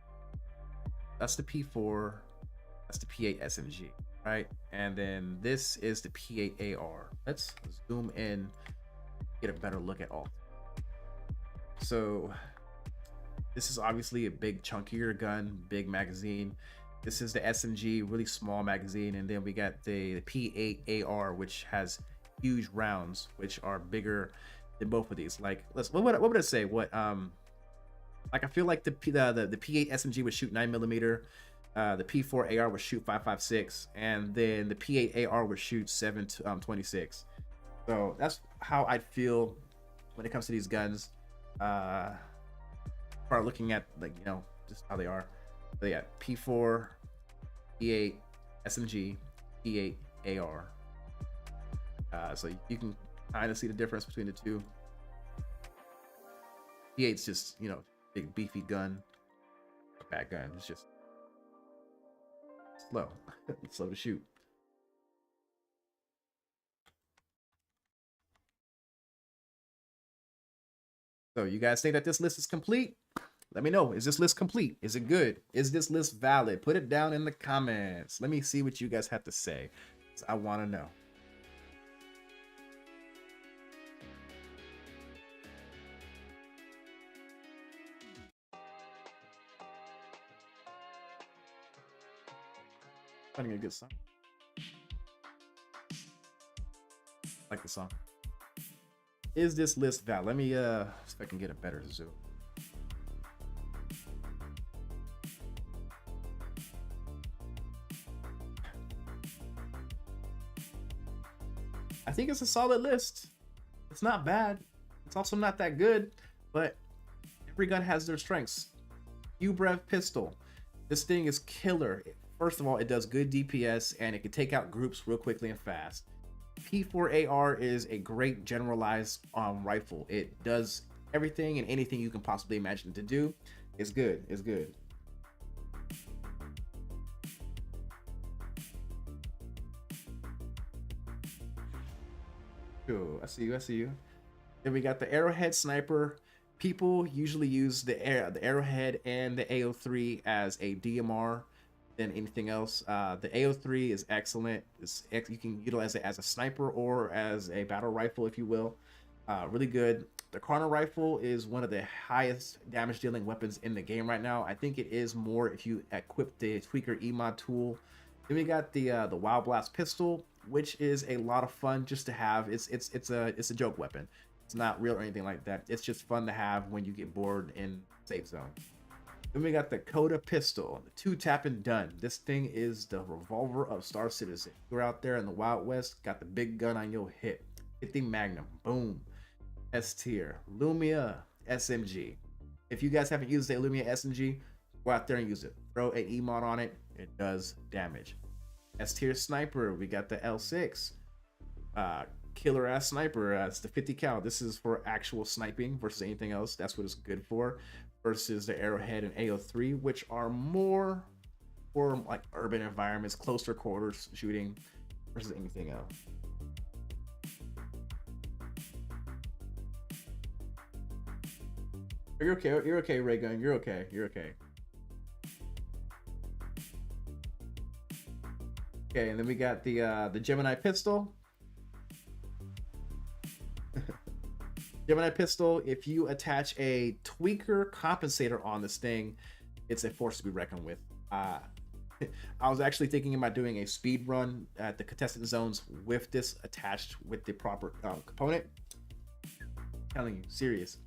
That's the P4. That's the P8 SMG, right? And then this is the P8 AR. Let's zoom in, get a better look at all. So this is obviously a big chunkier gun, big magazine. This is the SMG, really small magazine, and then we got the P8 AR, which has huge rounds, which are bigger than both of these. Like, what would I say? Like I feel like the P8 SMG would shoot 9mm, the P4 AR would shoot 5.56, and then the P8 AR would shoot 7.26. So that's how I feel when it comes to these guns. Start looking at just how they are. So yeah, P4, P8 SMG, P8 AR. So you can kind of see the difference between the two. P8's just, big beefy gun. A bad gun. It's just slow. It's slow to shoot. So you guys think that this list is complete? Let me know. Is this list complete? Is it good? Is this list valid? Put it down in the comments. Let me see what you guys have to say. I want to know. Finding a good song. I like the song. Is this list valid? Let me see if I can get a better zoom. I think it's a solid list. It's not bad. It's also not that good, but every gun has their strengths. UBrev pistol. This thing is killer. First of all, it does good DPS and it can take out groups real quickly and fast. P4 AR is a great generalized rifle. It does everything and anything you can possibly imagine to do. It's good. It's good. Cool. I see you. Then we got the Arrowhead Sniper. People usually use the Arrowhead and the AO3 as a DMR than anything else. The AO3 is excellent. You can utilize it as a sniper or as a battle rifle, if you will. Really good. The corner rifle is one of the highest damage dealing weapons in the game right now. I think it is more if you equip the tweaker emod tool. Then we got the Wild Blast pistol, which is a lot of fun just to have. It's a joke weapon. It's not real or anything like that. It's just fun to have when you get bored in safe zone. Then we got the Coda pistol, the 2-tap and done. This thing is the revolver of Star Citizen. You're out there in the Wild West, got the big gun on your hip. Hit the Magnum, boom. S tier, Lumia SMG. If you guys haven't used the Lumia SMG, go out there and use it. Throw an emote on it, it does damage. S tier sniper, we got the L6. Killer ass sniper, it's the 50 cal. This is for actual sniping versus anything else. That's what it's good for. Versus the Arrowhead and AO3, which are more for like urban environments, closer quarters shooting versus anything else. You're okay. You're okay, Raygun. You're okay. You're okay. Okay, and then we got the Gemini pistol. Gemini pistol. If you attach a tweaker compensator on this thing, it's a force to be reckoned with. I was actually thinking about doing a speed run at the contestant zones with this attached with the proper component. I'm telling you, serious.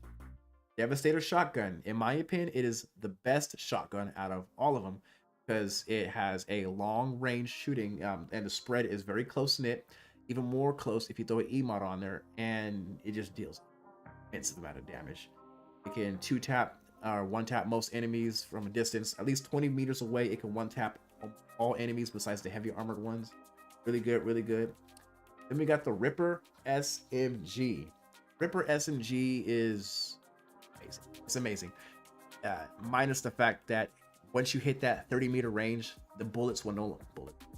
Devastator shotgun. In my opinion, it is the best shotgun out of all of them because it has a long range shooting and the spread is very close knit, even more close if you throw an emote on there, and it just deals immense amount of damage. It can 2-tap or 1-tap most enemies from a distance, at least 20 meters away. It can 1-tap all enemies besides the heavy armored ones. Really good, really good. Then we got the Ripper SMG. Ripper SMG is amazing. It's amazing. Minus the fact that once you hit that 30-meter range, the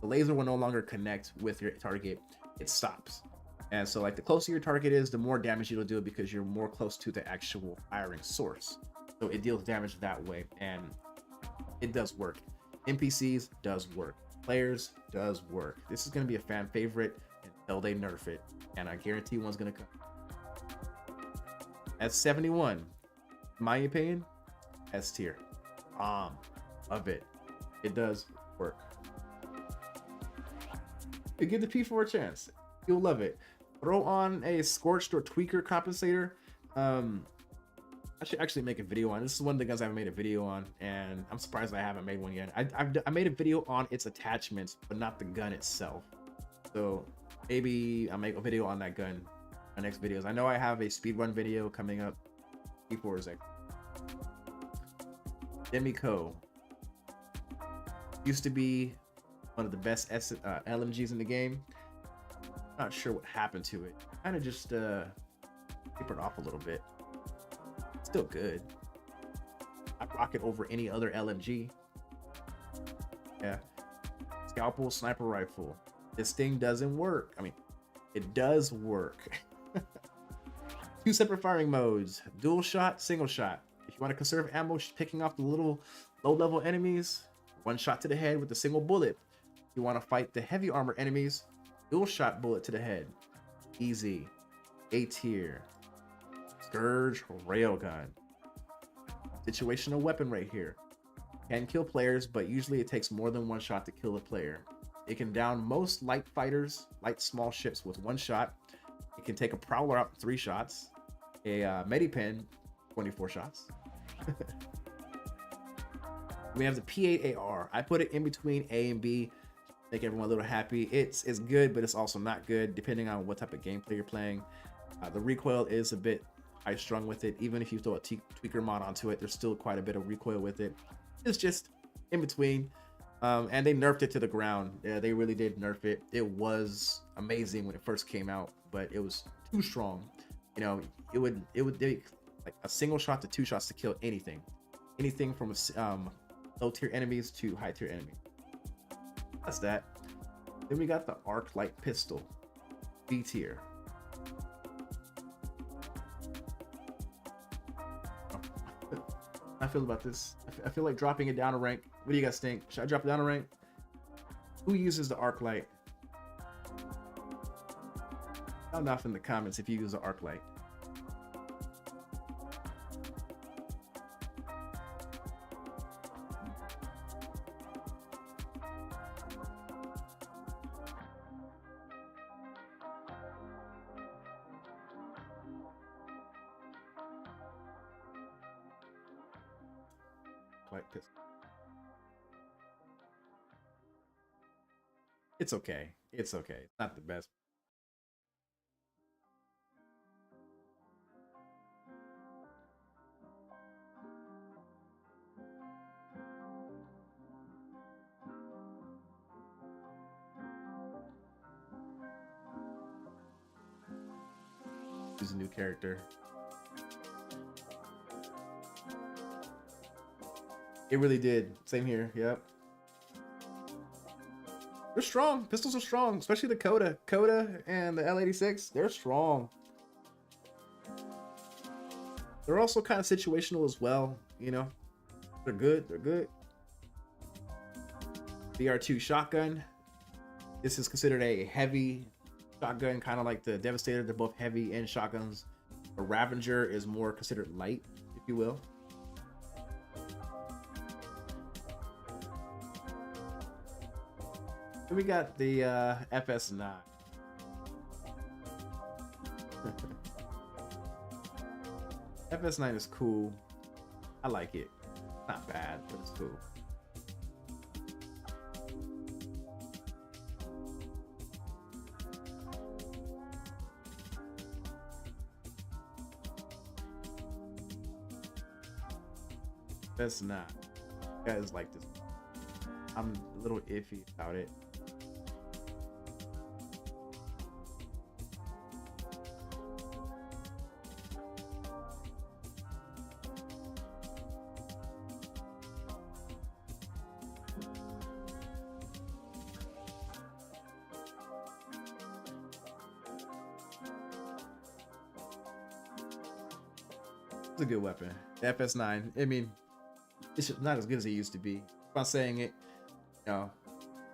laser will no longer connect with your target. It stops. And so like the closer your target is, the more damage it'll do because you're more close to the actual firing source. So it deals damage that way, and it does work. NPCs does work. Players does work. This is going to be a fan favorite until they nerf it, and I guarantee one's going to come. At 71, in my opinion, S tier. Love it. It does work. You give the P4 a chance. You'll love it. Throw on a scorched or tweaker compensator. I should actually make a video on. This is one of the guns I haven't made a video on, and I'm surprised I haven't made one yet. I made a video on its attachments, but not the gun itself. So maybe I'll make a video on that gun in my next videos. I know I have a speedrun video coming up. P4 is like Demico. Used to be one of the best LMGs in the game. Not sure what happened to it. Kind of just tapered off a little bit. Still good. I rock it over any other LMG. Yeah. Scalpel sniper rifle. This thing doesn't work. I mean, it does work. 2 separate firing modes. Dual shot, single shot. If you want to conserve ammo, picking off the little low-level enemies, 1 shot to the head with a single bullet. If you want to fight the heavy armor enemies, dual shot bullet to the head. Easy. A tier. Scourge Railgun. Situational weapon right here. Can kill players, but usually it takes more than 1 shot to kill a player. It can down most light fighters, light small ships with 1 shot. It can take a prowler out 3 shots. A Medipen, 24 shots. We have the P8 AR. I put it in between A and B. Make everyone a little happy. It's good, but it's also not good depending on what type of gameplay you're playing. The recoil is a bit high strung with it. Even if you throw a tweaker mod onto it, there's still quite a bit of recoil with it. It's just in between. And they nerfed it to the ground. Yeah, they really did nerf it. It was amazing when it first came out, but it was too strong. You know, it would take like a single shot to 2 shots to kill anything from low tier enemies to high tier enemies. That's that. Then we got the Arc Light pistol, B tier. I feel about this. I feel like dropping it down a rank. What do you guys think? Should I drop it down a rank? Who uses the Arc Light? Sound off in the comments if you use the Arc Light. Light pistol. It's okay. It's okay. It's not the best. Use a new character. It really did. Same here. Yep. They're strong. Pistols are strong, especially the Coda and the L86. They're strong. They're also kind of situational as well. You know, they're good. They're good. BR2 shotgun. This is considered a heavy shotgun, kind of like the Devastator. They're both heavy and shotguns. The Ravager is more considered light, if you will. And we got the FS9. FS9 is cool. I like it. Not bad, but it's cool. That's not. You guys like this. I'm a little iffy about it. It's a good weapon. The FS9. I mean, it's not as good as it used to be. If I'm saying it, you know,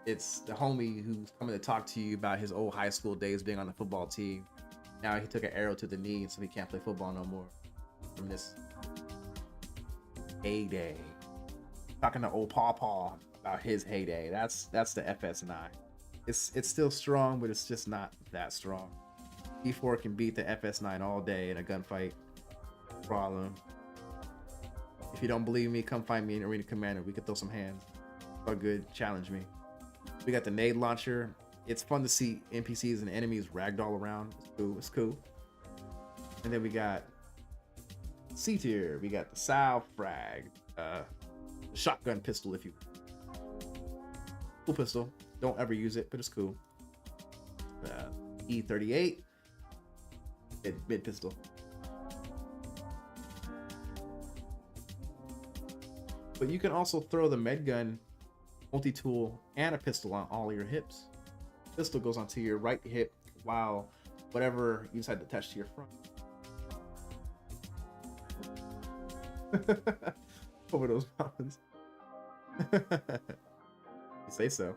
it's the homie who's coming to talk to you about his old high school days being on the football team. Now he took an arrow to the knee, so he can't play football no more. From this heyday, talking to old Paw about his heyday. That's the FS9. It's still strong, but it's just not that strong. E4 can beat the FS9 all day in a gunfight. Problem. If you don't believe me, come find me in Arena Commander. We could throw some hands. All good. Challenge me. We got the nade launcher. It's fun to see NPCs and enemies ragdoll around. It's cool. It's cool. And then we got C tier. We got the Sow frag, shotgun pistol, if you cool pistol. Don't ever use it, but it's cool. E38 mid pistol. But you can also throw the med gun, multi-tool, and a pistol on all your hips. Pistol goes onto your right hip, while whatever you decide to attach to your front. Over those mountains. You say so.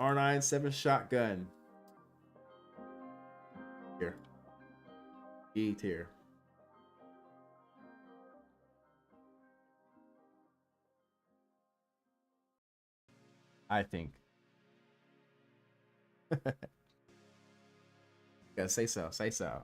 R97 shotgun. Here. E tier. I think. Gotta say so. Say so.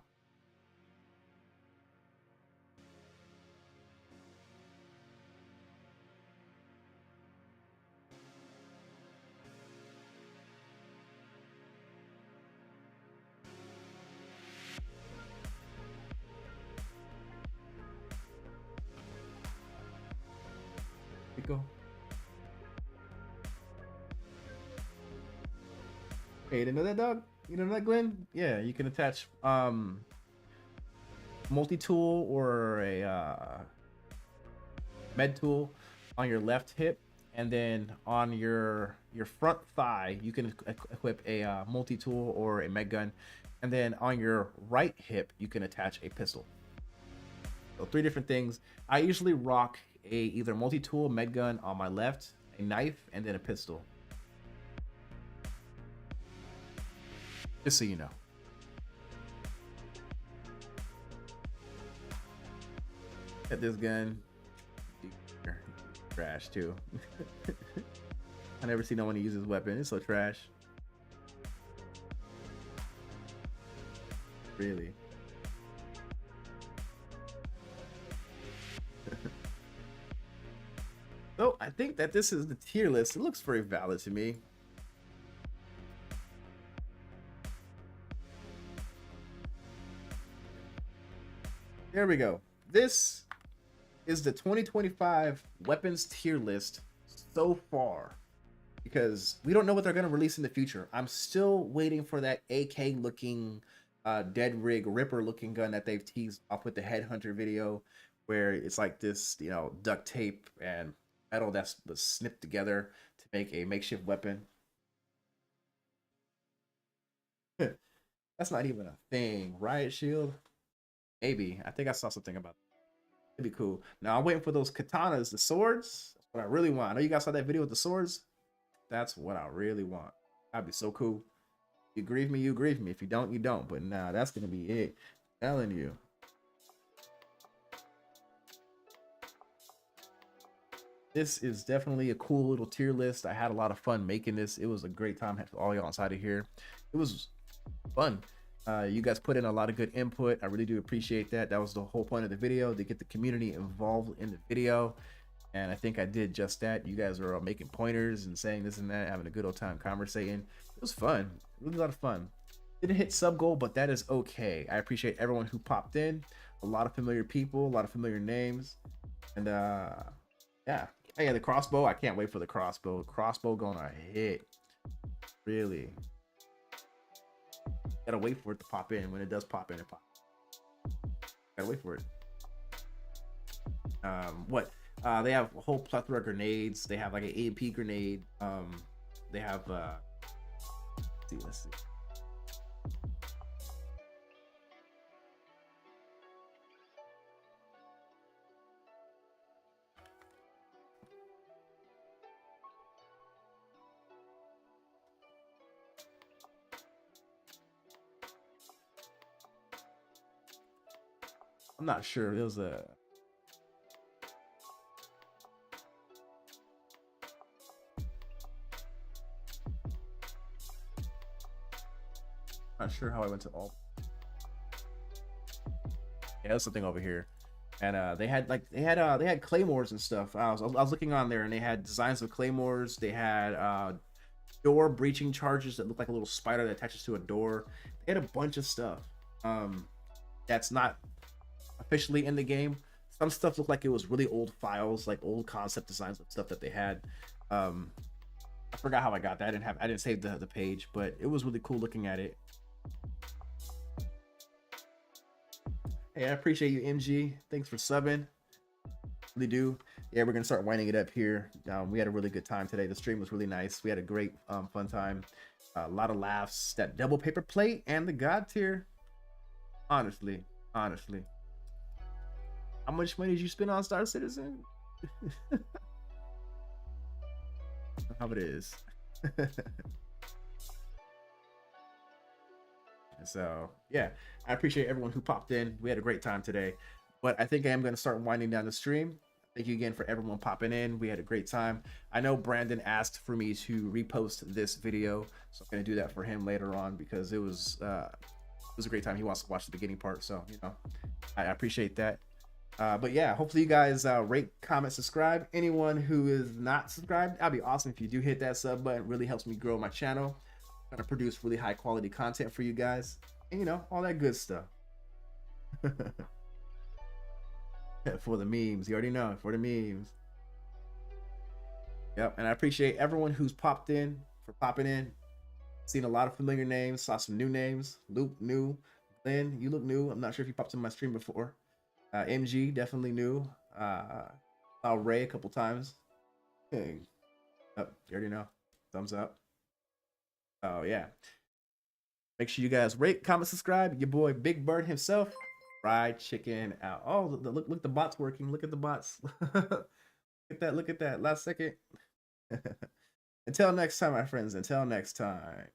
Go. Hey, you didn't know that, dog? You know that, Glenn? Yeah, you can attach multi-tool or a med tool on your left hip, and then on your front thigh you can equip a multi-tool or a med gun, and then on your right hip you can attach a pistol. So 3 different things. I usually rock a either multi-tool, med gun on my left, a knife, and then a pistol. Just so you know. At this gun, trash too. I never see no one use this weapon. It's so trash. Really. So I think that this is the tier list. It looks very valid to me. There we go. This is the 2025 weapons tier list so far, because we don't know what they're going to release in the future. I'm still waiting for that AK looking dead rig ripper looking gun that they've teased off with the headhunter video, where it's like this, you know, duct tape and metal that's was snipped together to make a makeshift weapon. That's not even a thing. Riot shield, maybe. I think I saw something about that. It'd be cool. Now I'm waiting for those katanas, the swords. That's what I really want. I know you guys saw that video with the swords. That's what I really want. That'd be so cool. You grieve me, you grieve me. If you don't, you don't. But nah, that's gonna be it. I'm telling you. This is definitely a cool little tier list. I had a lot of fun making this. It was a great time having all y'all inside of here. It was fun. You guys put in a lot of good input. I really do appreciate that. That was the whole point of the video, to get the community involved in the video. And I think I did just that. You guys are all making pointers and saying this and that, having a good old time conversating. It was fun. Really a lot of fun. Didn't hit sub goal, but that is okay. I appreciate everyone who popped in. A lot of familiar people, a lot of familiar names. And yeah. Oh, yeah, the crossbow. I can't wait for the crossbow. Crossbow gonna hit. Really. Gotta wait for it to pop in. When it does pop in, it pops. Gotta wait for it. What? They have a whole plethora of grenades. They have like an AMP grenade. They have let's see. I'm not sure. It was a not sure how I went to all. Yeah, there's something over here, and they had claymores and stuff. I was looking on there, and they had designs of claymores. They had door breaching charges that look like a little spider that attaches to a door. They had a bunch of stuff that's not officially in the game. Some stuff looked like it was really old files, like old concept designs of stuff that they had. I forgot how I got that. I didn't save the page, but it was really cool looking at it. Hey, I appreciate you, MG. Thanks for subbing. Really do. Yeah, we're gonna start winding it up here. We had a really good time today. The stream was really nice. We had a great fun time. A lot of laughs. That double paper plate and the god tier. Honestly. How much money did you spend on Star Citizen? How it is. So yeah, I appreciate everyone who popped in. We had a great time today, but I think I am going to start winding down the stream. Thank you again for everyone popping in. We had a great time. I know Brandon asked for me to repost this video, so I'm going to do that for him later on, because it was a great time. He wants to watch the beginning part, so you know, I appreciate that. But yeah, hopefully you guys rate, comment, subscribe. Anyone who is not subscribed, that'd be awesome if you do hit that sub button. It really helps me grow my channel. I'm gonna produce really high quality content for you guys, and you know, all that good stuff. For the memes, you already know, for the memes. Yep, and I appreciate everyone who's popping in. Seen a lot of familiar names, saw some new names. Luke, new. Glenn, you look new. I'm not sure if you popped in my stream before. MG, definitely new. Saw Ray a couple times. Hey. Oh, you already know. Thumbs up. Oh yeah. Make sure you guys rate, comment, subscribe. Your boy Big Bird himself. Fried chicken out. Oh, look, the bots working. Look at the bots. Look at that. Last second. Until next time, my friends. Until next time.